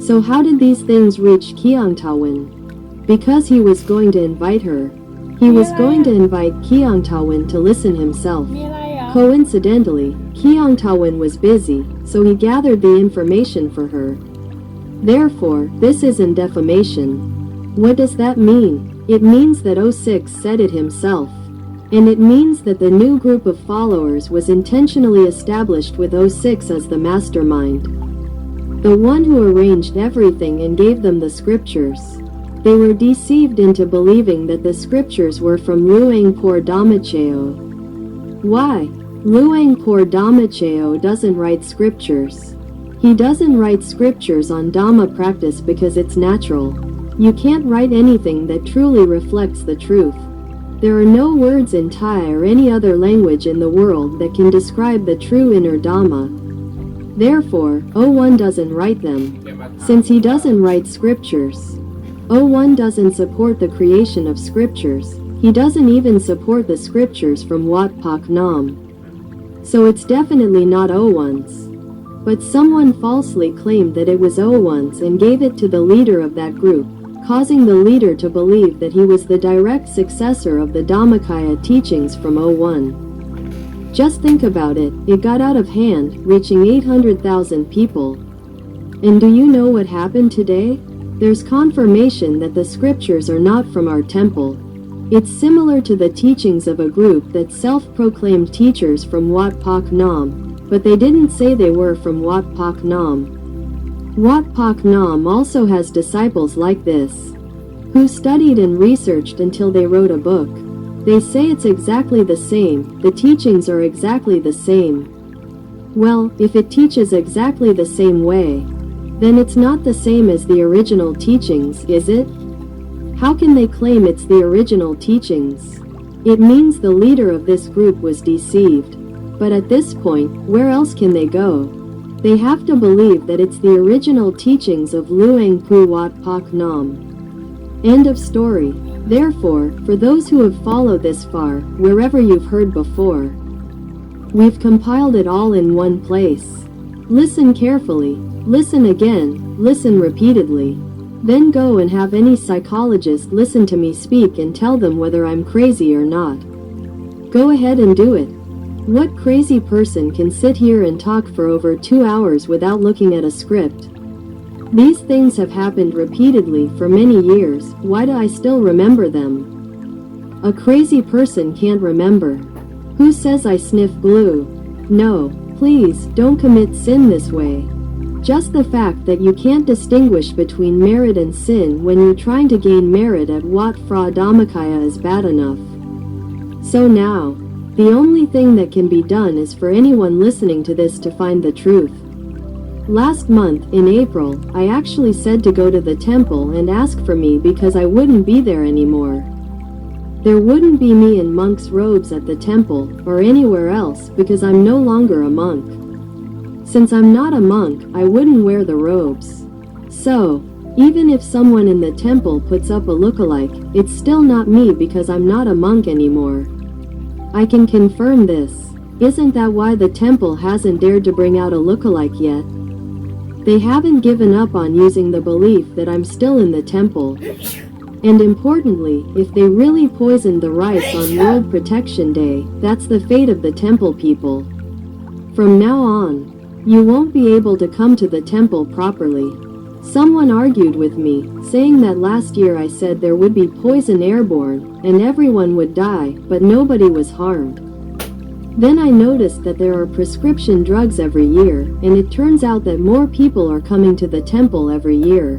So how did these things reach Kiangtawin? Because he was going to invite her. He was going to invite Kiangtawin to listen himself. Coincidentally, Kiangtawin was busy, so he gathered the information for her. Therefore, this isn't defamation. What does that mean? It means that 06 said it himself. And it means that the new group of followers was intentionally established with 06 as the mastermind. The one who arranged everything and gave them the scriptures. They were deceived into believing that the scriptures were from Luangpur Dhamacheo. Why? Luangpur Dhamacheo doesn't write scriptures. He doesn't write scriptures on Dhamma practice because it's natural. You can't write anything that truly reflects the truth. There are no words in Thai or any other language in the world that can describe the true inner Dhamma. Therefore, 01 doesn't write them. Since he doesn't write scriptures, 01 doesn't support the creation of scriptures. He doesn't even support the scriptures from Wat Pak Nam. So it's definitely not 01's. But someone falsely claimed that it was 01's and gave it to the leader of that group, causing the leader to believe that he was the direct successor of the Dhammakaya teachings from 01. Just think about it, it got out of hand, reaching 800,000 people. And do you know what happened today? There's confirmation that the scriptures are not from our temple. It's similar to the teachings of a group that self-proclaimed teachers from Wat Pak Nam, but they didn't say they were from Wat Pak Nam. Wat Pak Nam also has disciples like this, who studied and researched until they wrote a book. They say it's exactly the same, the teachings are exactly the same. Well, if it teaches exactly the same way, then it's not the same as the original teachings, is it? How can they claim it's the original teachings? It means the leader of this group was deceived. But at this point, where else can they go? They have to believe that it's the original teachings of Luang Pu Wat Pak Nam. End of story. Therefore, for those who have followed this far, wherever you've heard before, we've compiled it all in one place. Listen carefully, listen again, listen repeatedly. Then go and have any psychologist listen to me speak and tell them whether I'm crazy or not. Go ahead and do it. What crazy person can sit here and talk for over 2 hours without looking at a script? These things have happened repeatedly for many years, why do I still remember them? A crazy person can't remember. Who says I sniff glue? No, please, don't commit sin this way. Just the fact that you can't distinguish between merit and sin when you're trying to gain merit at Wat Phra Dhammakaya is bad enough. So now, the only thing that can be done is for anyone listening to this to find the truth. Last month, in April, I actually said to go to the temple and ask for me because I wouldn't be there anymore. There wouldn't be me in monk's robes at the temple or anywhere else because I'm no longer a monk. Since I'm not a monk, I wouldn't wear the robes. So, even if someone in the temple puts up a lookalike, it's still not me because I'm not a monk anymore. I can confirm this. Isn't that why the temple hasn't dared to bring out a lookalike yet? They haven't given up on using the belief that I'm still in the temple. And importantly, if they really poisoned the rice on World Protection Day, that's the fate of the temple people. From now on, you won't be able to come to the temple properly. Someone argued with me, saying that last year I said there would be poison airborne, and everyone would die, but nobody was harmed. Then I noticed that there are prescription drugs every year, and it turns out that more people are coming to the temple every year.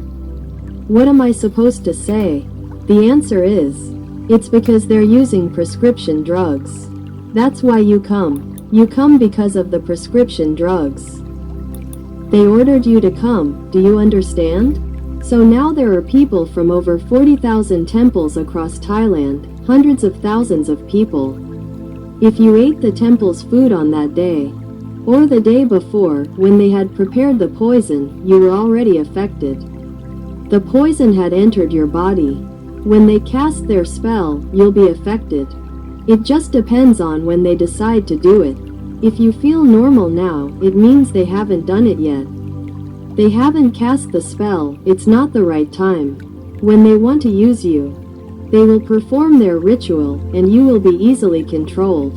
What am I supposed to say? The answer is, it's because they're using prescription drugs. That's why you come. You come because of the prescription drugs. They ordered you to come, do you understand? So now there are people from over 40,000 temples across Thailand, hundreds of thousands of people. If you ate the temple's food on that day, or the day before, when they had prepared the poison, you were already affected. The poison had entered your body. When they cast their spell, you'll be affected. It just depends on when they decide to do it. If you feel normal now, it means they haven't done it yet. They haven't cast the spell, it's not the right time. When they want to use you, they will perform their ritual, and you will be easily controlled.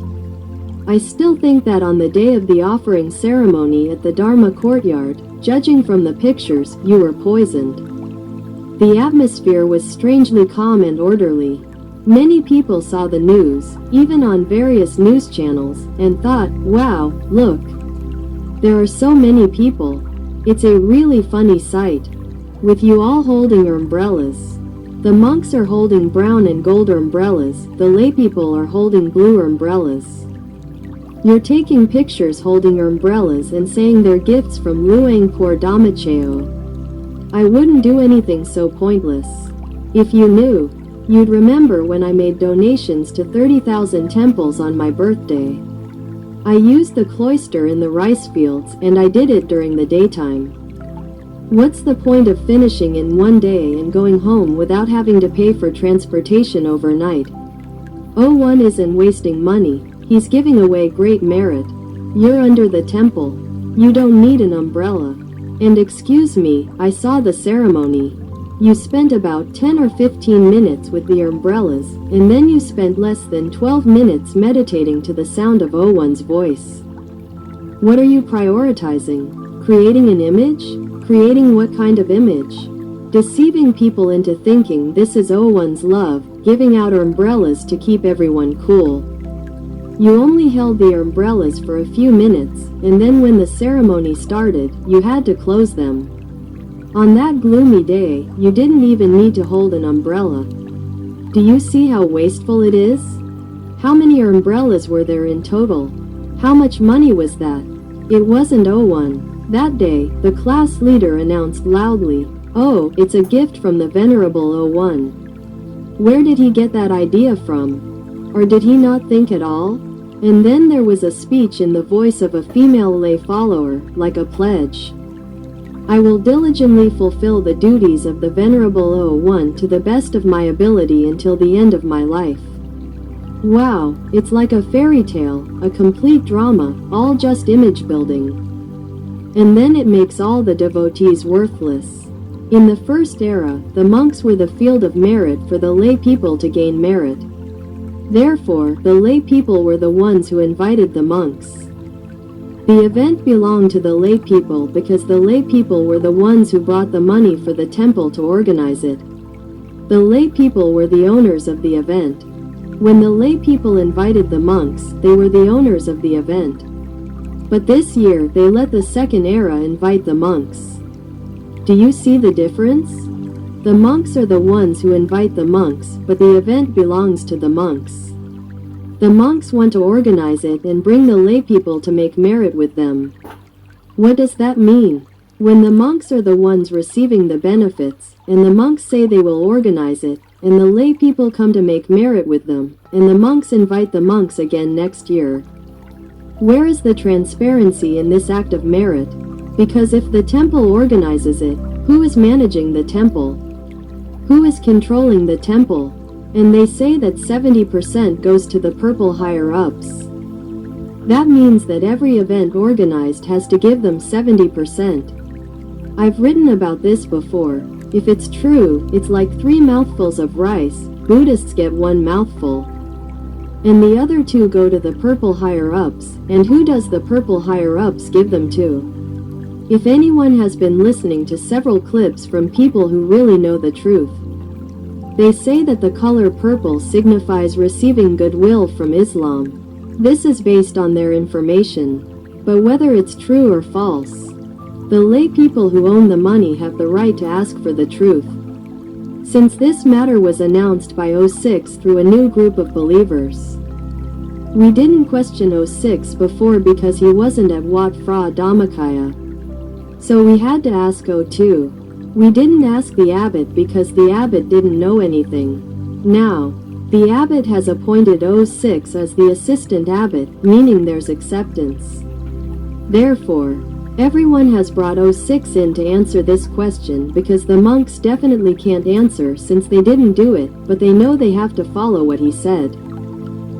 I still think that on the day of the offering ceremony at the Dharma courtyard, judging from the pictures, you were poisoned. The atmosphere was strangely calm and orderly. Many people saw the news, even on various news channels, and thought, wow, look. There are so many people. It's a really funny sight. With you all holding your umbrellas. The monks are holding brown and gold umbrellas, the laypeople are holding blue umbrellas. You're taking pictures holding umbrellas and saying they're gifts from Luang Por Damacheo. I wouldn't do anything so pointless. If you knew, you'd remember when I made donations to 30,000 temples on my birthday. I used the cloister in the rice fields and I did it during the daytime. What's the point of finishing in one day and going home without having to pay for transportation overnight? 01 isn't wasting money, he's giving away great merit. You're under the temple. You don't need an umbrella. And excuse me, I saw the ceremony. You spent about 10 or 15 minutes with the umbrellas, and then you spent less than 12 minutes meditating to the sound of 01's voice. What are you prioritizing? Creating an image? Creating what kind of image? Deceiving people into thinking this is 01's love, giving out umbrellas to keep everyone cool. You only held the umbrellas for a few minutes, and then when the ceremony started, you had to close them. On that gloomy day, you didn't even need to hold an umbrella. Do you see how wasteful it is? How many umbrellas were there in total? How much money was that? It wasn't 01. That day, the class leader announced loudly, "Oh, it's a gift from the Venerable 01. Where did he get that idea from? Or did he not think at all?" And then there was a speech in the voice of a female lay follower, like a pledge. I will diligently fulfill the duties of the Venerable 01 to the best of my ability until the end of my life. Wow, it's like a fairy tale, a complete drama, all just image building. And then it makes all the devotees worthless. In the first era, the monks were the field of merit for the lay people to gain merit. Therefore, the lay people were the ones who invited the monks. The event belonged to the lay people because the lay people were the ones who brought the money for the temple to organize it. The lay people were the owners of the event. When the lay people invited the monks, they were the owners of the event. But this year, they let the second era invite the monks. Do you see the difference? The monks are the ones who invite the monks, but the event belongs to the monks. The monks want to organize it and bring the lay people to make merit with them. What does that mean? When the monks are the ones receiving the benefits, and the monks say they will organize it, and the lay people come to make merit with them, and the monks invite the monks again next year. Where is the transparency in this act of merit? Because if the temple organizes it, who is managing the temple? Who is controlling the temple? And they say that 70% goes to the purple higher-ups. That means that every event organized has to give them 70%. I've written about this before. If it's true, it's like 3 mouthfuls of rice, Buddhists get 1 mouthful. And the other 2 go to the purple higher-ups, and who does the purple higher-ups give them to? If anyone has been listening to several clips from people who really know the truth, they say that the color purple signifies receiving goodwill from Islam. This is based on their information. But whether it's true or false, the lay people who own the money have the right to ask for the truth. Since this matter was announced by 06 through a new group of believers, we didn't question 06 before because he wasn't at Wat Phra Dhammakaya. So we had to ask 02. We didn't ask the abbot because the abbot didn't know anything. Now, the abbot has appointed 06 as the assistant abbot, meaning there's acceptance. Therefore, everyone has brought 06 in to answer this question because the monks definitely can't answer since they didn't do it, but they know they have to follow what he said.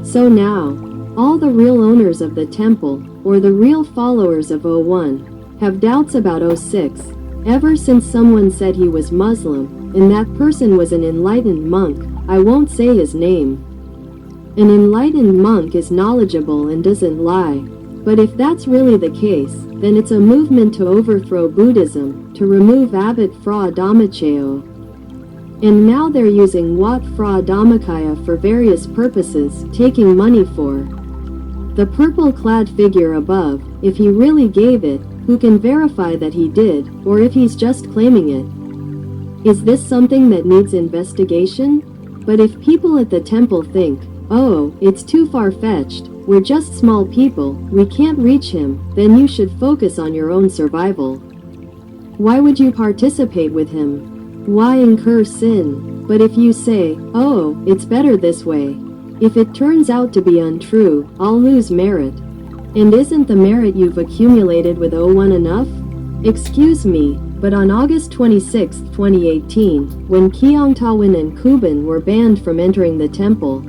So now, all the real owners of the temple, or the real followers of 01, have doubts about 06. Ever since someone said he was Muslim, and that person was an enlightened monk, I won't say his name. An enlightened monk is knowledgeable and doesn't lie. But if that's really the case, then it's a movement to overthrow Buddhism, to remove Abbot Phra Dhammakaya. And now they're using Wat Phra Dhammakaya for various purposes, taking money for the purple-clad figure above. If he really gave it, who can verify that he did, or if he's just claiming it? Is this something that needs investigation? But if people at the temple think, oh, it's too far-fetched, we're just small people, we can't reach him, then you should focus on your own survival. Why would you participate with him? Why incur sin? But if you say, oh, it's better this way, if it turns out to be untrue, I'll lose merit. And isn't the merit you've accumulated with 01 enough? Excuse me, but on August 26, 2018, when Kyongtawin and Kuban were banned from entering the temple,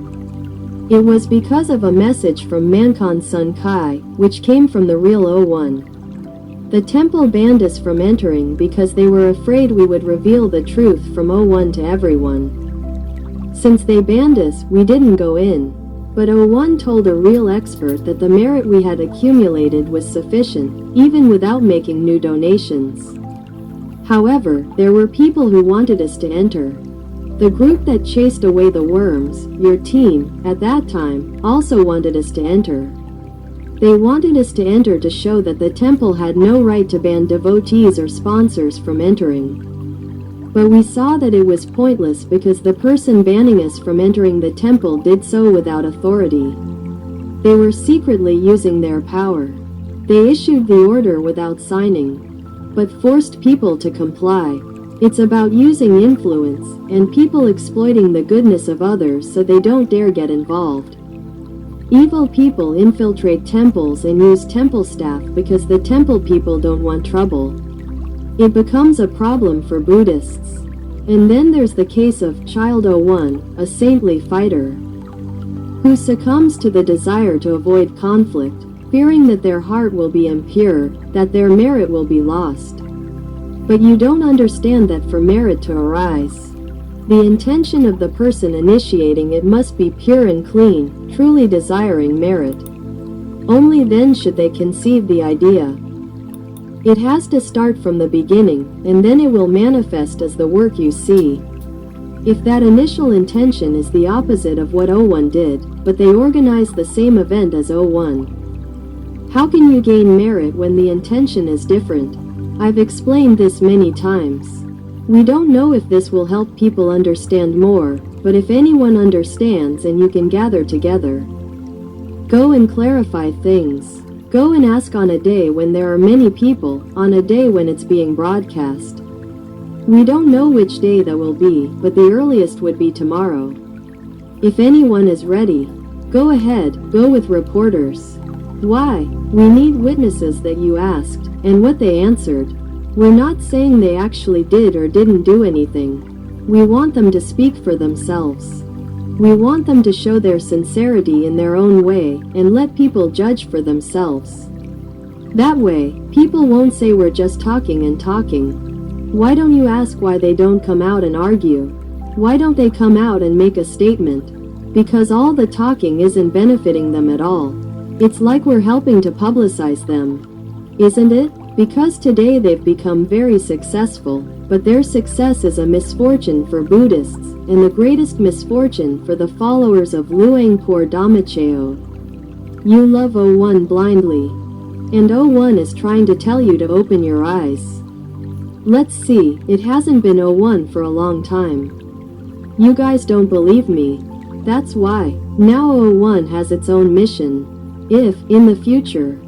it was because of a message from Mankon's son Kai, which came from the real 01. The temple banned us from entering because they were afraid we would reveal the truth from 01 to everyone. Since they banned us, we didn't go in. But 01 told a real expert that the merit we had accumulated was sufficient, even without making new donations. However, there were people who wanted us to enter. The group that chased away the worms, your team, at that time, also wanted us to enter. They wanted us to enter to show that the temple had no right to ban devotees or sponsors from entering. But we saw that it was pointless because the person banning us from entering the temple did so without authority. They were secretly using their power. They issued the order without signing, but forced people to comply. It's about using influence, and people exploiting the goodness of others so they don't dare get involved. Evil people infiltrate temples and use temple staff because the temple people don't want trouble. It becomes a problem for Buddhists. And then there's the case of Child 01, a saintly fighter, who succumbs to the desire to avoid conflict, fearing that their heart will be impure, that their merit will be lost. But you don't understand that for merit to arise, the intention of the person initiating it must be pure and clean, truly desiring merit. Only then should they conceive the idea. It has to start from the beginning, and then it will manifest as the work you see. If that initial intention is the opposite of what 01 did, but they organize the same event as 01, how can you gain merit when the intention is different? I've explained this many times. We don't know if this will help people understand more, but if anyone understands and you can gather together, go and clarify things. Go and ask on a day when there are many people, on a day when it's being broadcast. We don't know which day that will be, but the earliest would be tomorrow. If anyone is ready, go ahead, go with reporters. Why? We need witnesses that you asked, and what they answered. We're not saying they actually did or didn't do anything. We want them to speak for themselves. We want them to show their sincerity in their own way and let people judge for themselves. That way, people won't say we're just talking and talking. Why don't you ask why they don't come out and argue? Why don't they come out and make a statement? Because all the talking isn't benefiting them at all. It's like we're helping to publicize them. Isn't it? Because today they've become very successful, but their success is a misfortune for Buddhists, and the greatest misfortune for the followers of Luangpur Dhammachayo. You love 01 blindly, and 01 is trying to tell you to open your eyes. Let's see, it hasn't been 01 for a long time. You guys don't believe me. That's why, now 01 has its own mission. If, in the future,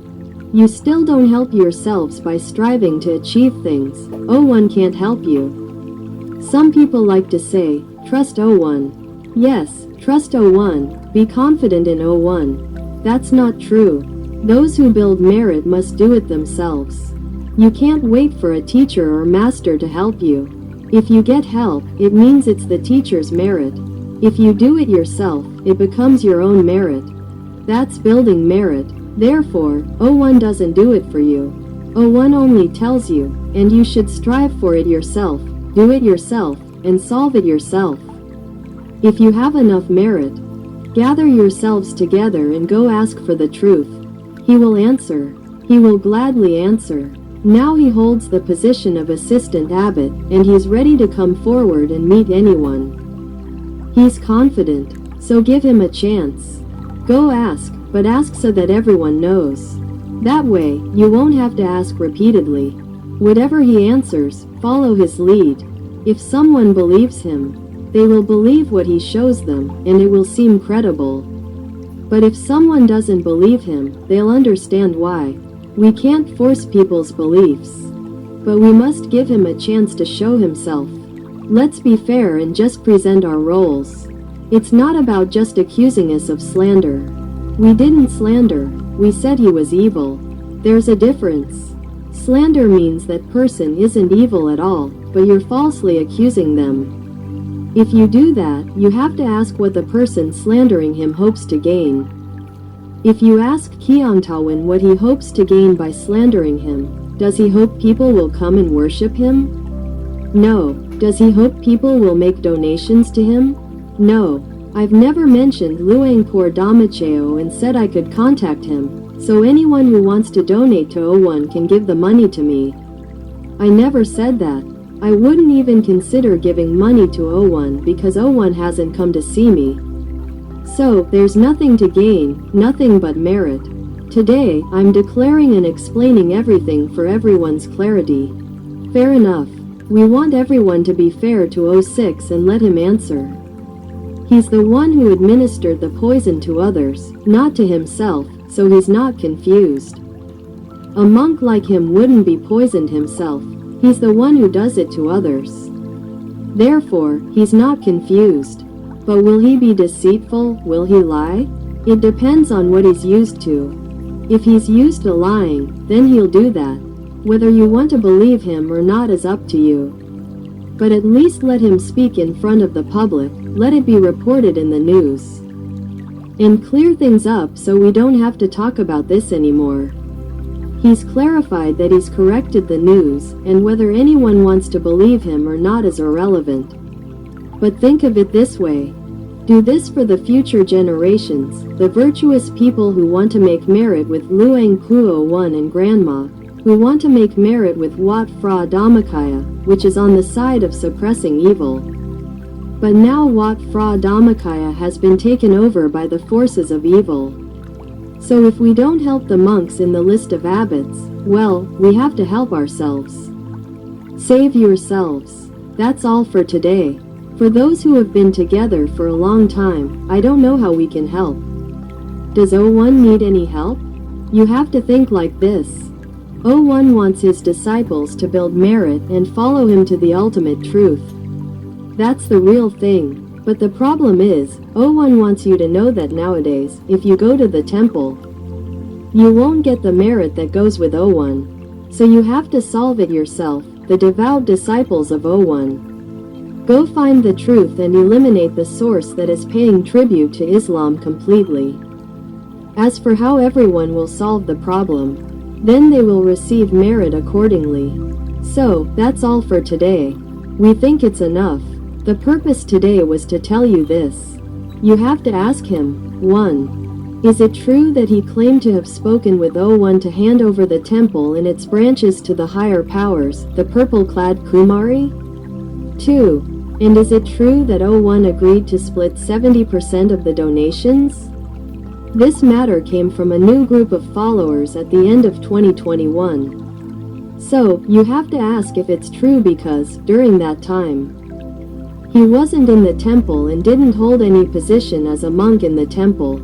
you still don't help yourselves by striving to achieve things, 01 can't help you. Some people like to say, trust 01. Yes, trust 01, be confident in 01. That's not true. Those who build merit must do it themselves. You can't wait for a teacher or master to help you. If you get help, it means it's the teacher's merit. If you do it yourself, it becomes your own merit. That's building merit. Therefore, 01 doesn't do it for you. 01 only tells you, and you should strive for it yourself, do it yourself, and solve it yourself. If you have enough merit, gather yourselves together and go ask for the truth. He will answer. He will gladly answer. Now he holds the position of assistant abbot, and he's ready to come forward and meet anyone. He's confident, so give him a chance. Go ask, but ask so that everyone knows. That way, you won't have to ask repeatedly. Whatever he answers, follow his lead. If someone believes him, they will believe what he shows them, and it will seem credible. But if someone doesn't believe him, they'll understand why. We can't force people's beliefs. But we must give him a chance to show himself. Let's be fair and just present our roles. It's not about just accusing us of slander. We didn't slander, we said he was evil. There's a difference. Slander means that person isn't evil at all, but you're falsely accusing them. If you do that, you have to ask what the person slandering him hopes to gain. If you ask Kyungtawan what he hopes to gain by slandering him, does he hope people will come and worship him? No. Does he hope people will make donations to him? No. I've never mentioned Luangpur Damacheo and said I could contact him, so anyone who wants to donate to 01 can give the money to me. I never said that. I wouldn't even consider giving money to 01 because 01 hasn't come to see me. So, there's nothing to gain, nothing but merit. Today, I'm declaring and explaining everything for everyone's clarity. Fair enough. We want everyone to be fair to 06 and let him answer. He's the one who administered the poison to others, not to himself, so he's not confused. A monk like him wouldn't be poisoned himself. He's the one who does it to others. Therefore, he's not confused. But will he be deceitful? Will he lie? It depends on what he's used to. If he's used to lying, then he'll do that. Whether you want to believe him or not is up to you. But at least let him speak in front of the public, let it be reported in the news. And clear things up so we don't have to talk about this anymore. He's clarified that he's corrected the news, and whether anyone wants to believe him or not is irrelevant. But think of it this way. Do this for the future generations, the virtuous people who want to make merit with Luang Puo 1 and Grandma, who want to make merit with Wat Phra Dhammakaya, which is on the side of suppressing evil. But now Wat Phra Dhammakaya has been taken over by the forces of evil. So if we don't help the monks in the list of abbots, well, we have to help ourselves. Save yourselves. That's all for today. For those who have been together for a long time, I don't know how we can help. Does 01 need any help? You have to think like this. 01 wants his disciples to build merit and follow him to the ultimate truth. That's the real thing. But the problem is, 01 wants you to know that nowadays, if you go to the temple, you won't get the merit that goes with 01. So you have to solve it yourself, the devout disciples of 01. Go find the truth and eliminate the source that is paying tribute to Islam completely. As for how everyone will solve the problem, then they will receive merit accordingly. So, that's all for today. We think it's enough. The purpose today was to tell you this. You have to ask him, 1. Is it true that he claimed to have spoken with 01 to hand over the temple and its branches to the higher powers, the purple-clad Kumari? 2. And is it true that 01 agreed to split 70% of the donations? This matter came from a new group of followers at the end of 2021. So, you have to ask if it's true because, during that time, he wasn't in the temple and didn't hold any position as a monk in the temple.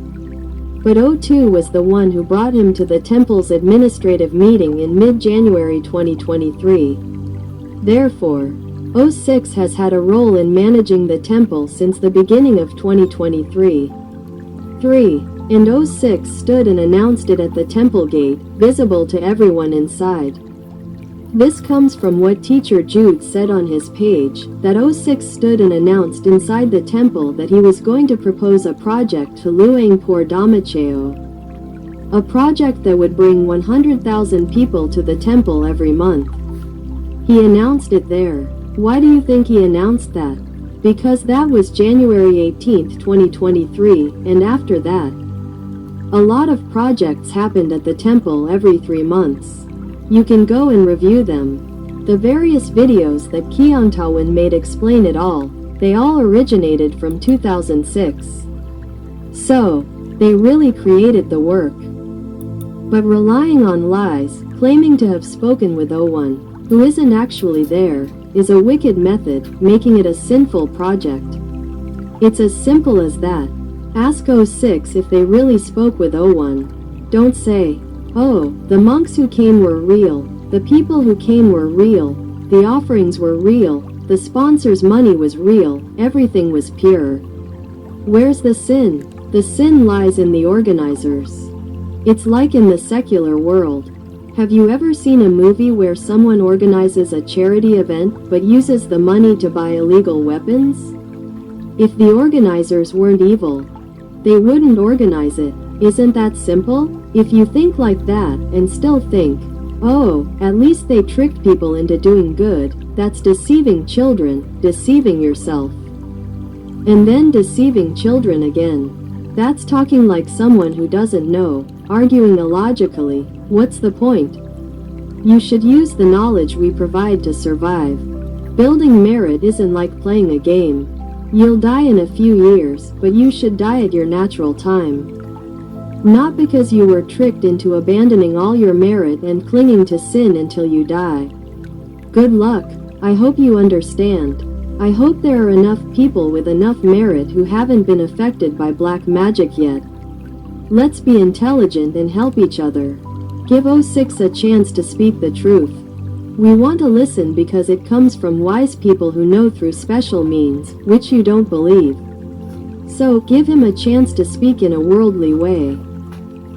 But 02 was the one who brought him to the temple's administrative meeting in mid-January 2023. Therefore, 06 has had a role in managing the temple since the beginning of 2023. 3. And 06 stood and announced it at the temple gate, visible to everyone inside. This comes from what Teacher Jude said on his page, that 06 stood and announced inside the temple that he was going to propose a project to Luangpur Damacheo. A project that would bring 100,000 people to the temple every month. He announced it there. Why do you think he announced that? Because that was January 18, 2023, and after that, a lot of projects happened at the temple every 3 months. You can go and review them. The various videos that Kyungtawan made explain it all. They all originated from 2006. So, they really created the work. But relying on lies, claiming to have spoken with 01, who isn't actually there, is a wicked method, making it a sinful project. It's as simple as that. Ask 06 if they really spoke with 01. Don't say, oh, the monks who came were real, the people who came were real, the offerings were real, the sponsors' money was real, everything was pure. Where's the sin? The sin lies in the organizers. It's like in the secular world. Have you ever seen a movie where someone organizes a charity event but uses the money to buy illegal weapons? If the organizers weren't evil, they wouldn't organize it. Isn't that simple? If you think like that and still think, oh, at least they tricked people into doing good, that's deceiving children, deceiving yourself. And then deceiving children again. That's talking like someone who doesn't know, arguing illogically. What's the point? You should use the knowledge we provide to survive. Building merit isn't like playing a game. You'll die in a few years, but you should die at your natural time. Not because you were tricked into abandoning all your merit and clinging to sin until you die. Good luck. I hope you understand. I hope there are enough people with enough merit who haven't been affected by black magic yet. Let's be intelligent and help each other. Give 06 a chance to speak the truth. We want to listen because it comes from wise people who know through special means, which you don't believe. So, give him a chance to speak in a worldly way.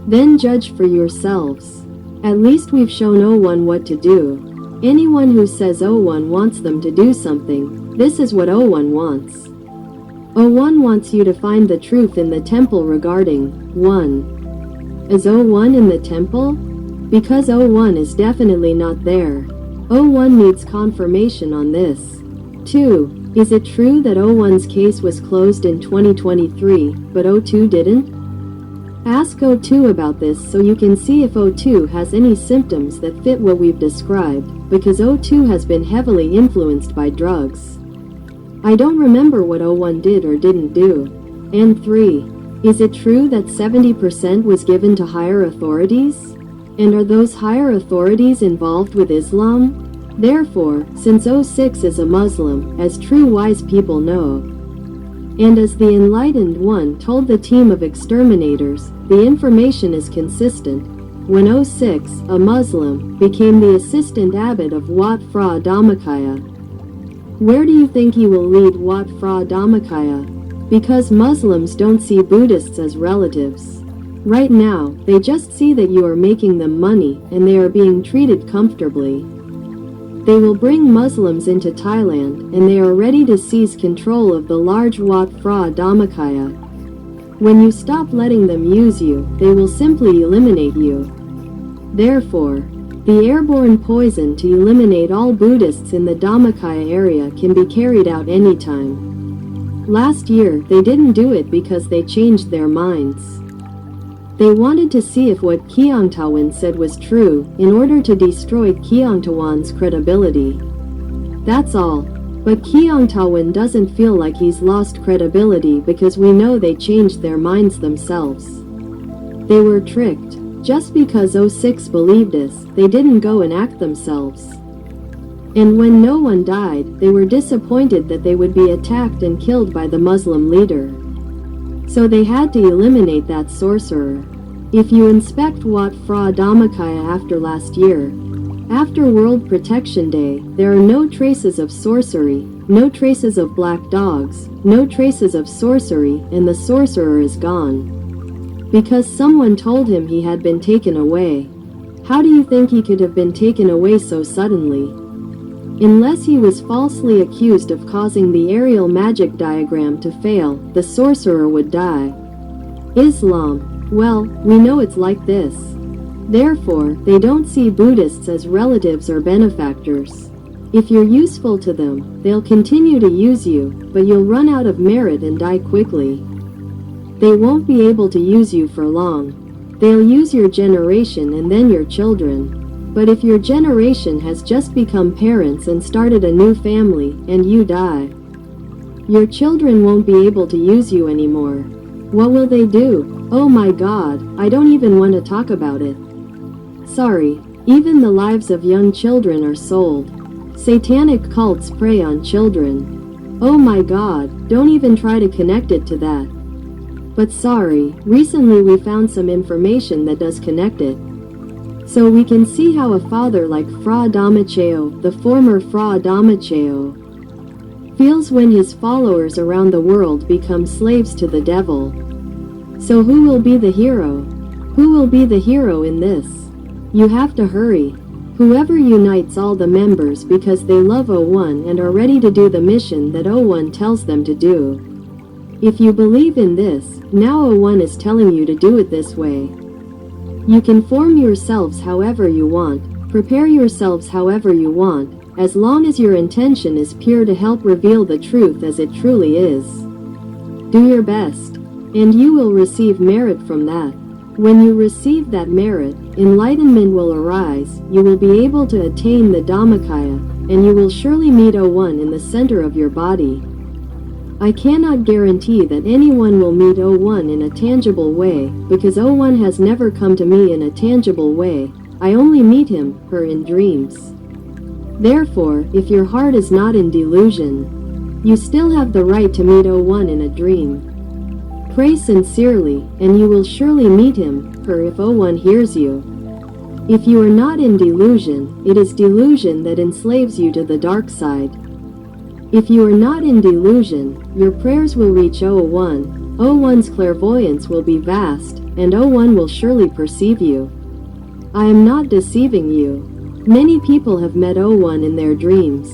Then judge for yourselves. At least we've shown 01 what to do. Anyone who says 01 wants them to do something, this is what 01 wants. 01 wants you to find the truth in the temple regarding 1. Is 01 in the temple? Because 01 is definitely not there. 01 needs confirmation on this. 2. Is it true that 01's case was closed in 2023, but 02 didn't? Ask 02 about this so you can see if 02 has any symptoms that fit what we've described, because 02 has been heavily influenced by drugs. I don't remember what 01 did or didn't do. And 3. Is it true that 70% was given to higher authorities? And are those higher authorities involved with Islam? Therefore, since 06 is a Muslim, as true wise people know, and as the enlightened one told the team of exterminators, the information is consistent. When 06, a Muslim, became the assistant abbot of Wat Phra Dhammakaya. Where do you think he will lead Wat Phra Dhammakaya? Because Muslims don't see Buddhists as relatives. Right now, they just see that you are making them money and they are being treated comfortably. They will bring Muslims into Thailand and they are ready to seize control of the large Wat Phra Dhammakaya. When you stop letting them use you, they will simply eliminate you. Therefore, the airborne poison to eliminate all Buddhists in the Dhammakaya area can be carried out anytime. Last year, they didn't do it because they changed their minds. They wanted to see if what Keongtawan said was true, in order to destroy Keongtawan's credibility. That's all. But Keongtawan doesn't feel like he's lost credibility because we know they changed their minds themselves. They were tricked. Just because 06 believed us, they didn't go and act themselves. And when no one died, they were disappointed that they would be attacked and killed by the Muslim leader. So they had to eliminate that sorcerer. If you inspect Wat Phra Dhammakaya after last year, after World Protection Day, there are no traces of sorcery, no traces of black dogs, no traces of sorcery, and the sorcerer is gone. Because someone told him he had been taken away. How do you think he could have been taken away so suddenly? Unless he was falsely accused of causing the aerial magic diagram to fail, the sorcerer would die. Islam, well, we know it's like this. Therefore, they don't see Buddhists as relatives or benefactors. If you're useful to them, they'll continue to use you, but you'll run out of merit and die quickly. They won't be able to use you for long. They'll use your generation and then your children. But if your generation has just become parents and started a new family, and you die, your children won't be able to use you anymore. What will they do? Oh my God, I don't even want to talk about it. Sorry, even the lives of young children are sold. Satanic cults prey on children. Oh my god, don't even try to connect it to that. But sorry, recently we found some information that does connect it. So we can see how a father like Fra Damacheo, the former Fra Damacheo, feels when his followers around the world become slaves to the devil. So who will be the hero? Who will be the hero in this? You have to hurry. Whoever unites all the members because they love 01 and are ready to do the mission that 01 tells them to do. If you believe in this, now 01 is telling you to do it this way. You can form yourselves however you want, prepare yourselves however you want, as long as your intention is pure to help reveal the truth as it truly is. Do your best, and you will receive merit from that. When you receive that merit, enlightenment will arise, you will be able to attain the Dhammakaya, and you will surely meet 01 in the center of your body. I cannot guarantee that anyone will meet 01 in a tangible way, because 01 has never come to me in a tangible way. I only meet him, her in dreams. Therefore, if your heart is not in delusion, you still have the right to meet 01 in a dream. Pray sincerely, and you will surely meet him, her if 01 hears you. If you are not in delusion, it is delusion that enslaves you to the dark side. If you are not in delusion, your prayers will reach 01, 01's clairvoyance will be vast, and 01 will surely perceive you. I am not deceiving you. Many people have met 01 in their dreams.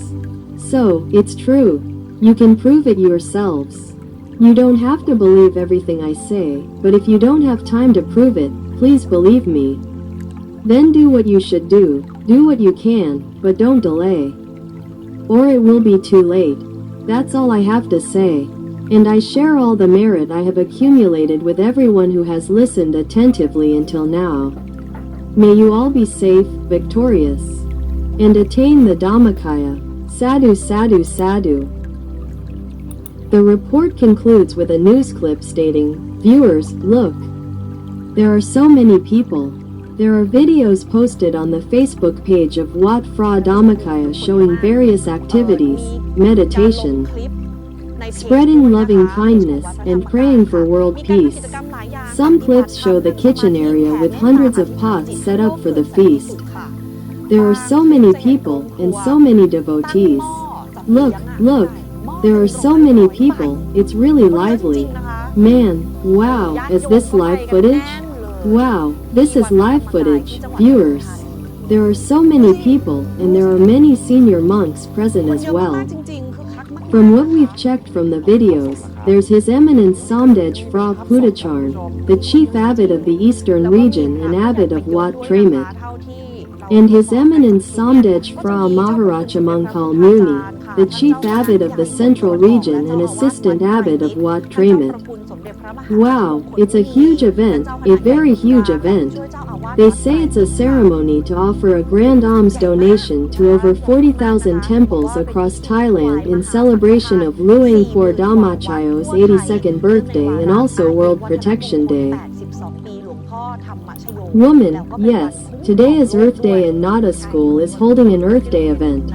So, it's true. You can prove it yourselves. You don't have to believe everything I say, but if you don't have time to prove it, please believe me. Then do what you should do what you can, but don't delay. Or it will be too late. That's all I have to say. And I share all the merit I have accumulated with everyone who has listened attentively until now. May you all be safe, victorious, and attain the Dhammakaya. Sadhu, sadhu, sadhu. The report concludes with a news clip stating, "Viewers, look. There are so many people. There are videos posted on the Facebook page of Wat Phra Dhammakaya showing various activities, meditation, spreading loving kindness, and praying for world peace. Some clips show the kitchen area with hundreds of pots set up for the feast. There are so many people and so many devotees. Look, look. There are so many people, it's really lively. Man, wow, is this live footage? Wow, this is live footage, viewers. There are so many people, and there are many senior monks present as well. From what we've checked from the videos, there's His Eminence Somdej Phra Pudacharn, the chief abbot of the eastern region and abbot of Wat Tramet, and His Eminence Somdej Phra Maharaja Mankal Muni, the chief abbot of the central region and assistant abbot of Wat Tramet. Wow, it's a huge event, a very huge event. They say it's a ceremony to offer a grand alms donation to over 40,000 temples across Thailand in celebration of Luang Por Dhammachayo's 82nd birthday and also World Protection Day. Woman, yes, today is Earth Day and Nada School is holding an Earth Day event.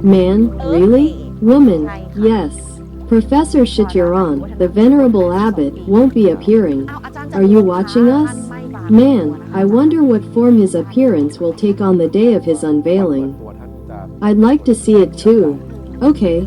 Man, really? Woman, yes. Professor Shityaran, the venerable abbot, won't be appearing. Are you watching us? Man, I wonder what form his appearance will take on the day of his unveiling. I'd like to see it too. Okay,